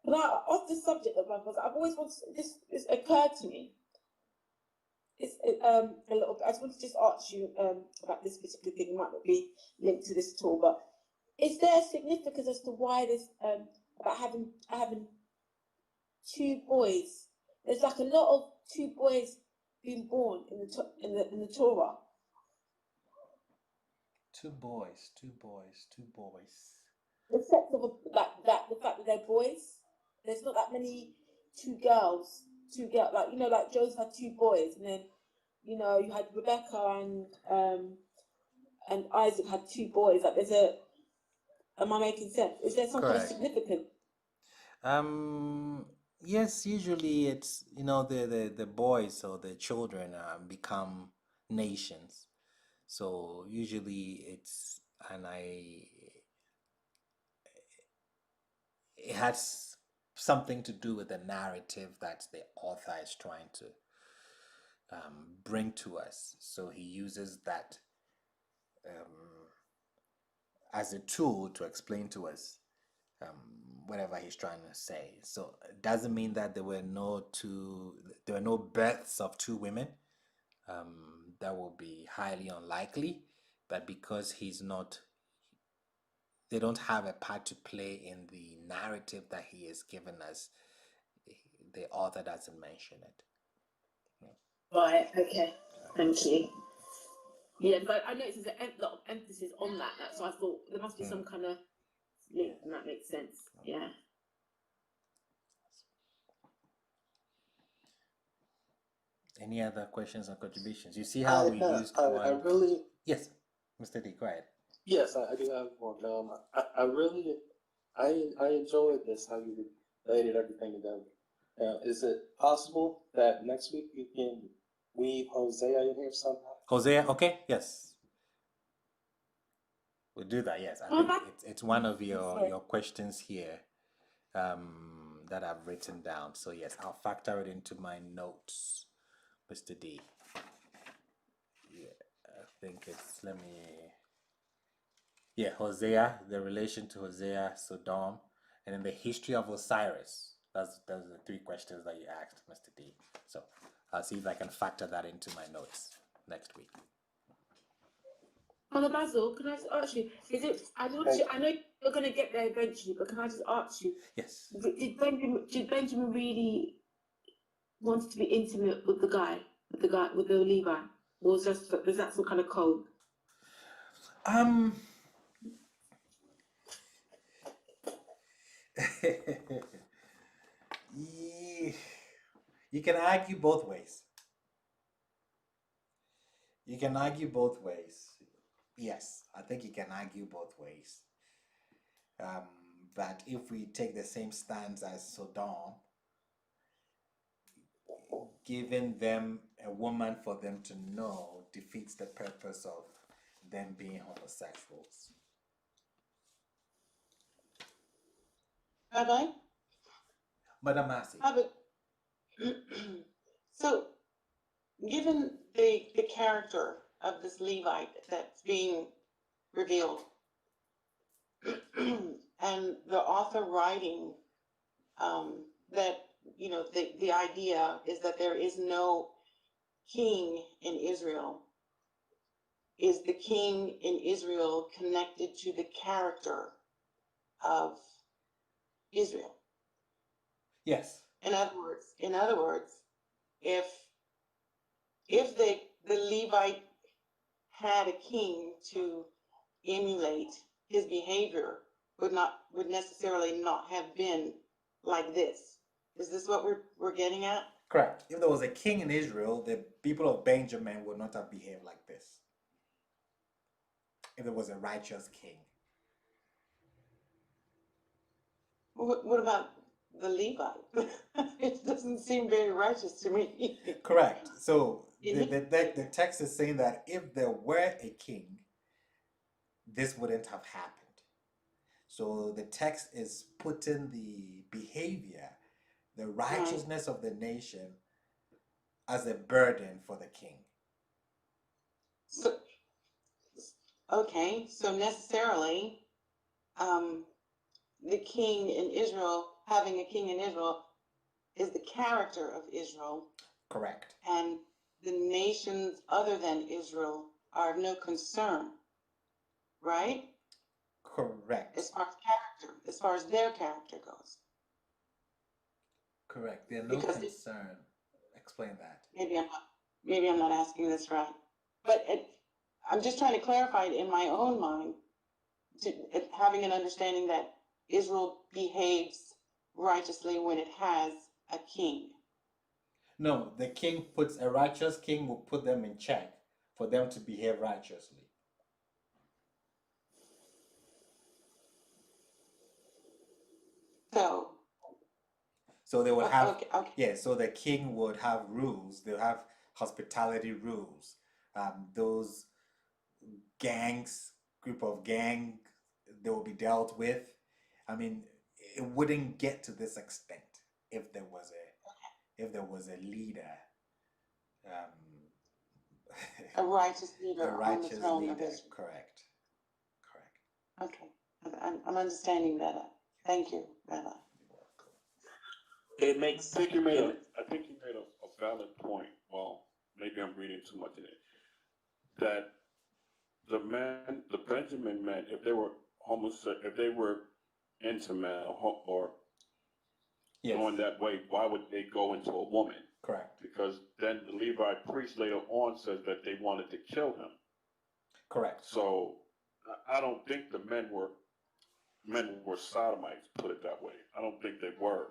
Speaker 6: Now, off the subject of because I've always wanted this occurred to me. It's a little bit. I just want to just ask you about this particular thing. It might not be linked to this at all, but is there a significance as to why this about having two boys? There's like a lot of two boys being born in the Torah.
Speaker 1: Two boys.
Speaker 6: The sex of the fact that they're boys. There's not that many two girls. Like like Joseph had two boys, and then you had Rebecca and Isaac had two boys. Like am I making sense? Is there some kind of significance?
Speaker 1: Yes, usually it's the boys or the children become nations. So usually it has something to do with the narrative that the author is trying to bring to us. So he uses that as a tool to explain to us whatever he's trying to say. So it doesn't mean that there were no births of two women. That will be highly unlikely. But because they don't have a part to play in the narrative that he has given us, the author doesn't mention it.
Speaker 6: Right, okay. Thank you. Yeah, but I noticed there's a lot of emphasis on that, so I thought there must be some kind of link, and that makes sense. Yeah.
Speaker 1: Any other questions or contributions? You see how we used one?
Speaker 4: I really...
Speaker 1: Yes. Mr. D, go ahead.
Speaker 4: Yes, I do have one. I enjoyed this, how you related everything together. Is it possible that next week you can weave Hosea in here somehow?
Speaker 1: Hosea, okay, yes. We'll do that, yes. I think it's one of your questions here that I've written down. So yes, I'll factor it into my notes, Mr. D. Yeah, I think it's, Hosea, the relation to Hosea, Sodom, and then the history of Osiris. Those are the three questions that you asked, Mr. D. So I'll see if I can factor that into my notes next week.
Speaker 6: Mother Basil, can I just ask you, I know you're going to get there eventually, but can I just ask you?
Speaker 1: Yes.
Speaker 6: Did Benjamin really want to be intimate with the Levi? Or was that some kind of code?
Speaker 1: You can argue both ways. Yes, I think you can argue both ways. But if we take the same stance as Sodom, giving them a woman for them to know defeats the purpose of them being homosexuals.
Speaker 2: Rabbi?
Speaker 1: Madam Massey.
Speaker 2: So, given the character of this Levite that's being revealed, and the author writing that, the idea is that there is no king in Israel. Is the king in Israel connected to the character of Israel?
Speaker 1: Yes.
Speaker 2: In other words, if the Levite had a king to emulate, his behavior would necessarily not have been like this. Is this what we're getting at?
Speaker 1: Correct. If there was a king in Israel, the people of Benjamin would not have behaved like this. If there was a righteous king.
Speaker 2: What about the Levite? It doesn't seem very righteous to me.
Speaker 1: Correct. So the text is saying that if there were a king, this wouldn't have happened. So the text is putting the behavior, the righteousness of the nation as a burden for the king.
Speaker 2: So, okay, so necessarily, the king in Israel, having a king in Israel, is the character of Israel.
Speaker 1: Correct.
Speaker 2: And the nations other than Israel are of no concern, right?
Speaker 1: Correct.
Speaker 2: As far as character, as far as their character goes.
Speaker 1: Correct. They're no concern. Explain that.
Speaker 2: Maybe I'm not asking this right. But I'm just trying to clarify it in my own mind, having an understanding that Israel behaves righteously when it has a king.
Speaker 1: No, a righteous king will put them in check for them to behave righteously. So they would have, so the king would have rules. They'll have hospitality rules. Those group of gang, they will be dealt with. I mean, it wouldn't get to this extent if there was a leader.
Speaker 2: A righteous leader on the throne of Israel.
Speaker 1: Correct.
Speaker 2: Okay, I'm understanding better. Thank you, Rabbi.
Speaker 12: It makes.
Speaker 8: I think you made a valid point. Well, maybe I'm reading too much in it. That the Benjamin men, if they were homosexual, if they were intimate or going that way, why would they go into a woman?
Speaker 1: Correct.
Speaker 8: Because then the Levite priest later on says that they wanted to kill him.
Speaker 1: Correct.
Speaker 8: So I don't think the men were sodomites, put it that way. I don't think they were.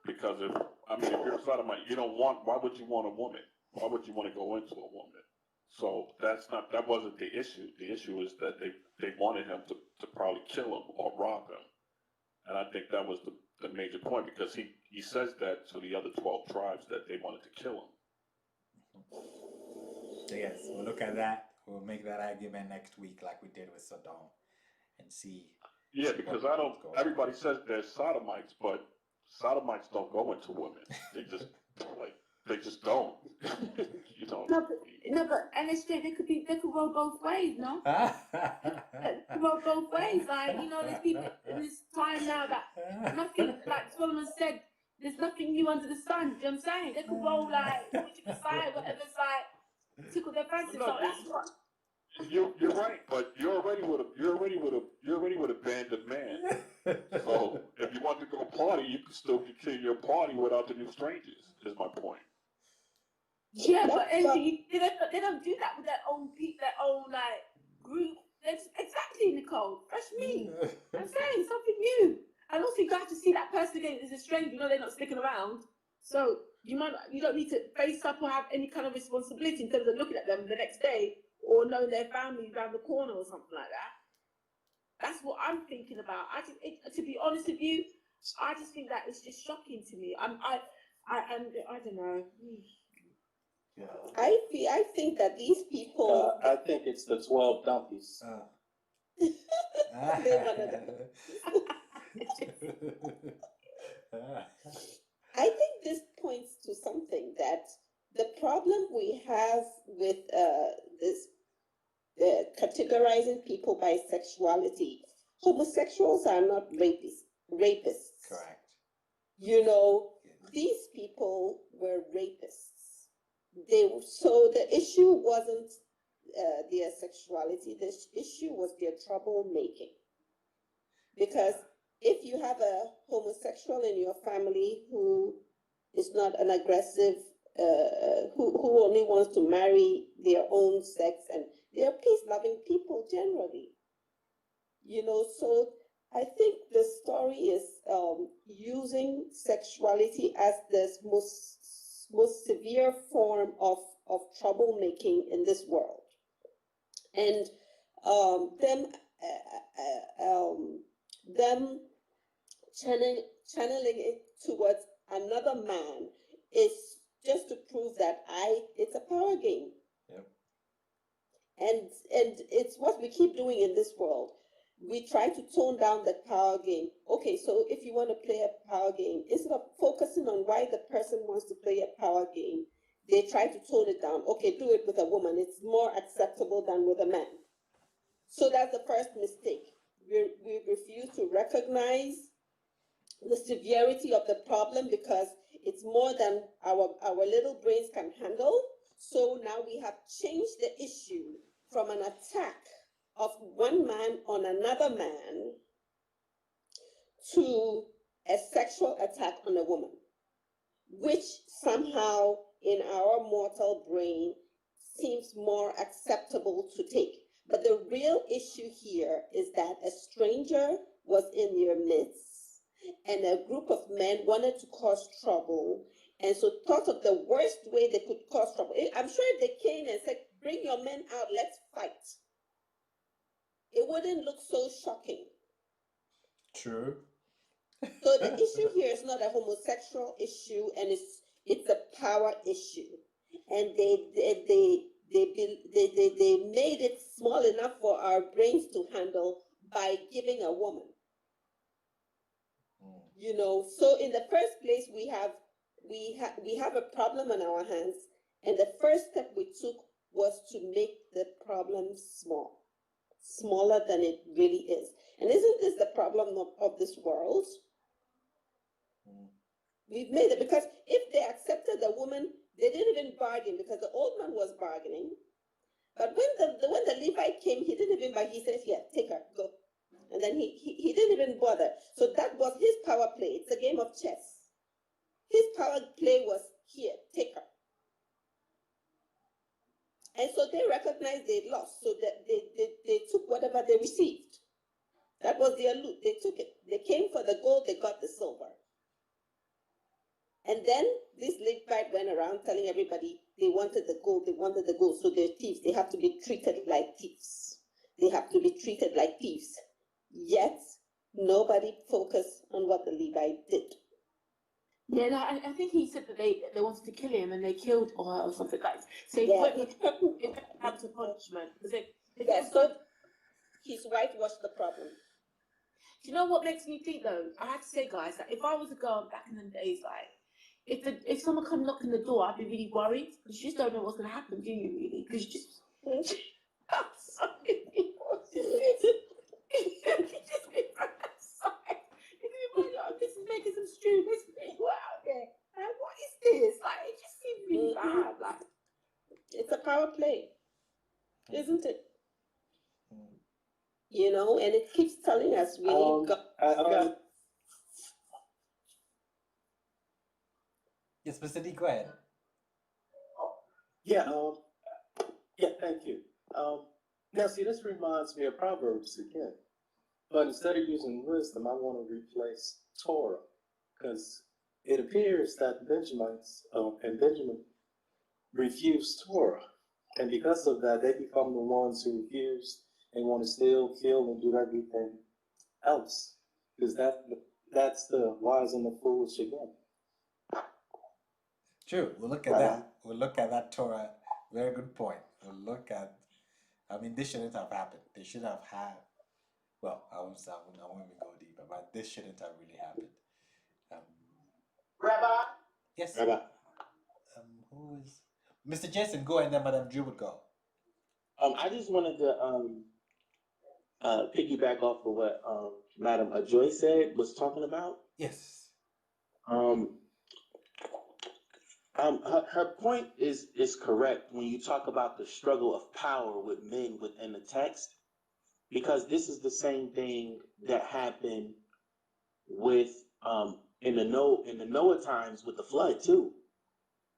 Speaker 8: Because if you're a sodomite, why would you want a woman? Why would you want to go into a woman?
Speaker 15: So that wasn't the issue. The issue is that they wanted him to probably kill him or rob him. And I think that was the major point, because he says that to the other 12 tribes that they wanted to kill him.
Speaker 1: So yes, we'll look at that. We'll make that argument next week like we did with Sodom and see.
Speaker 15: Yeah, because everybody says they're sodomites, but sodomites don't go into women. They just don't. You know.
Speaker 6: No, but LSJ, they could roll both ways, no? They could roll both ways. Like, you know, there's people in this time now that nothing, like Solomon said, there's nothing new under the sun. Do you know what I'm saying? They could roll like whichever side, whatever's like tickle their fancy. So that's what.
Speaker 15: You're right, but you're already with a band of men. So if you want to go party, you can still continue your party without the new strangers. Is my point.
Speaker 6: Yeah, but they don't do that with their own like group. Exactly, Nicole. Fresh meat. I'm saying something new. And also, you have to see that person again as a stranger. You know they're not sticking around, so you don't need to face up or have any kind of responsibility in terms of looking at them the next day or knowing their family around the corner or something like that. That's what I'm thinking about. To be honest with you, I just think that it's just shocking to me. I don't know.
Speaker 11: Yeah. I think that these people.
Speaker 4: I think it's the 12 donkeys.
Speaker 11: I think this points to something, that the problem we have with this categorizing people by sexuality. Homosexuals are not rapists.
Speaker 1: Correct.
Speaker 11: You know, these people were rapists. So the issue wasn't their sexuality. The issue was their troublemaking. Because if you have a homosexual in your family who is not an aggressive, who only wants to marry their own sex, and they're peace-loving people generally, you know, so I think the story is using sexuality as this most severe form of troublemaking in this world, and them channeling it towards another man is just to prove that it's a power game.
Speaker 1: Yep.
Speaker 11: And it's what we keep doing in this world. We try to tone down the power game. Okay, so if you want to play a power game, instead of focusing on why the person wants to play a power game, they try to tone it down. Okay, do it with a woman. It's more acceptable than with a man. So that's the first mistake. We refuse to recognize the severity of the problem because it's more than our little brains can handle. So now we have changed the issue from an attack of one man on another man to a sexual attack on a woman, which somehow in our mortal brain seems more acceptable to take. But the real issue here is that a stranger was in your midst and a group of men wanted to cause trouble, and so thought of the worst way they could cause trouble. I'm sure if they came and said, bring your men out, let's fight, it wouldn't look so shocking.
Speaker 1: True.
Speaker 11: So the issue here is not a homosexual issue, and it's a power issue. And they made it small enough for our brains to handle by giving a woman. You know, so in the first place, we have a problem on our hands, and the first step we took was to make the problem smaller than it really is. And isn't this the problem of this world? We've made it, because if they accepted the woman, they didn't even bargain, because the old man was bargaining. But when the Levite came, he didn't even bargain. He said, "Yeah, take her, go." And then he didn't even bother. So that was his power play. It's a game of chess. His power play was, "Here, take her." And so they recognized they lost, so that they took whatever they received. That was their loot. They took it. They came for the gold, they got the silver. And then this Levite went around telling everybody they wanted the gold, so they're thieves. They have to be treated like thieves. Yet, nobody focused on what the Levite did.
Speaker 6: Yeah, no, I think he said that they wanted to kill him and they killed or something like that. So he
Speaker 11: Yeah.
Speaker 6: it had to punishment.
Speaker 11: So his wife was the problem.
Speaker 6: Do you know what makes me think though? I have to say, guys, that if I was a girl back in the days, like if someone come knocking the door, I'd be really worried because you just don't know what's gonna happen, do you? Really? Because you just. I'm sorry. This is making some stew. This people out there. Like, what is this? Like, it just seems really bad. Like,
Speaker 11: it's a power play, isn't it? You know, and it keeps telling us we need God.
Speaker 1: Yes, Mr. D, go ahead.
Speaker 4: Yeah, thank you. Now see, this reminds me of Proverbs again. But instead of using wisdom, I want to replace Torah, because it appears that Benjamin refused Torah. And because of that, they become the ones who refuse and want to steal, kill, and do everything else. Because that's the wise and the foolish again.
Speaker 1: True. We'll look at that. We'll look at that Torah. Very good point. We'll look at, this shouldn't have happened. They should have had, well, I won't even go deeper, but this shouldn't have really happened.
Speaker 3: Rabbi?
Speaker 1: Yes.
Speaker 12: Rabbi.
Speaker 1: Who is? Mr. Jason, go, and then Madam Drew would go.
Speaker 12: I just wanted to piggyback off of what Madam Joy said, was talking about.
Speaker 1: Yes.
Speaker 12: Her point is correct when you talk about the struggle of power with men within the text, because this is the same thing that happened with in the Noah times with the flood too.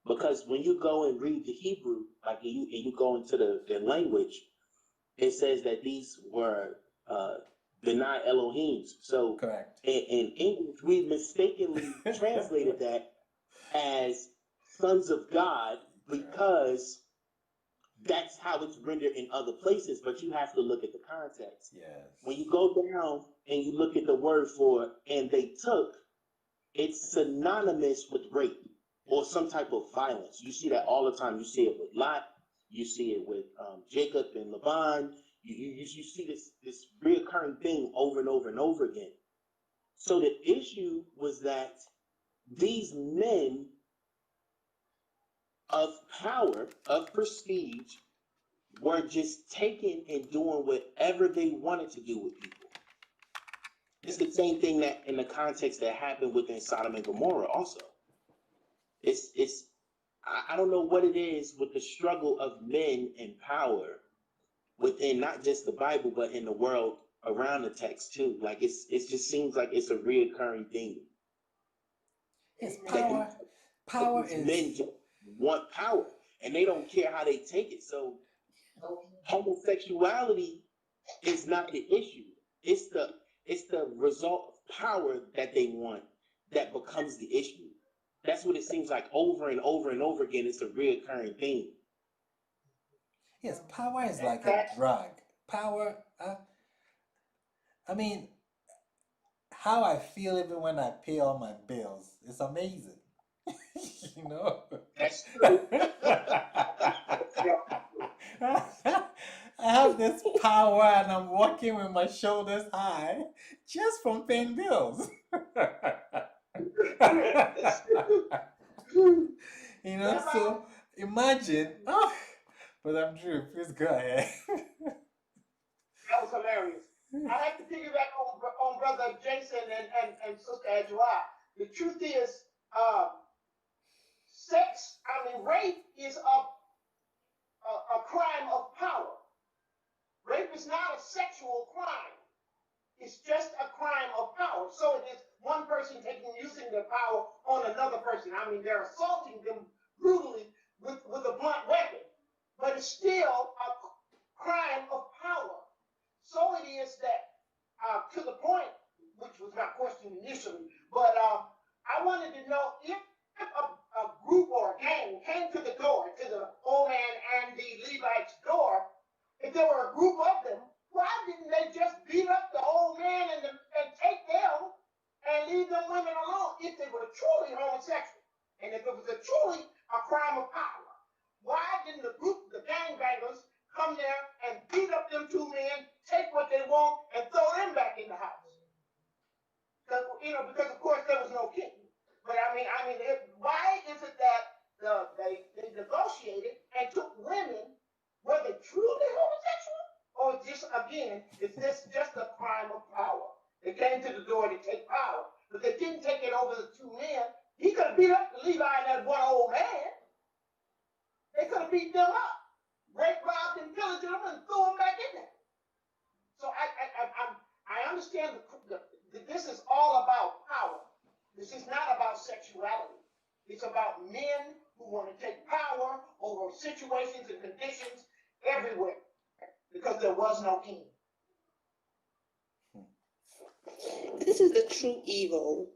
Speaker 12: Because when you go and read the Hebrew, like you go into the language, it says that these were Benai Elohims. So
Speaker 1: correct.
Speaker 12: In English, we mistakenly translated that as sons of God, because that's how it's rendered in other places, but you have to look at the context.
Speaker 1: Yes.
Speaker 12: When you go down and you look at the word for "and they took," it's synonymous with rape or some type of violence. You see that all the time. You see it with Lot. You see it with Jacob and Laban. You see this reoccurring thing over and over and over again. So the issue was that these men of power, of prestige, were just taking and doing whatever they wanted to do with people. It's the same thing that in the context that happened within Sodom and Gomorrah also. I don't know what it is with the struggle of men and power within not just the Bible, but in the world around the text too. Like it just seems like it's a reoccurring thing.
Speaker 1: Yes, power is...
Speaker 12: Men just want power, and they don't care how they take it. So homosexuality is not the issue. It's the result of power that they want that becomes the issue. That's what it seems like over and over and over again. It's a reoccurring theme.
Speaker 1: Yes, power is like a drug. Power, how I feel even when I pay all my bills, it's amazing. You know?
Speaker 12: That's true.
Speaker 1: I have this power and I'm walking with my shoulders high just from paying bills. You know, so imagine, but I'm Drew, please go ahead.
Speaker 3: That was hilarious. I like to piggyback on Brother Jason and Sister Adjoa. The truth is, rape is a crime of power. Rape is not a sexual crime. It's just a crime of power. So it is one person using their power on another person. They're assaulting them brutally with a blunt weapon, but it's still a crime of power. So it is that, to the point, which was my question initially, but I wanted to know if a there was no king. But why is it that they negotiated and took women? Were they truly homosexual? Or just, again, is this just a crime of power? They came to the door to take power, but they didn't take it over the two men. He could have beat up the Levi and that one old man. They could have beat them up, raped, robbed, and pillaged them and threw them back in there. So I understand this is all about power. This is not about sexuality. It's about men who want to take power over situations and conditions everywhere because there was no king.
Speaker 11: This is the true evil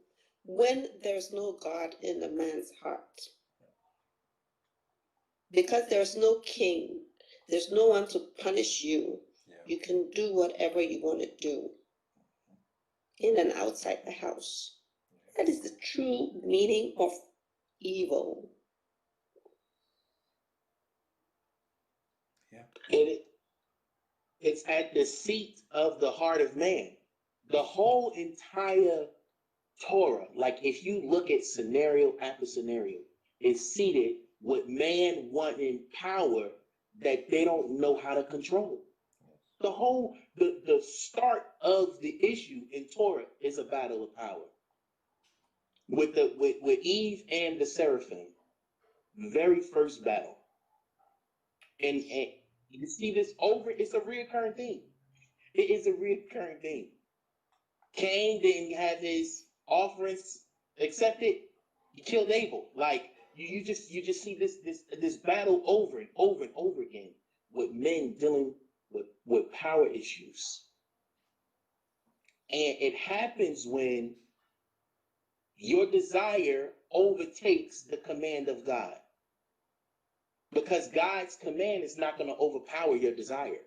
Speaker 11: when there's no God in a man's heart. Because there's no king, there's no one to punish you. You can do whatever you want to do in and outside the house. That is the true meaning of evil.
Speaker 12: And it's at the seat of the heart of man. The whole entire Torah, like if you look at scenario after scenario, is seated with man wanting power that they don't know how to control. The start of the issue in Torah is a battle of power. With Eve and the seraphim, very first battle. And you see this over, it's a reoccurring thing. It is a reoccurring thing. Cain didn't have his offerings accepted. He killed Abel. Like you just see this battle over and over and over again with men dealing with power issues. And it happens when your desire overtakes the command of God. Because God's command is not going to overpower your desire.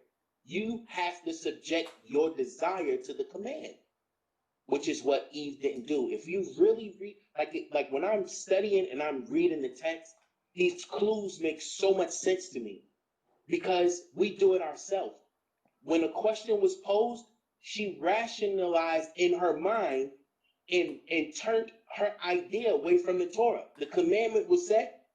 Speaker 12: You have to subject your desire to the command, which is what Eve didn't do. If you really read, like when I'm studying and I'm reading the text, these clues make so much sense to me because we do it ourselves. When a question was posed, she rationalized in her mind and turned her idea away from the Torah. The commandment was set,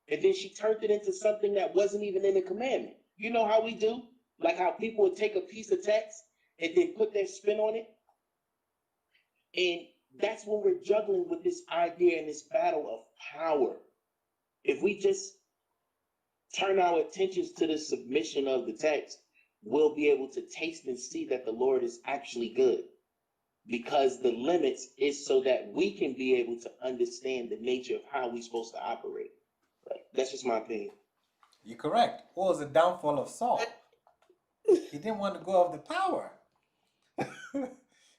Speaker 12: and then she turned it into something that wasn't even in the commandment. You know how we do? Like how people would take a piece of text and then put their spin on it? And that's when we're juggling with this idea and this battle of power. If we just turn our attentions to the submission of the text, we'll be able to taste and see that the Lord is actually good. Because the limits is so that we can be able to understand the nature of how we're supposed to operate. Right? That's just my opinion.
Speaker 1: You're correct. What was the downfall of Saul? He didn't want to go off the power.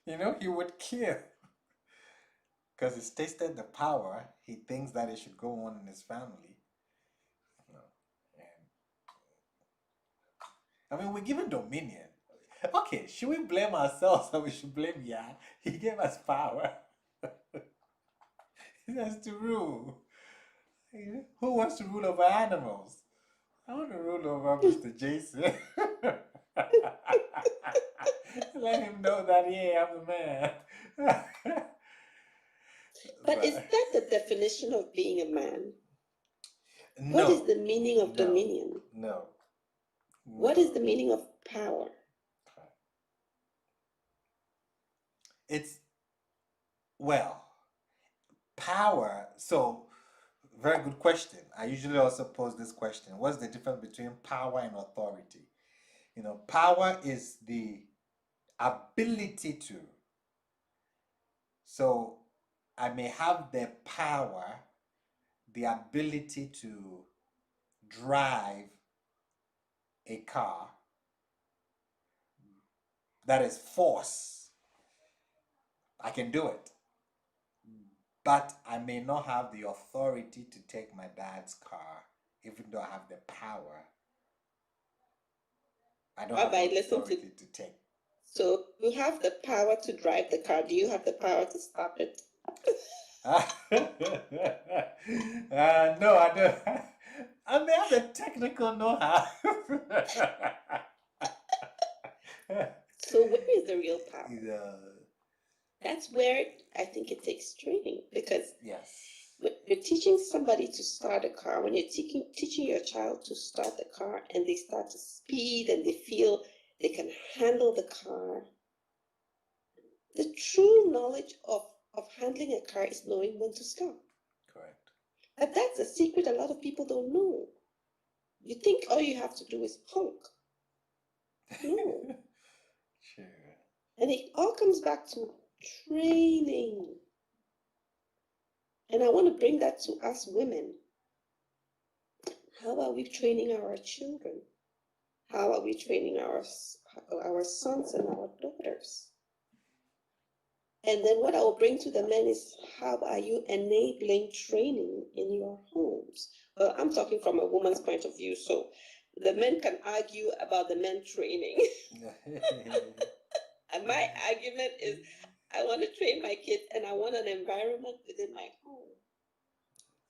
Speaker 1: He would kill. Because he's tasted the power, he thinks that it should go on in his family. We're given dominion. Okay, should we blame ourselves or we should blame Yah? He gave us power. He has to rule. Who wants to rule over animals? I want to rule over Mr. Jason. Let him know that, yeah, I'm the man.
Speaker 11: But is that the definition of being a man?
Speaker 1: No.
Speaker 11: What is the meaning of dominion?
Speaker 1: No.
Speaker 11: What is the meaning of power?
Speaker 1: Power. So, very good question. I usually also pose this question. What's the difference between power and authority? Power is the ability to. So, I may have the power, the ability to drive a car. That is force. I can do it. But I may not have the authority to take my dad's car, even though I have the power. I don't have the authority to take.
Speaker 11: So you have the power to drive the car. Do you have the power to stop it?
Speaker 1: No, I don't. I may have the technical know-how.
Speaker 11: So what is the real power? That's where I think it takes training, because
Speaker 1: Yes.
Speaker 11: when you're teaching somebody to start a car, when you're teaching your child to start the car and they start to speed and they feel they can handle the car, the true knowledge of handling a car is knowing when to stop.
Speaker 1: Correct.
Speaker 11: And that's a secret a lot of people don't know. You think all you have to do is honk. No.
Speaker 1: Sure.
Speaker 11: And it all comes back to training. And I want to bring that to us women. How are we training our children? How are we training our sons and our daughters? And then what I will bring to the men is, how are you enabling training in your homes? Well, I'm talking from a woman's point of view, so the men can argue about the men training. And my argument is, I want to train my kids and I want an environment within my home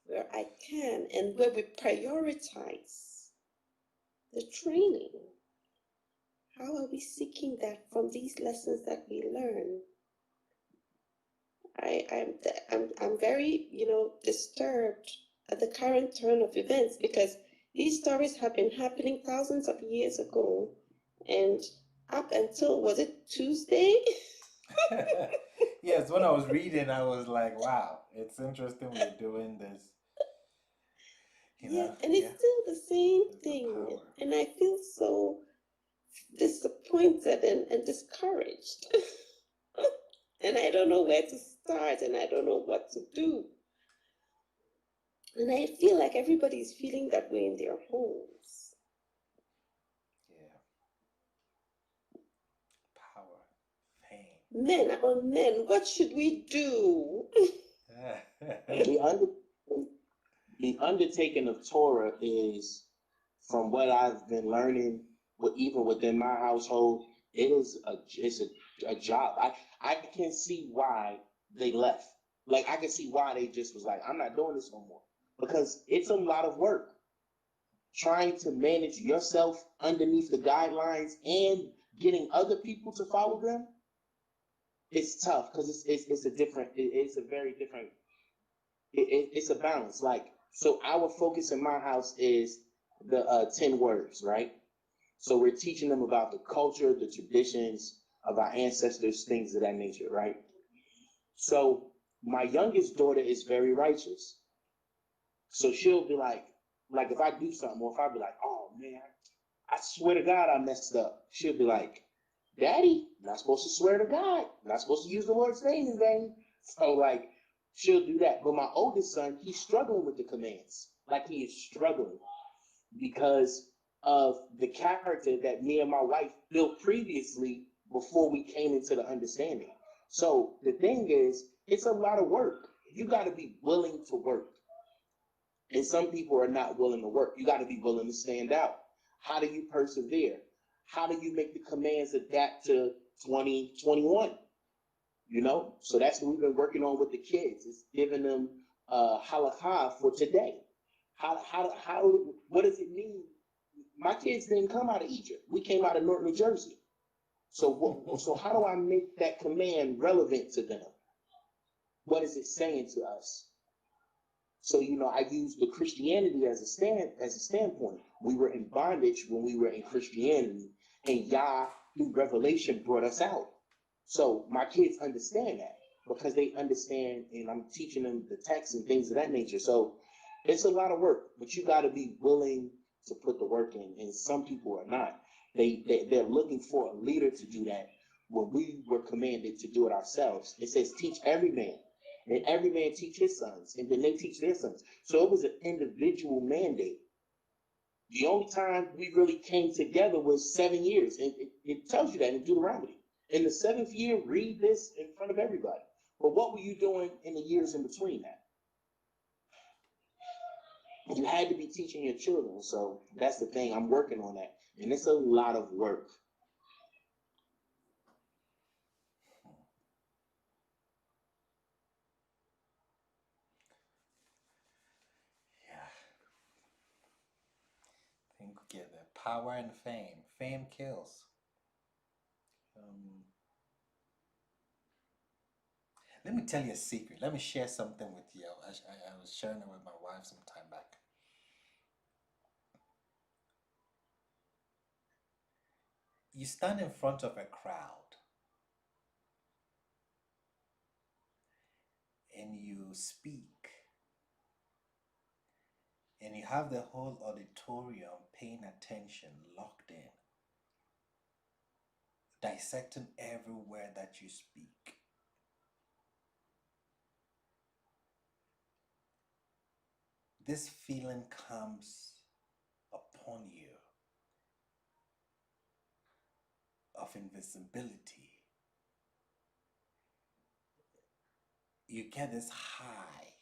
Speaker 11: where I can and where we prioritize the training. How are we seeking that from these lessons that we learn? I'm very, disturbed at the current turn of events, because these stories have been happening thousands of years ago, and up until, was it Tuesday?
Speaker 1: Yes, when I was reading, I was like, wow, it's interesting we're doing this.
Speaker 11: Yeah, and it's still the same thing. And I feel so disappointed and discouraged. And I don't know where to start, and I don't know what to do. And I feel like everybody's feeling that way in their homes.
Speaker 1: Yeah. Power, fame.
Speaker 11: Men, what should we do?
Speaker 12: The undertaking of Torah is, from what I've been learning, even within my household, it's a job. I can see why they left. Like, I can see why they just was like, I'm not doing this no more, because it's a lot of work trying to manage yourself underneath the guidelines and getting other people to follow them. It's tough, because it's a very different. It's a balance. Like, so our focus in my house is the 10 words, right? So we're teaching them about the culture, the traditions of our ancestors, things of that nature, right? So my youngest daughter is very righteous. So she'll be like if I do something, or if I be like, oh man, I swear to God I messed up. She'll be like, Daddy, not supposed to swear to God, not supposed to use the Lord's name in vain. So like, she'll do that. But my oldest son, he's struggling with the commands. Like, he is struggling because of the character that me and my wife built previously before we came into the understanding. So the thing is, it's a lot of work. You got to be willing to work. And some people are not willing to work. You got to be willing to stand out. How do you persevere? How do you make the commands adapt to 2021? So that's what we've been working on with the kids. It's giving them halakha for today. What does it mean? My kids didn't come out of Egypt. We came out of North New Jersey. So how do I make that command relevant to them? What is it saying to us? So, I use the Christianity as a standpoint. We were in bondage when we were in Christianity, and Yah, through revelation, brought us out. So my kids understand that, because they understand, and I'm teaching them the text and things of that nature. So it's a lot of work, but you got to be willing to put the work in, and some people are not. They're looking for a leader to do that when we were commanded to do it ourselves. It says, teach every man, and every man teach his sons, and then they teach their sons. So it was an individual mandate. The only time we really came together was 7 years, and it tells you that in Deuteronomy. In the 7th year, read this in front of everybody. But what were you doing in the years in between that? You had to be teaching your children. So that's the thing. I'm working on that. And it's a lot of work.
Speaker 1: Yeah. Think together. Power and fame. Fame kills. Let me tell you a secret. Let me share something with you. I was sharing it with my wife some time back. You stand in front of a crowd and you speak, and you have the whole auditorium paying attention, locked in, dissecting every word that you speak. This feeling comes upon you of invisibility. You get this high.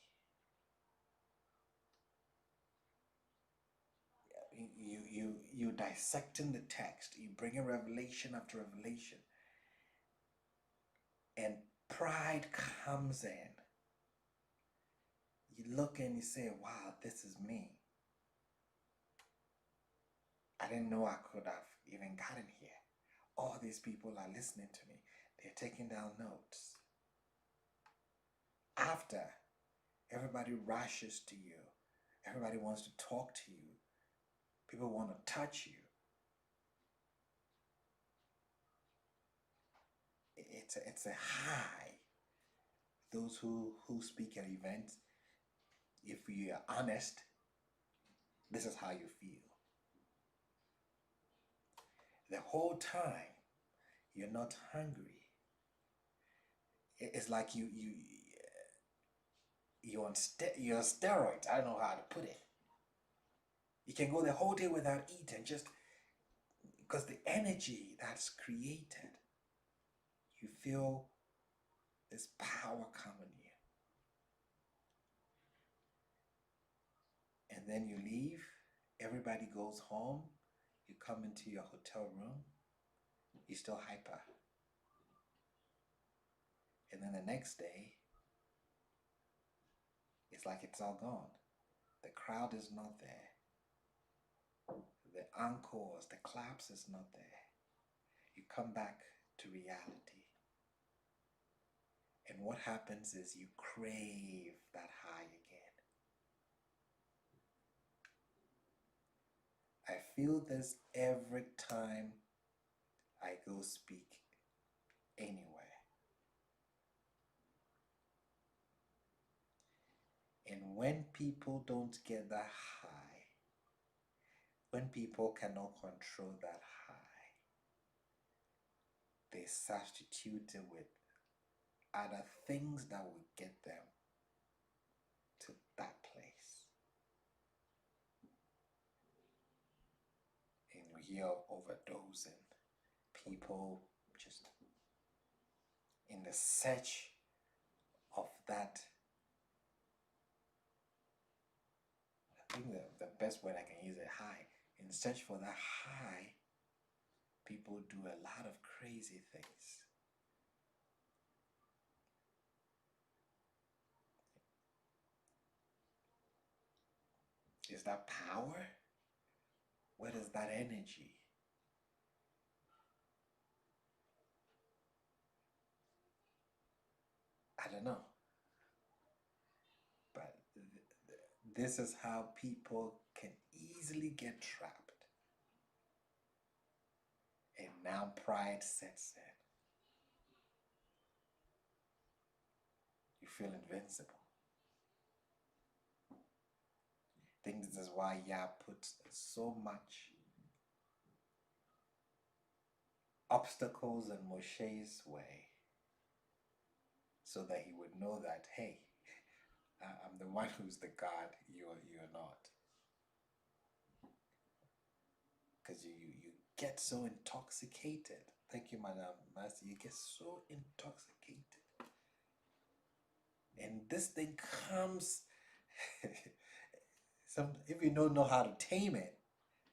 Speaker 1: You dissecting the text. You bring in revelation after revelation. And pride comes in. You look and you say, wow, this is me. I didn't know I could have even gotten here. All these people are listening to me. They're taking down notes. After, everybody rushes to you. Everybody wants to talk to you. People want to touch you. It's a high. Those who speak at events, if you are honest, this is how you feel. The whole time, you're not hungry. It's like you're on steroids. I don't know how to put it. You can go the whole day without eating just because the energy that's created, you feel this power coming you. And then you leave, everybody goes home, you come into your hotel room, you're still hyper. And then the next day, it's like it's all gone. The crowd is not there. The encores, the claps is not there. You come back to reality. And what happens is you crave that high again. I feel this every time I go speak anywhere. And when people don't get that high, when people cannot control that high, they substitute it with other things that will get them to that place. And we hear of overdosing, people just in the search of that. I think the best word I can use is high. In search for that high, people do a lot of crazy things. Is that power? What is that energy? I don't know. But this is how people can easily get trapped. And now pride sets in. You feel invincible. I think this is why Yah puts so much obstacles in Moshe's way, so that he would know that, hey, I'm the one who's the God, you're not. Because you get so intoxicated. Thank you, Madam Master. You get so intoxicated. And this thing comes, if you don't know how to tame it,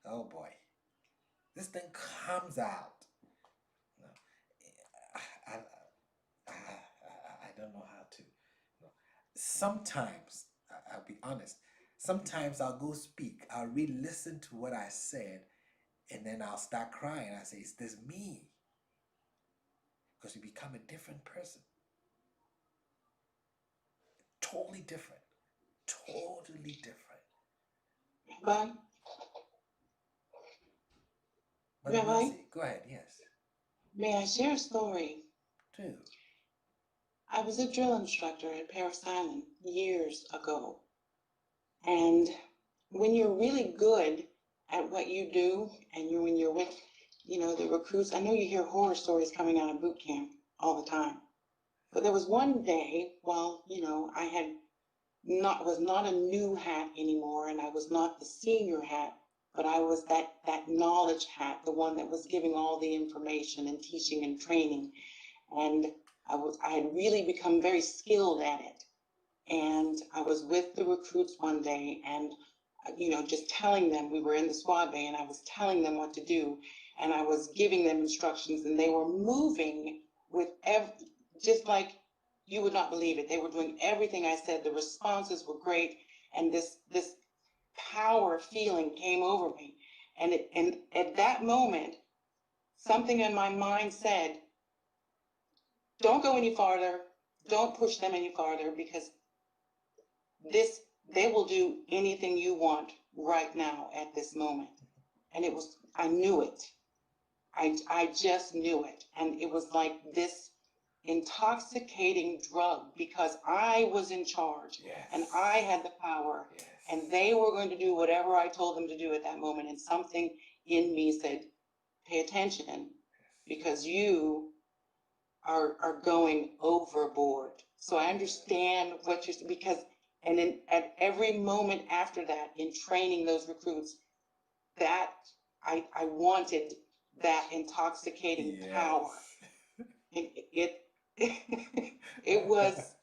Speaker 1: oh boy, this thing comes out. No, I don't know how to. No. Sometimes, I'll be honest, sometimes I'll go speak, I'll re-listen to what I said, and then I'll start crying. I say, is this me? Because you become a different person. totally different. Totally different.
Speaker 2: Rabbi,
Speaker 1: But
Speaker 2: Rabbi,
Speaker 1: Mercy, go ahead, yes.
Speaker 2: may I share a story?
Speaker 1: Do.
Speaker 2: I was a drill instructor at Paris Island years ago. And when you're really good at what you do, and when you're with, the recruits, I know you hear horror stories coming out of boot camp all the time. But there was one day while, I was not a new hat anymore, and I was not the senior hat, but I was that knowledge hat, the one that was giving all the information and teaching and training. And I had really become very skilled at it. And I was with the recruits one day, and just telling them, we were in the squad bay, and I was telling them what to do, and I was giving them instructions, and they were moving with just like you would not believe it. They were doing everything I said. The responses were great, and this power feeling came over me. And at that moment, something in my mind said, don't go any farther. Don't push them any farther, because they will do anything you want right now at this moment. And I knew it. I just knew it. And it was like this intoxicating drug, because I was in charge. Yes. And I had the power. Yes. And they were going to do whatever I told them to do at that moment. And something in me said, pay attention, because you are going overboard. So I understand what you're, because, and then at every moment after that, in training those recruits, that I wanted that intoxicating power. It was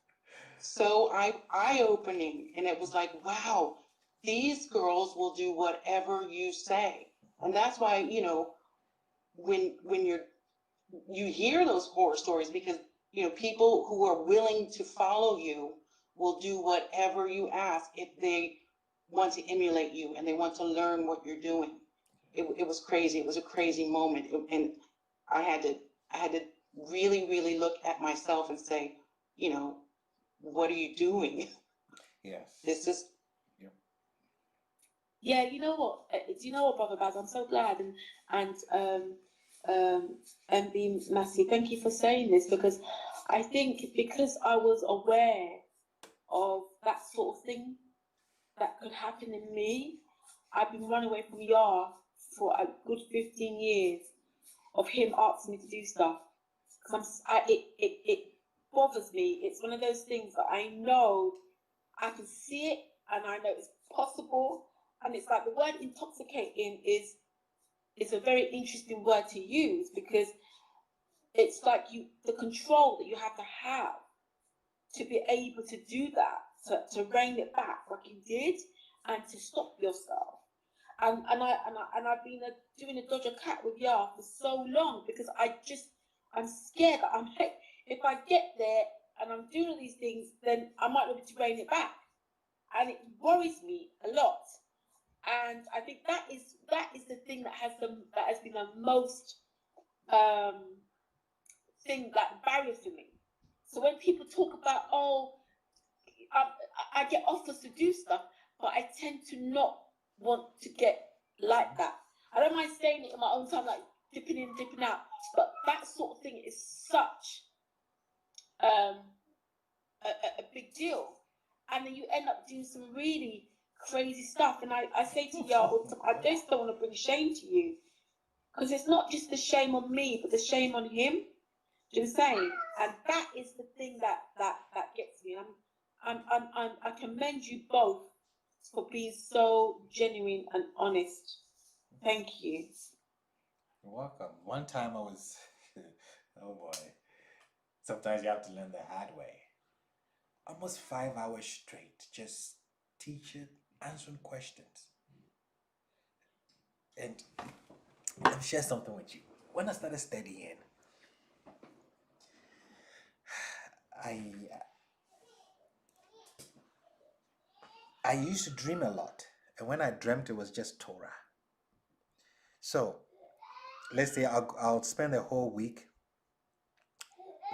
Speaker 2: so eye-opening, and it was like, wow, these girls will do whatever you say. And that's why, when you hear those horror stories, because people who are willing to follow you will do whatever you ask if they want to emulate you and they want to learn what you're doing. It was crazy. It was a crazy moment, and I had to really, really look at myself and say, what are you doing?
Speaker 1: Yes.
Speaker 2: This is.
Speaker 6: Yeah, you know what, Brother Baz, I'm so glad, and being Massey, thank you for saying this, because I think because I was aware of that sort of thing that could happen in me, I've been running away from Yah for a good 15 years of him asking me to do stuff. Because it bothers me. It's one of those things that I know I can see it and I know it's possible. And it's like the word intoxicating is a very interesting word to use, because it's like the control that you have to be able to do that, to rein it back like you did, and to stop yourself. And I've been doing a dodger cat with Yah for so long, because I'm scared that I'm like, if I get there and I'm doing all these things, then I might not be able to rein it back, and it worries me a lot. And I think that is the thing that has been the most thing, that barrier for me. So when people talk about, I get offers to do stuff, but I tend to not want to get like that. I don't mind saying it in my own time, like dipping in, dipping out, but that sort of thing is such a big deal. And then you end up doing some really crazy stuff. And I say to y'all, I just don't want to bring shame to you, because it's not just the shame on me, but the shame on him. Do you know what I'm saying? And that is the thing that gets me. I commend you both for being so genuine and honest. Thank you.
Speaker 1: You're welcome. One time I was, oh boy, sometimes you have to learn the hard way. Almost 5 hours straight, just teaching, answering questions. And let me share something with you. When I started studying, I used to dream a lot. And when I dreamt, it was just Torah. So let's say I'll spend a whole week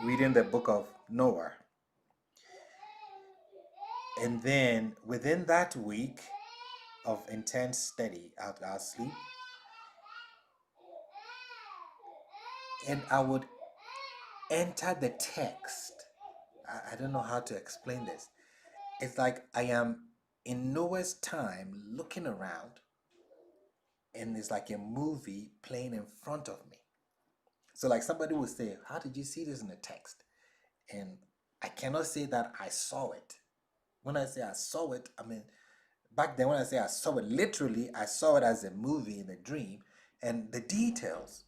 Speaker 1: reading the book of Noah. And then within that week of intense study out our sleep, and I would enter the text. I don't know how to explain this. It's like I am in Noah's time looking around, and it's like a movie playing in front of me. So like somebody would say, how did you see this in the text? And I cannot say that I saw it. When I say I saw it, I mean, back then when I say I saw it, literally, I saw it as a movie in a dream, and the details.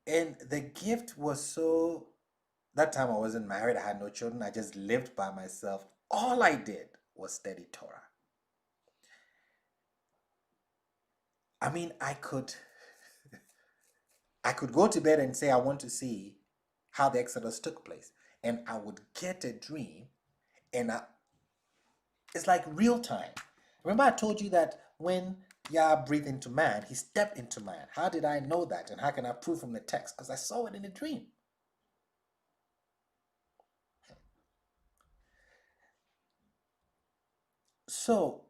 Speaker 1: And the gift was so, that time I wasn't married, I had no children, I just lived by myself. All I did was study Torah. I mean, I could go to bed and say I want to see how the Exodus took place, and I would get a dream, and it's like real time. Remember I told you that when Yah breathed into man, he stepped into man. How did I know that, and how can I prove from the text? Because I saw it in a dream. So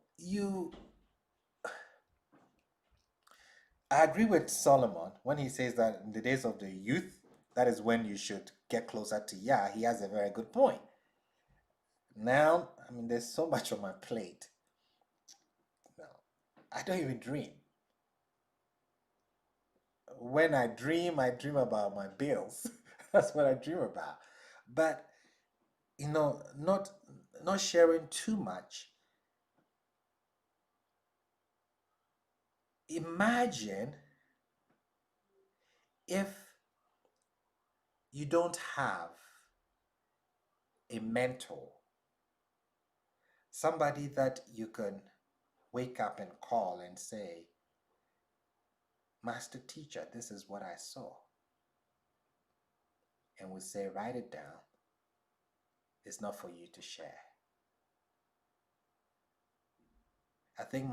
Speaker 1: I agree with Solomon when he says that in the days of the youth, that is when you should get closer to Yah. He has a very good point. Now, I mean, there's so much on my plate. No, I don't even dream. When I dream about my bills. That's what I dream about. But, not sharing too much. Imagine if you don't have a mentor, somebody that you can wake up and call and say, Master Teacher, this is what I saw. And we say, write it down. It's not for you to share. I think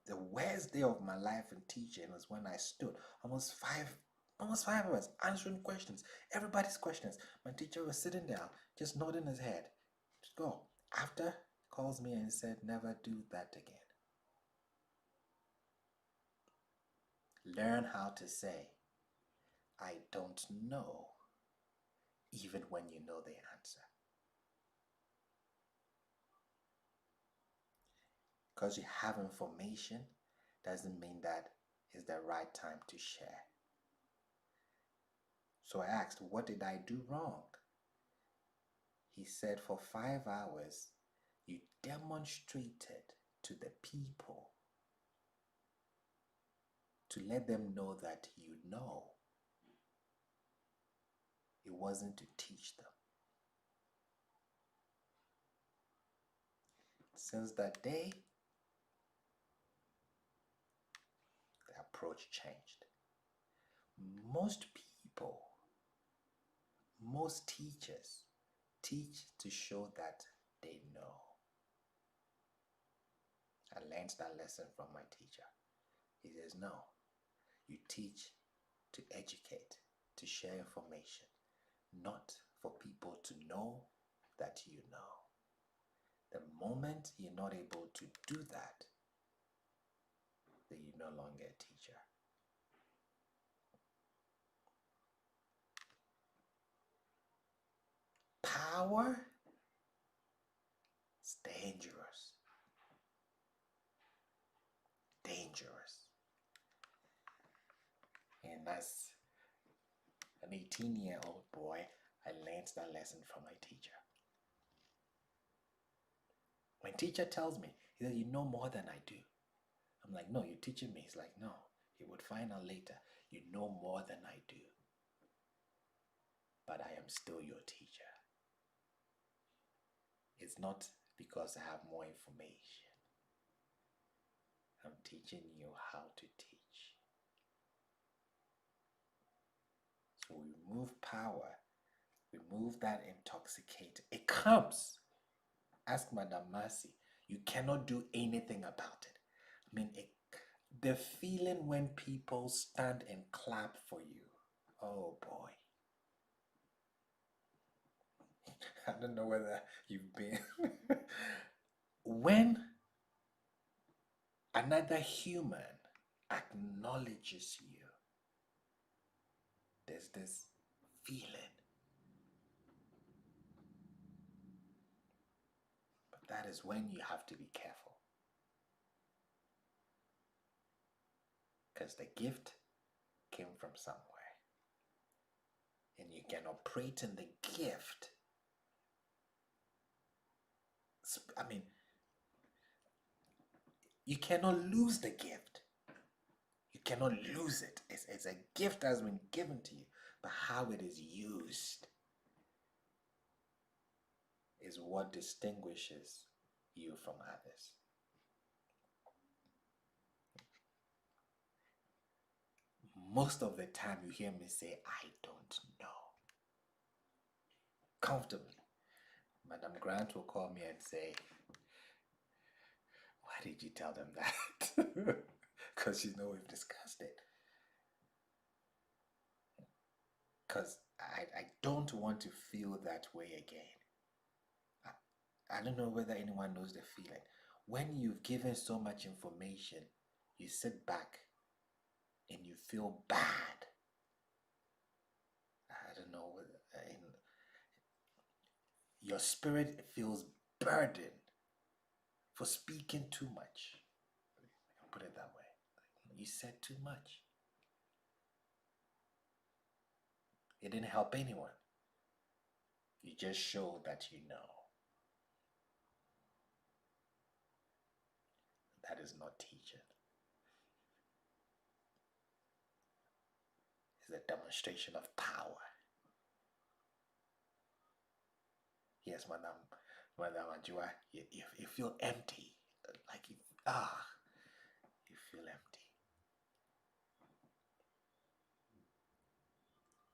Speaker 1: the worst day of my life in teaching was when I stood almost 5 hours answering questions, everybody's questions. My teacher was sitting down, just nodding his head. Just go. After, he calls me and said, never do that again. Learn how to say, I don't know, even when you know the answer. Because you have information doesn't mean that it's the right time to share. So I asked, what did I do wrong? He said, for 5 hours, you demonstrated to the people to let them know that you know. It wasn't to teach them. Since that day, the approach changed. Most people, most teachers teach to show that they know. I learned that lesson from my teacher. He says, no, you teach to educate, to share information, not for people to know that you know. The moment you're not able to do that, then you're no longer a teacher. Power is dangerous. Dangerous. And as an 18-year-old boy, I learned that lesson from my teacher. When teacher tells me, he says, you know more than I do. I'm like, no, you're teaching me. He's like, no, you would find out later. You know more than I do. But I am still your teacher. It's not because I have more information. I'm teaching you how to teach. So we remove power. Remove that intoxicate. It comes. Ask Madame Mercy. You cannot do anything about it. I mean, the feeling when people stand and clap for you. Oh boy. I don't know whether you've been. When another human acknowledges you, there's this feeling. But that is when you have to be careful. Because the gift came from somewhere. And you can operate in the gift. I mean, you cannot lose the gift. You cannot lose it. It's a gift that has been given to you. But how it is used is what distinguishes you from others. Most of the time you hear me say, I don't know. Comfortably. Madam Grant will call me and say, why did you tell them that? Because you know we've discussed it. Because I don't want to feel that way again. I don't know whether anyone knows the feeling. When you've given so much information, you sit back and you feel bad. I don't know whether your spirit feels burdened for speaking too much. I can put it that way. You said too much. It didn't help anyone. You just showed that you know. That is not teaching. It's a demonstration of power. Yes, Madam Ajua, you feel empty. Like you feel empty.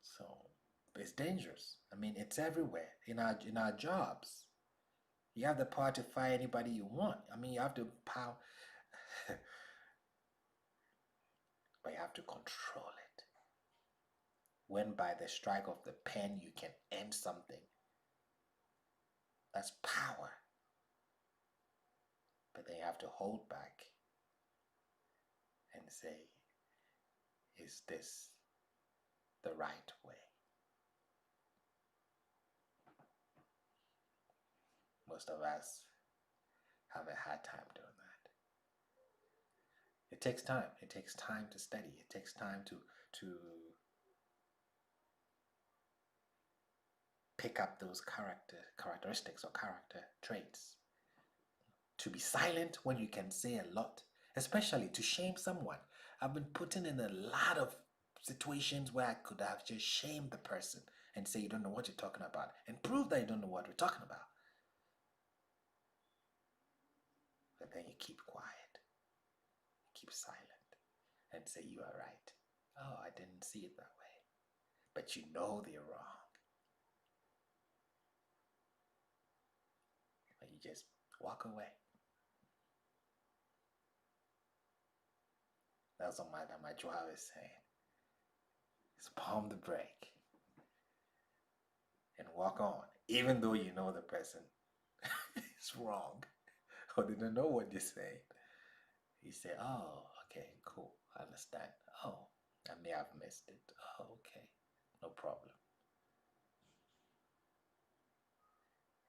Speaker 1: So it's dangerous. I mean, it's everywhere in our jobs. You have the power to fire anybody you want. I mean, you have the power, but you have to control it. When by the strike of the pen you can end something, that's power. But then you have to hold back and say, is this the right way? Most of us have a hard time doing that. It takes time. It takes time to study. It takes time to pick up those characteristics or character traits. To be silent when you can say a lot, especially to shame someone. I've been put in a lot of situations where I could have just shamed the person and say you don't know what you're talking about and prove that you don't know what we're talking about. But then you keep quiet, you keep silent and say you are right. Oh, I didn't see it that way. But you know they're wrong. But you just walk away. That's what Madam Ajua is saying. Just palm the brake and walk on, even though you know the person is wrong or they don't know what they're saying. You say, oh, okay, cool, I understand. Oh, I may have missed it. Oh, okay, no problem.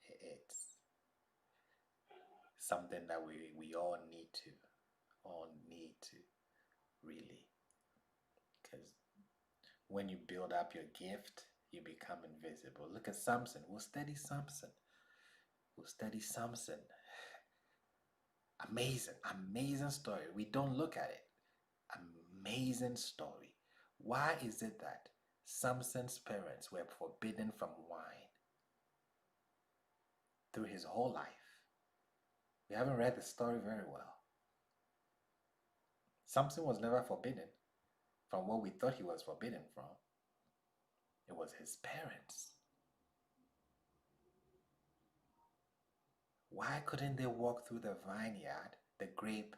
Speaker 1: It's something that we all need to really, because when you build up your gift, you become invisible. Look at Samson. We'll study Samson. Amazing story. We don't look at it. Amazing story. Why is it that Samson's parents were forbidden from wine through his whole life? We haven't read the story very well. Samson was never forbidden from what we thought he was forbidden from. It was his parents. Why couldn't they walk through the vineyard, the grape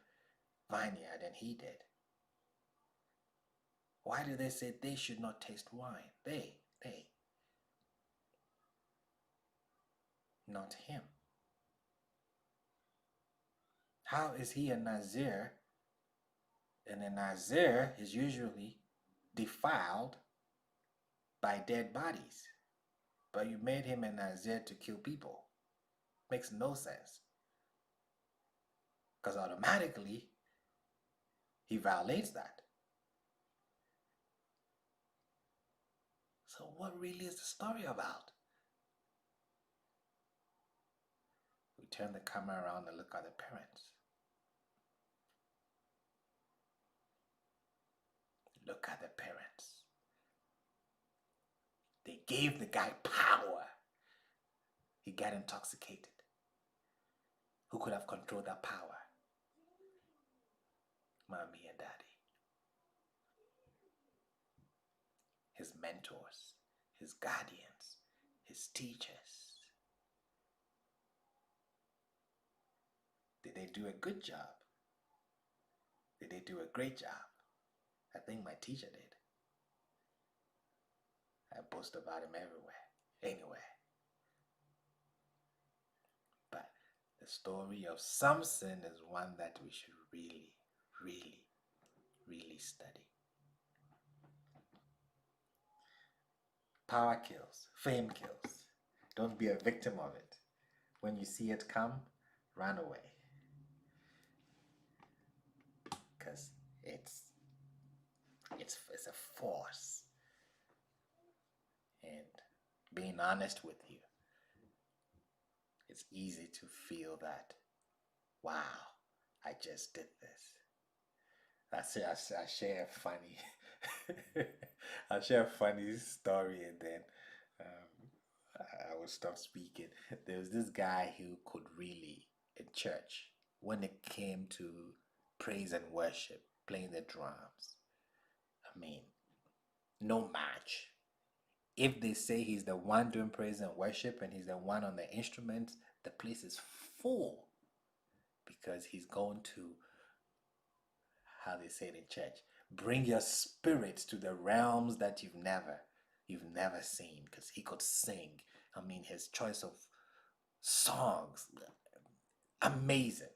Speaker 1: vineyard, and he did? Why did they say they should not taste wine? They. not him. How is he a Nazir? And a Nazir is usually defiled by dead bodies. But you made him a Nazir to kill people. Makes no sense. Because automatically, he violates that. So what really is the story about? We turn the camera around and look at the parents. Look at the parents. They gave the guy power. He got intoxicated. Who could have controlled that power? Mommy and daddy. His mentors, his guardians, his teachers. Did they do a good job? Did they do a great job? I think my teacher did. I boast about him everywhere, anywhere. But the story of Samson is one that we should really, really, really study. Power kills, fame kills. Don't be a victim of it. When you see it come, run away. Because it's a force. And being honest with you, it's easy to feel that, wow, I just did this. I share a funny, I'll share a funny story and then I will stop speaking. There was this guy who could really, in church, when it came to praise and worship, playing the drums, I mean, no match. If they say he's the one doing praise and worship and he's the one on the instruments, the place is full because he's going to, how they say it in church, bring your spirits to the realms that you've never seen, because he could sing. I mean, his choice of songs, amazing.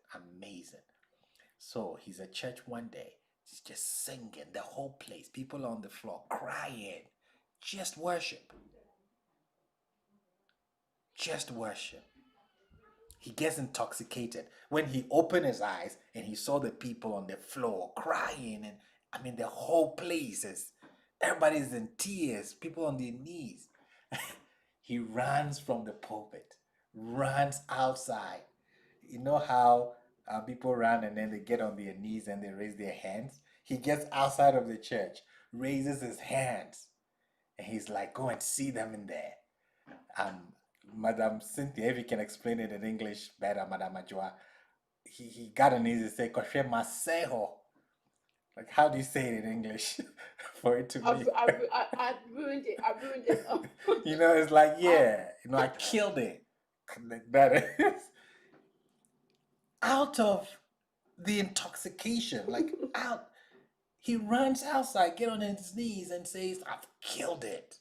Speaker 1: So he's at church one day, he's just singing, the whole place, people on the floor crying, just worship. He gets intoxicated. When he opened his eyes and he saw the people on the floor crying, and I mean, the whole place is, everybody's in tears, people on their knees. He runs from the pulpit, runs outside. You know how people run and then they get on their knees and they raise their hands? He gets outside of the church, raises his hands, and he's like, go and see them in there. Madam Cynthia, if you can explain it in English better, Madam Ajua, he got on his knees and said, Koshe Maseho. Like, how do you say it in English for it to be?
Speaker 6: I ruined it.
Speaker 1: You know, it's like, yeah, I killed it. That is out of the intoxication, like out. He runs outside, get on his knees and says, I've killed it.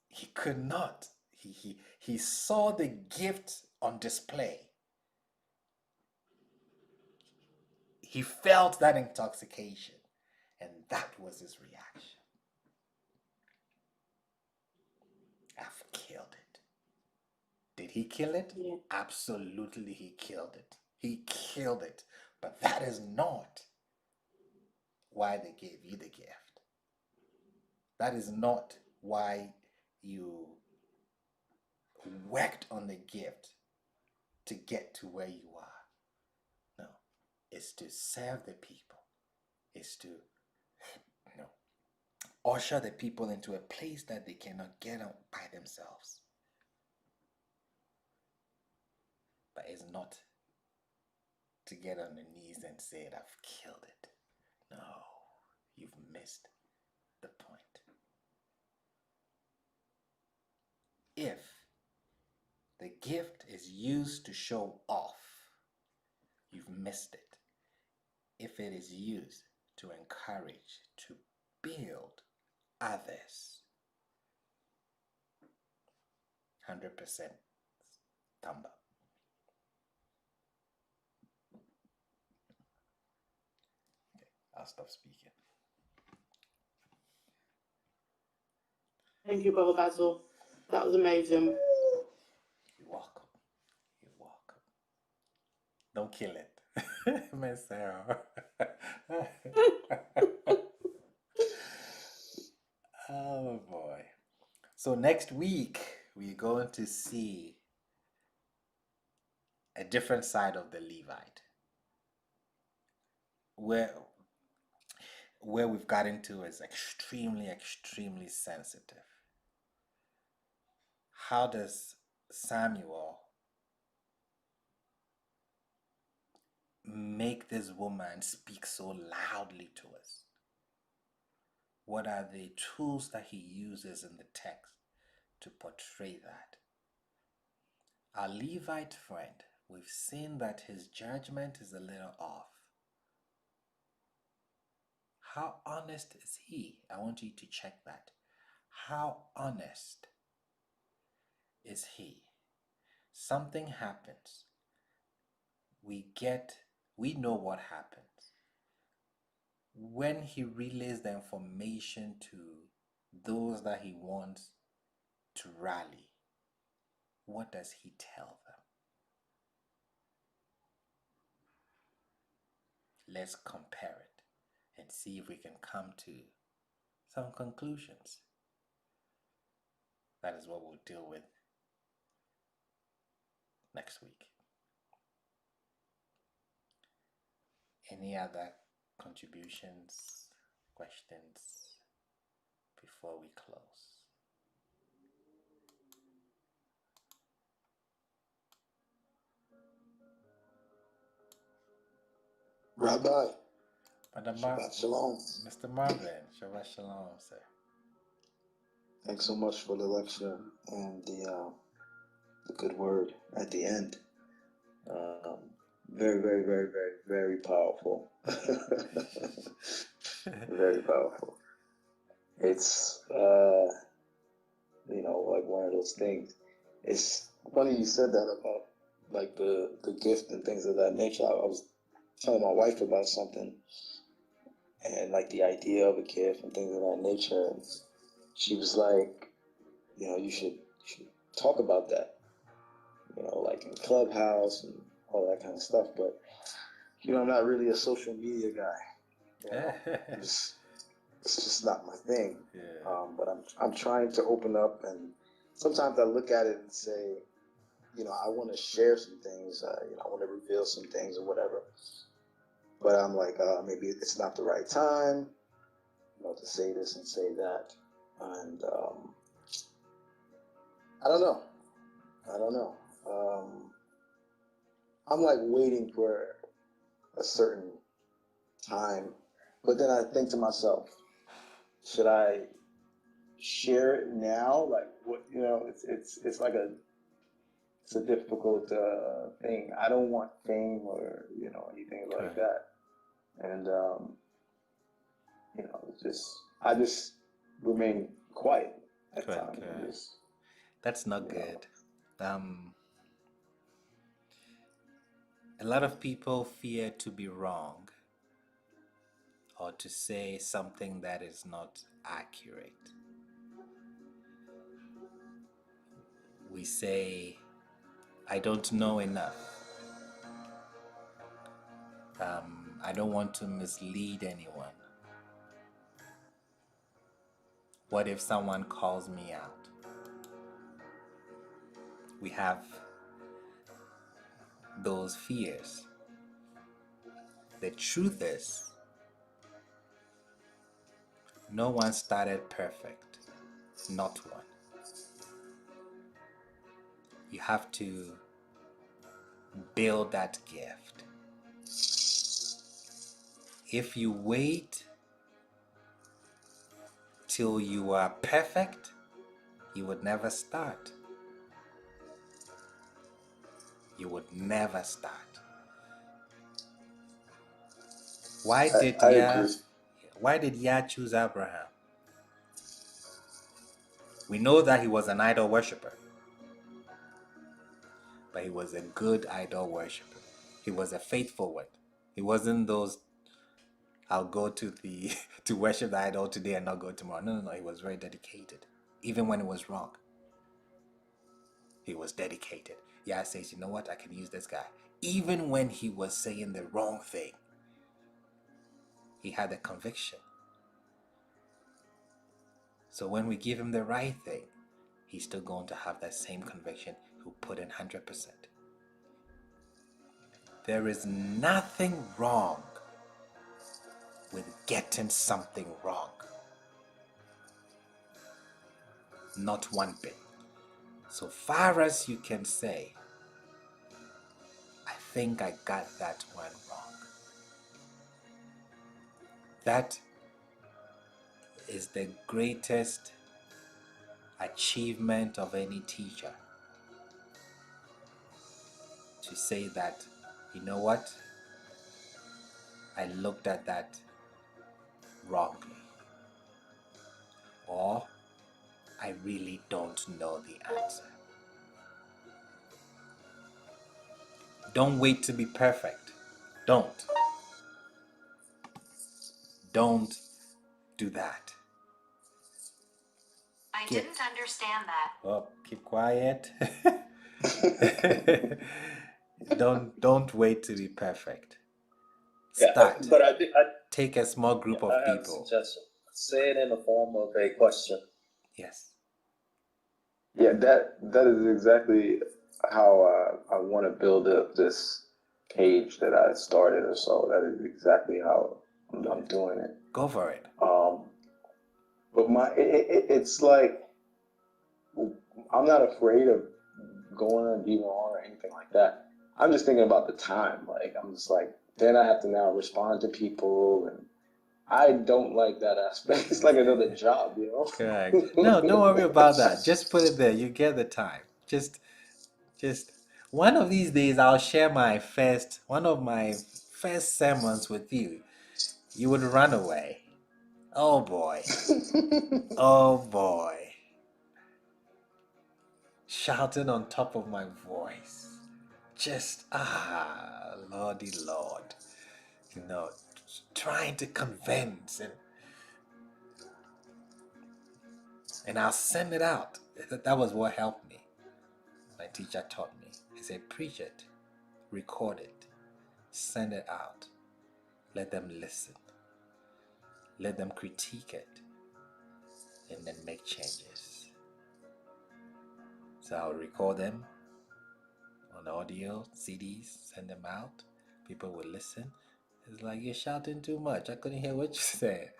Speaker 1: He could not. He saw the gift on display. He felt that intoxication, and that was his reaction. I've killed it. Did he kill it?
Speaker 6: Yeah.
Speaker 1: Absolutely, he killed it. He killed it. But that is not why they gave you the gift. That is not why you worked on the gift to get to where you are. No, it's to serve the people. It's to usher the people into a place that they cannot get out by themselves. But it's not to get on the knees and say, I've killed it. No, you've missed the point. If the gift is used to show off, you've missed it. If it is used to encourage, to build, others. 100% thumb up. Okay, I'll stop speaking.
Speaker 6: Thank you, Brother Basil. That was amazing.
Speaker 1: You're welcome. You're welcome. Don't kill it. Miss Sarah. Oh boy. So next week we're going to see a different side of the Levite. Where we've gotten to is extremely, extremely sensitive. How does Samuel make this woman speak so loudly to us? What are the tools that he uses in the text to portray that? Our Levite friend, we've seen that his judgment is a little off. How honest is he? I want you to check that. How honest is he? Something happens. We know what happens. When he relays the information to those that he wants to rally, what does he tell them? Let's compare it and see if we can come to some conclusions. That is what we'll deal with next week. Any other contributions, questions before we close?
Speaker 16: Rabbi,
Speaker 1: Shabbat
Speaker 16: Shalom.
Speaker 1: Mr. Marvin, Shabbat Shalom, sir.
Speaker 16: Thanks so much for the lecture and the good word at the end. Very, very, very, very, very powerful. Very powerful. It's, like one of those things. It's funny you said that about like the gift and things of that nature. I was telling my wife about something and like the idea of a gift and things of that nature. And she was like, you should talk about that, like in Clubhouse and all that kind of stuff. But, I'm not really a social media guy. It's just not my thing.
Speaker 1: Yeah.
Speaker 16: But I'm trying to open up, and sometimes I look at it and say, I want to share some things, I want to reveal some things or whatever. But I'm like, maybe it's not the right time, to say this and say that. And I don't know. I'm like waiting for a certain time, but then I think to myself, should I share it now? Like what, it's like it's a difficult thing. I don't want fame or, anything like that. And, I just remain quiet at times.
Speaker 1: That's not good. A lot of people fear to be wrong or to say something that is not accurate. We say, I don't know enough. I don't want to mislead anyone. What if someone calls me out? We have those fears. The truth is, no one started perfect. Not one. You have to build that gift. If you wait till you are perfect, you would never start. You would never start. Why did Yah choose Abraham? We know that he was an idol worshiper, but he was a good idol worshiper. He was a faithful one. He wasn't those, I'll go to the to worship the idol today and not go tomorrow. No. He was very dedicated, even when it was wrong. He was dedicated. Yah says, you know what? I can use this guy. Even when he was saying the wrong thing, he had a conviction. So when we give him the right thing, he's still going to have that same conviction. He'll put in 100%. There is nothing wrong with getting something wrong. Not one bit. So far as you can say, I think I got that one wrong. That is the greatest achievement of any teacher. To say that, you know what? I looked at that wrongly. Or I really don't know the answer. Don't wait to be perfect. Don't. Don't do that.
Speaker 17: I didn't understand that.
Speaker 1: Oh, keep quiet. Don't wait to be perfect. Start.
Speaker 4: Yeah, but I
Speaker 1: take a small group of
Speaker 4: I have
Speaker 1: people.
Speaker 4: a suggestion. Say it in the form of a question.
Speaker 1: Yes.
Speaker 16: Yeah, that is exactly how I want to build up this page that I started or so. That is exactly how I'm doing it.
Speaker 1: Go for it.
Speaker 16: But it's like, I'm not afraid of going and being wrong or anything like that. I'm just thinking about the time. Like, I'm just like, then I have to now respond to people, and I don't like that aspect. It's like another job, you know?
Speaker 1: Correct. No, don't worry about that. Just put it there. You get the time. Just one of these days I'll share one of my first sermons with you. You would run away. Oh boy. Oh boy. Shouting on top of my voice. Just, Lordy Lord. You know, trying to convince, and I'll send it out. That was what helped me. My teacher taught me. He said, preach it, record it, send it out. Let them listen. Let them critique it, and then make changes. So I'll record them on audio, CDs, send them out. People will listen. It's like, you're shouting too much. I couldn't hear what you said.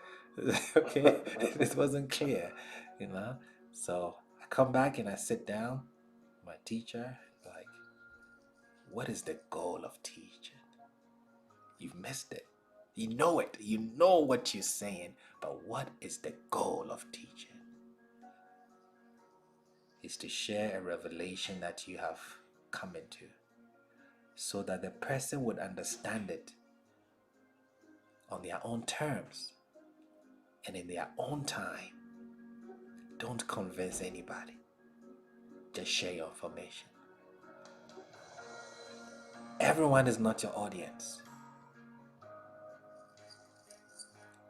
Speaker 1: Okay, this wasn't clear, you know. So I come back and I sit down. My teacher, like, what is the goal of teaching? You've missed it. You know it. You know what you're saying, but what is the goal of teaching? Is to share a revelation that you have come into, so that the person would understand it on their own terms and in their own time. Don't convince anybody. Just share your information. Everyone is not your audience.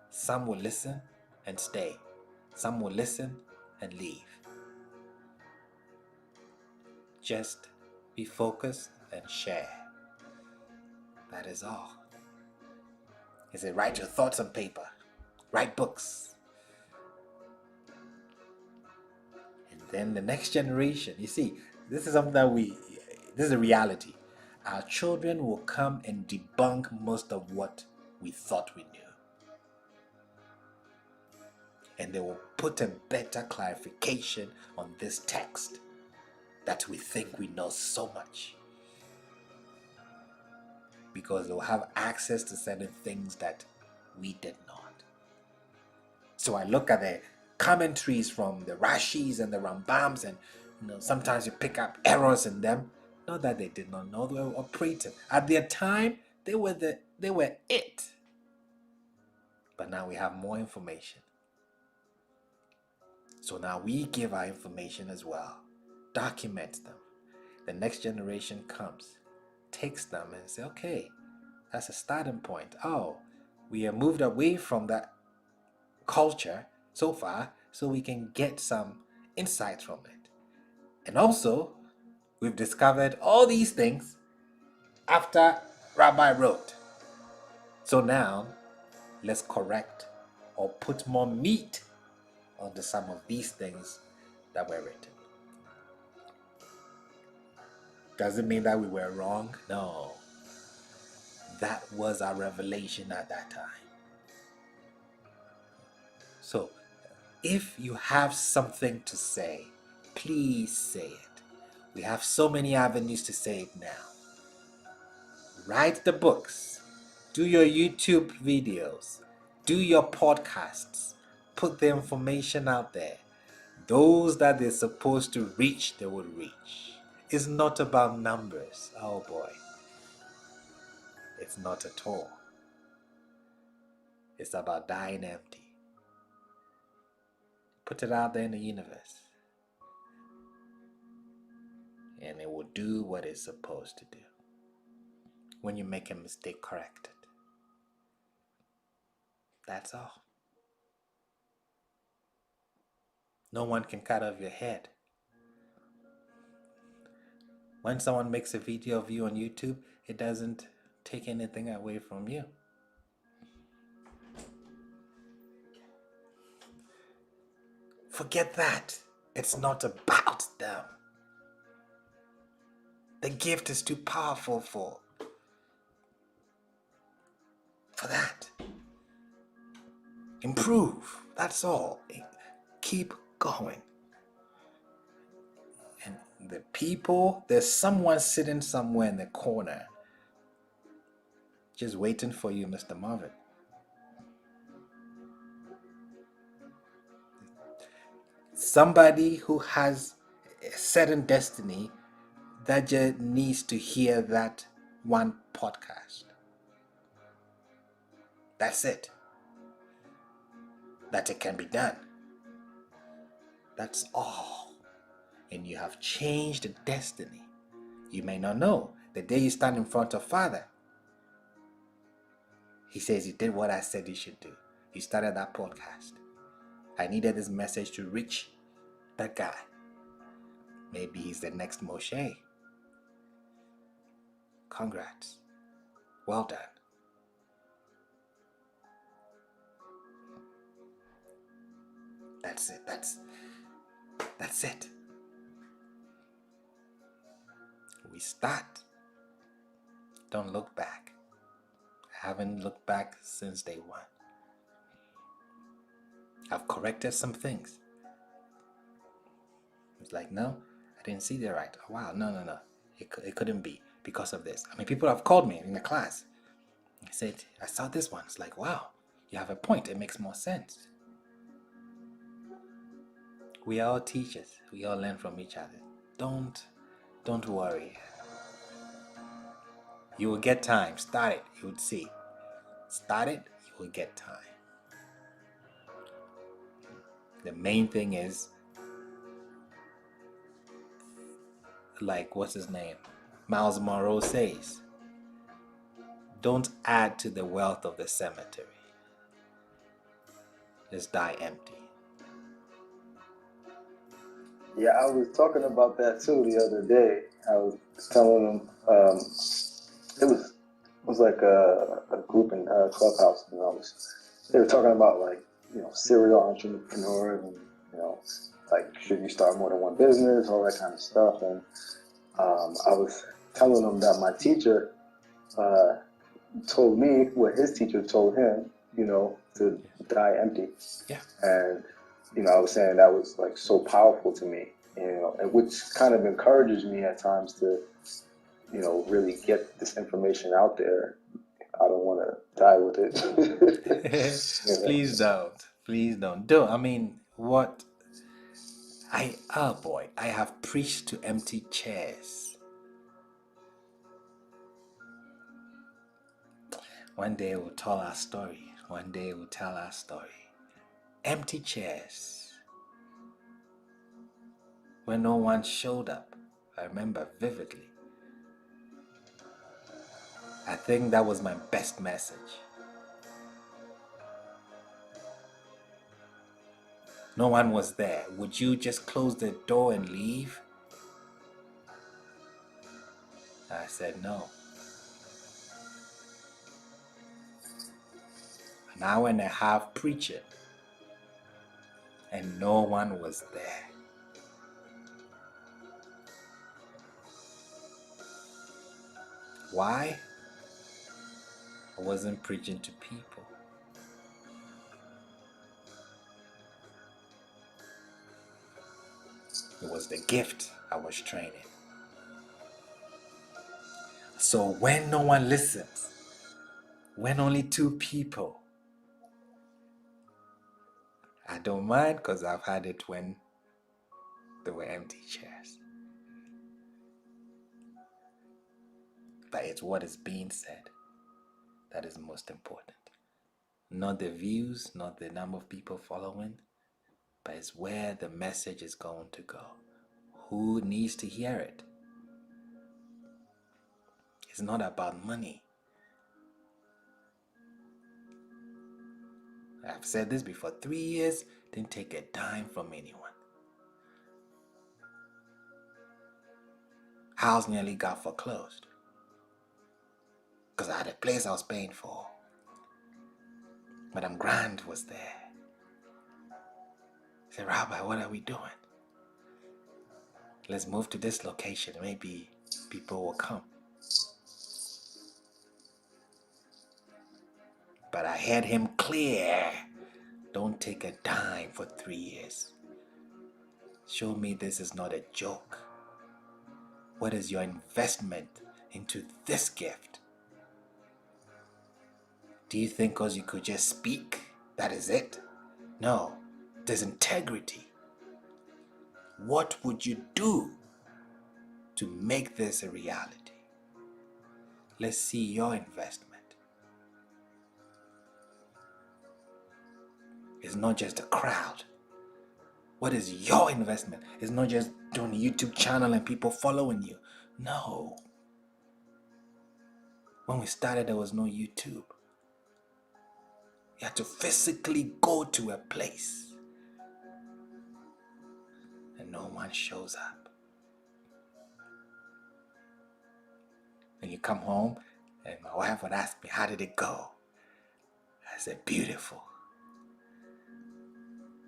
Speaker 1: Some will listen and stay. Some will listen and leave. Just be focused and share. That is all. He said, write your thoughts on paper. Write books. And then the next generation, you see, this is something that this is a reality. Our children will come and debunk most of what we thought we knew. And they will put a better clarification on this text that we think we know so much. Because they'll have access to certain things that we did not. So I look at the commentaries from the Rashis and the Rambams, and sometimes you pick up errors in them. Not that they did not know, they were operating. At their time, they were it. But now we have more information. So now we give our information as well, document them. The next generation comes, takes them and say, okay, that's a starting point. Oh, we have moved away from that culture so far, so we can get some insights from it. And also, we've discovered all these things after Rabbi wrote. So now, let's correct or put more meat onto some of these things that were written. Does it mean that we were wrong? No. That was our revelation at that time. So, if you have something to say, please say it. We have so many avenues to say it now. Write the books. Do your YouTube videos. Do your podcasts. Put the information out there. Those that they're supposed to reach, they will reach. It's not about numbers. Oh boy. It's not at all. It's about dying empty. Put it out there in the universe. And it will do what it's supposed to do. When you make a mistake, correct it. That's all. No one can cut off your head. When someone makes a video of you on YouTube, it doesn't take anything away from you. Forget that. It's not about them. The gift is too powerful for that. Improve. That's all. Keep going. And the people, there's someone sitting somewhere in the corner just waiting for you, Mr. Marvin. Somebody who has a certain destiny that just needs to hear that one podcast. That's it. That it can be done. That's all. And you have changed the destiny. You may not know. The day you stand in front of Father, He says, you did what I said you should do. You started that podcast. I needed this message to reach that guy. Maybe he's the next Moshe. Congrats. Well done. That's it. That's it. We start. Don't look back. I haven't looked back since day one. I've corrected some things. It's like, no, I didn't see that right. Oh, wow, no. It couldn't be because of this. I mean, people have called me in the class. I said, I saw this one. It's like, wow, you have a point. It makes more sense. We are all teachers. We all learn from each other. Don't worry. You will get time. Start it. You would see. Start it. You will get time. The main thing is, like, what's his name? Miles Monroe says, don't add to the wealth of the cemetery. Just die empty.
Speaker 16: Yeah, I was talking about that too the other day. I was telling them it was like a group in Clubhouse, and they were talking about, like, serial entrepreneurs, and like, should you start more than one business, all that kind of stuff. And I was telling them that my teacher told me what his teacher told him, to die empty.
Speaker 1: Yeah.
Speaker 16: And I was saying that was, like, so powerful to me, and which kind of encourages me at times to, really get this information out there. I don't want to die with it.
Speaker 1: Please don't. I mean, I have preached to empty chairs. One day we'll tell our story. Empty chairs. when no one showed up. I remember vividly. I think that was my best message. No one was there. Would you just close the door and leave? I said no. An hour and a half preaching, and no one was there. Why? I wasn't preaching to people. It was the gift I was training. So when no one listens, when only 2 people, I don't mind, because I've had it when there were empty chairs. But it's what is being said that is most important. Not the views, not the number of people following, but it's where the message is going to go. Who needs to hear it? It's not about money. I've said this before. 3 years, didn't take a dime from anyone. House nearly got foreclosed because I had a place I was paying for. Madam Grant was there. I said, Rabbi, what are we doing? Let's move to this location. Maybe people will come. But I heard him clear. Don't take a dime for 3 years. Show me this is not a joke. What is your investment into this gift? Do you think because you could just speak, that is it? No, there's integrity. What would you do to make this a reality? Let's see your investment. It's not just a crowd. What is your investment? It's not just doing a YouTube channel and people following you. No. When we started, there was no YouTube. You had to physically go to a place. And no one shows up. And you come home, and my wife would ask me, how did it go? I said, beautiful.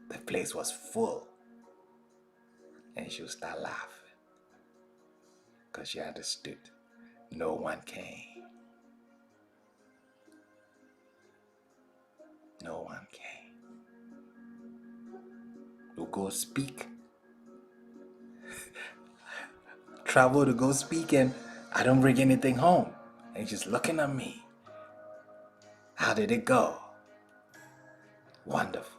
Speaker 1: The place was full. And she would start laughing. Because she understood. No one came. No one came. We'll go speak. Travel to go speak, and I don't bring anything home. And he's just looking at me. How did it go? Wonderful.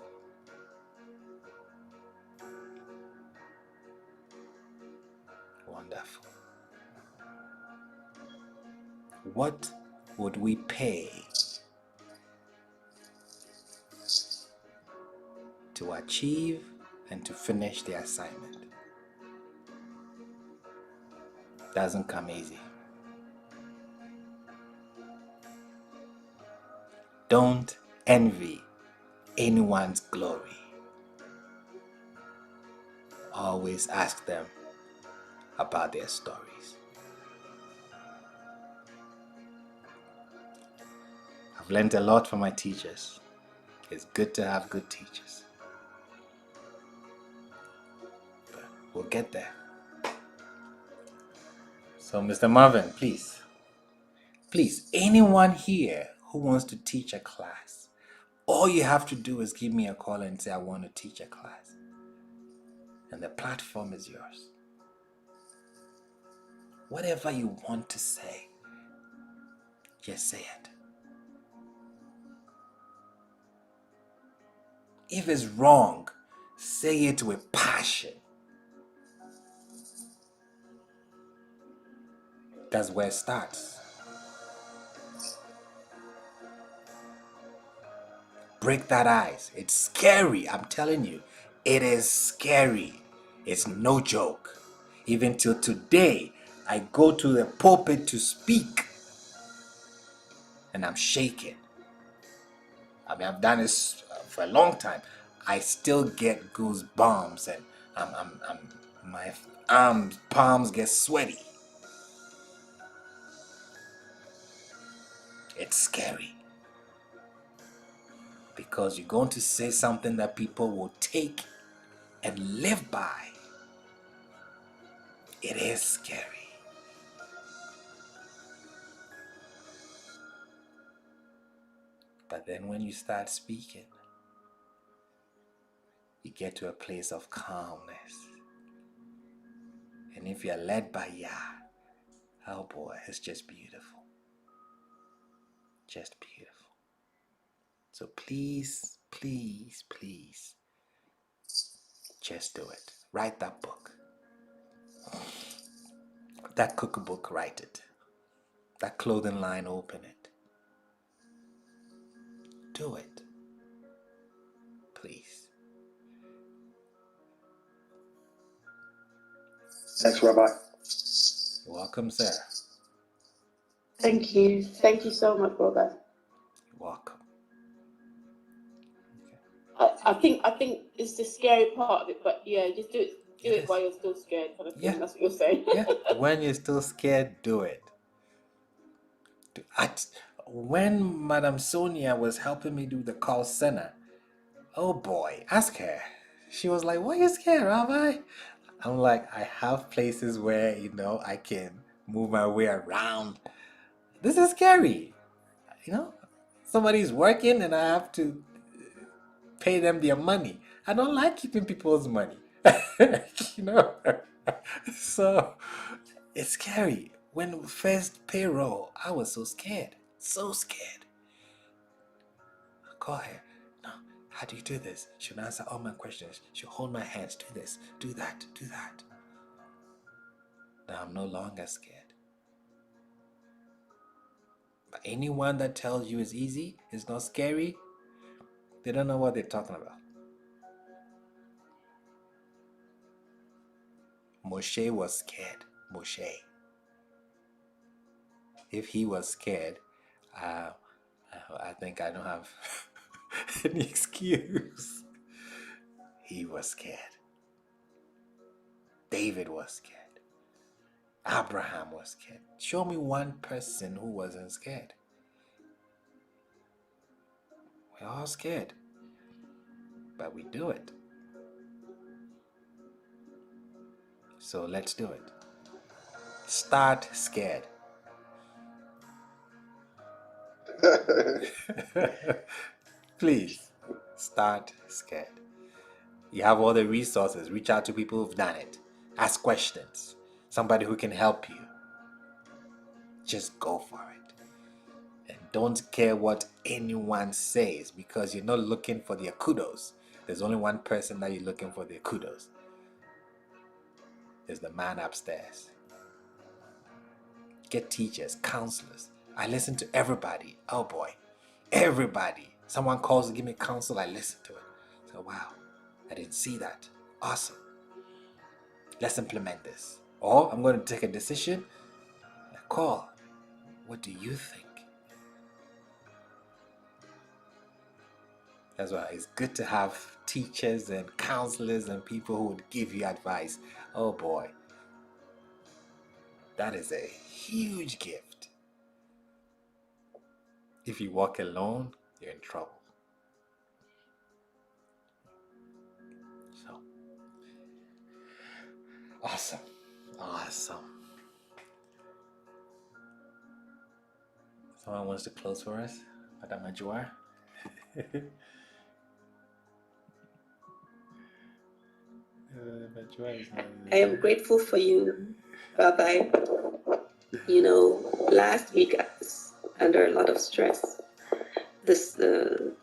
Speaker 1: Wonderful. What would we pay to achieve and to finish the assignment? Doesn't come easy. Don't envy anyone's glory. Always ask them about their stories. I've learned a lot from my teachers. It's good to have good teachers. But we'll get there. So, Mr. Marvin, please, anyone here who wants to teach a class, all you have to do is give me a call and say, I want to teach a class. And the platform is yours. Whatever you want to say, just say it. If it's wrong, say it with passion. That's where it starts. Break that ice. It's scary, I'm telling you. It is scary. It's no joke. Even till today, I go to the pulpit to speak and I'm shaking. I mean, I've done this for a long time. I still get goosebumps and my palms get sweaty. It's scary. Because you're going to say something that people will take and live by. It is scary. But then when you start speaking, you get to a place of calmness. And if you're led by Yah, oh boy, it's just beautiful. Just beautiful. So please, please, please, just do it. Write that book. That cookbook, write it. That clothing line, open it. Do it. Please.
Speaker 16: Thanks, Rabbi.
Speaker 1: You're welcome, sir.
Speaker 6: Thank you. Thank you so much, brother.
Speaker 1: You're welcome.
Speaker 6: I think it's the scary part of it, but yeah, just do it while you're still scared, kind of thing. Yeah. That's what you're saying.
Speaker 1: Yeah. When you're still scared, do it. When Madam Sonia was helping me do the call center, oh boy, ask her. She was like, "Why are you scared, Rabbi?" I'm like, I have places where, I can move my way around. This is scary. Somebody's working and I have to pay them their money. I don't like keeping people's money. So it's scary. When first payroll, I was so scared. So scared. I call her. No, how do you do this? She'll answer all my questions. She'll hold my hands. Do this, do that, do that. Now I'm no longer scared. But anyone that tells you it's easy, it's not scary, they don't know what they're talking about. Moshe was scared. Moshe. If he was scared, I think I don't have any excuse. He was scared. David was scared. Abraham was scared. Show me one person who wasn't scared. We're all scared. But we do it. So let's do it. Start scared. Please, start scared. You have all the resources. Reach out to people who've done it. Ask questions. Somebody who can help you. Just go for it. And don't care what anyone says, because you're not looking for their kudos. There's only one person that you're looking for their kudos. There's the man upstairs. Get teachers, counselors. I listen to everybody. Oh boy. Everybody. Someone calls to give me counsel, I listen to it. So wow, I didn't see that. Awesome. Let's implement this. Or I'm going to take a decision. I call. What do you think? That's why it's good to have teachers and counselors and people who would give you advice. Oh boy. That is a huge gift. If you walk alone, you're in trouble. So, awesome. Awesome. Someone wants to close for us? Madame Ajua?
Speaker 11: I am grateful for you, Rabbi. Last week I was under a lot of stress. The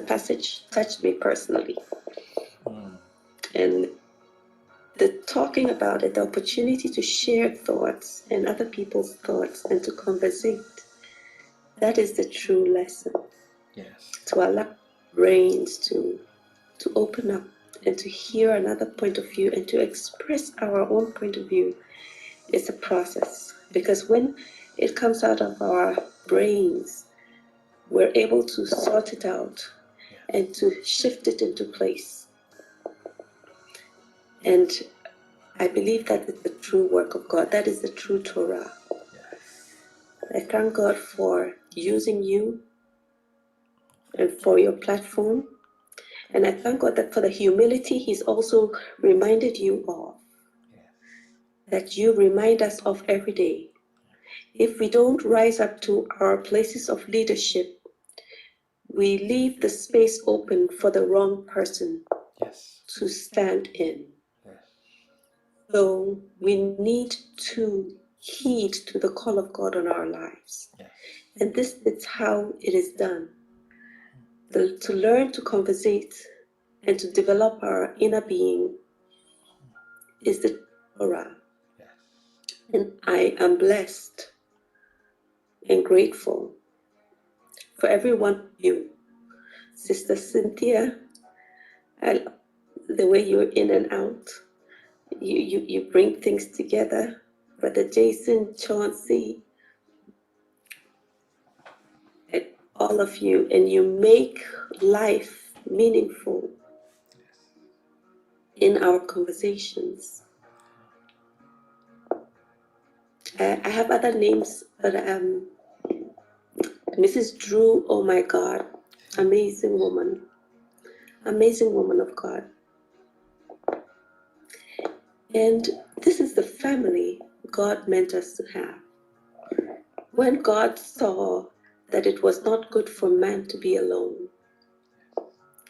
Speaker 11: passage touched me personally. And the talking about it, the opportunity to share thoughts and other people's thoughts and to conversate, that is the true lesson.
Speaker 1: Yes.
Speaker 11: To allow brains to open up
Speaker 18: and to hear another point of view and to express our own point of view is a process. Because when it comes out of our brains, we're able to sort it out and to shift it into place. And I believe that is the true work of God. That is the true Torah. I thank God for using you and for your platform. And I thank God that for the humility He's also reminded you of, that you remind us of every day. If we don't rise up to our places of leadership, we leave the space open for the wrong person to stand in. So we need to heed to the call of God on our lives. And this is how it is done. To learn to conversate and to develop our inner being is the Torah. And I am blessed and grateful for every one of you. Sister Cynthia, the way you're in and out, you bring things together. Brother Jason, Chauncey, and all of you, and you make life meaningful in our conversations. I have other names, but Mrs. Drew, oh my God, amazing woman of God. And this is the family God meant us to have. When God saw that it was not good for man to be alone,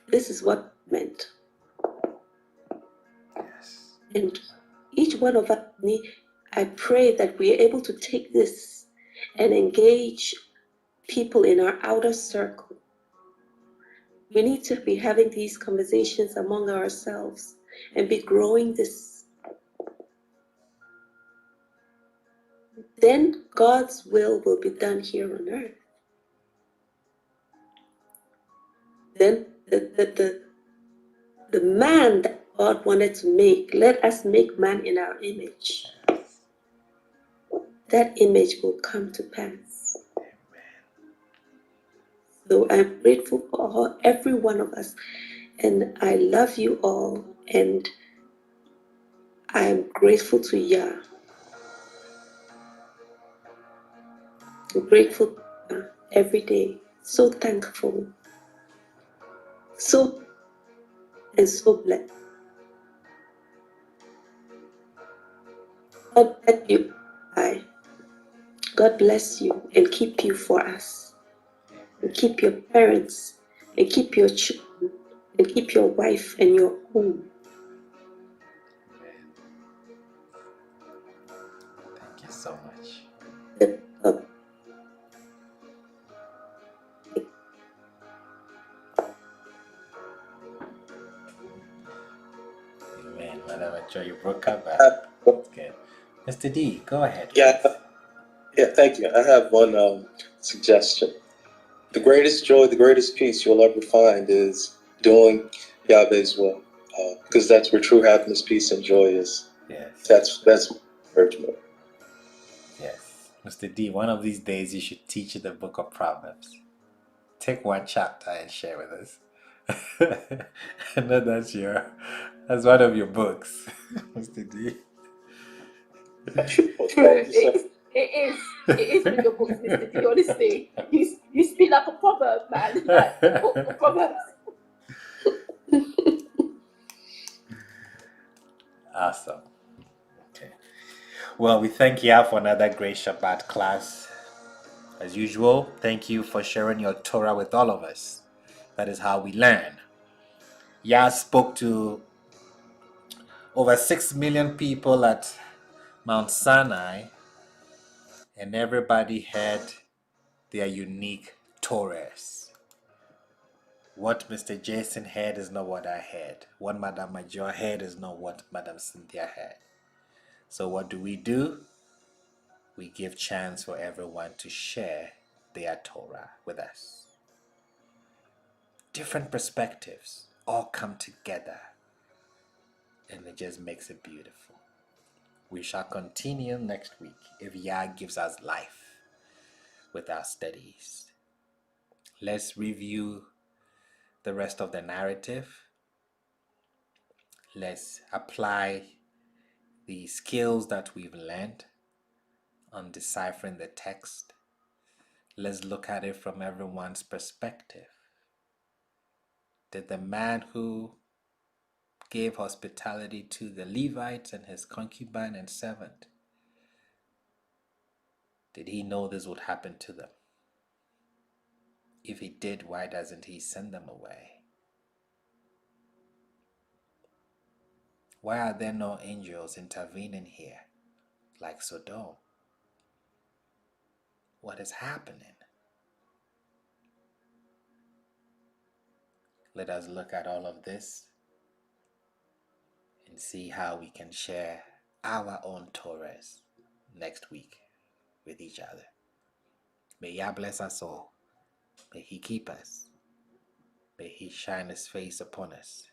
Speaker 18: this is what it meant. And each one of us, I pray that we are able to take this and engage people in our outer circle. We need to be having these conversations among ourselves and be growing this. Then God's will be done here on earth. Then the man that God wanted to make, let us make man in our image. That image will come to pass. So I'm grateful for every one of us, and I love you all, and I'm grateful to Yah. I'm grateful to Yah every day. So thankful. So blessed. God bless you. God bless you and keep you for us. And keep your parents, and keep your children, and keep your wife and your home.
Speaker 1: Thank you so much. Amen. Madam Acho, you broke up. Okay. Mr. D, go ahead.
Speaker 4: Yeah, thank you. I have one suggestion. The greatest joy, the greatest peace you'll ever find is doing Yahweh's will, because that's where true happiness, peace, and joy is.
Speaker 1: Yes.
Speaker 4: That's encouragement.
Speaker 1: Yes. Mr. D, one of these days you should teach the book of Proverbs. Take one chapter and share with us. I know that's one of your books, Mr. D.
Speaker 18: True. It is with your books, Mr. D. Honestly, you speak like a proverb, man. Like Proverbs.
Speaker 1: Awesome. Okay. Well, we thank Yah for another great Shabbat class. As usual, thank you for sharing your Torah with all of us. That is how we learn. Yah spoke to over 6 million people at Mount Sinai, and everybody had their unique Torahs. What Mr. Jason had is not what I had. What Madam Major had is not what Madam Cynthia had. So what do? We give chance for everyone to share their Torah with us. Different perspectives all come together And it just makes it beautiful. We shall continue next week if Yah gives us life with our studies. Let's review the rest of the narrative. Let's apply the skills that we've learned on deciphering the text. Let's look at it from everyone's perspective. Did the man who gave hospitality to the Levites and his concubine and servant, did he know this would happen to them? If he did, why doesn't he send them away? Why are there no angels intervening here like Sodom? What is happening? Let us look at all of this and see how we can share our own Torahs next week with each other. May Yah bless us all. May He keep us. May He shine His face upon us.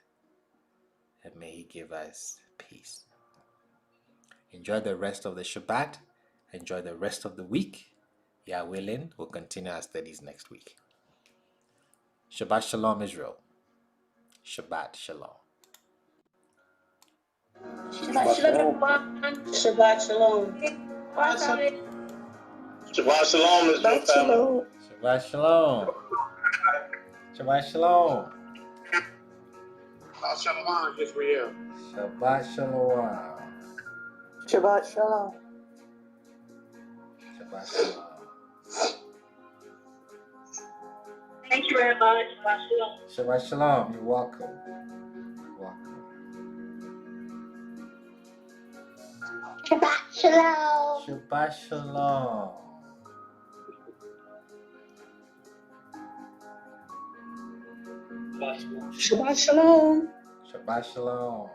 Speaker 1: And may He give us peace. Enjoy the rest of the Shabbat. Enjoy the rest of the week. Yah willing, we'll continue our studies next week. Shabbat Shalom, Israel. Shabbat Shalom.
Speaker 11: Shabbat shalom. Shabbat shalom.
Speaker 10: Shabbat shalom, Israel family.
Speaker 1: Shabbat Shalom. Shabbat Shalom.
Speaker 3: Shabbat shalom, Israel.
Speaker 1: Shabbat Shalom.
Speaker 13: Shabbat shalom.
Speaker 1: Shabbat Shalom.
Speaker 6: Thank you very much. Shabbat shalom.
Speaker 1: Shabbat Shalom. You're welcome.
Speaker 6: Shabbat shalom.
Speaker 1: Shabbat Shalom.
Speaker 7: Shabbat shalom.
Speaker 1: Shabbat Shalom.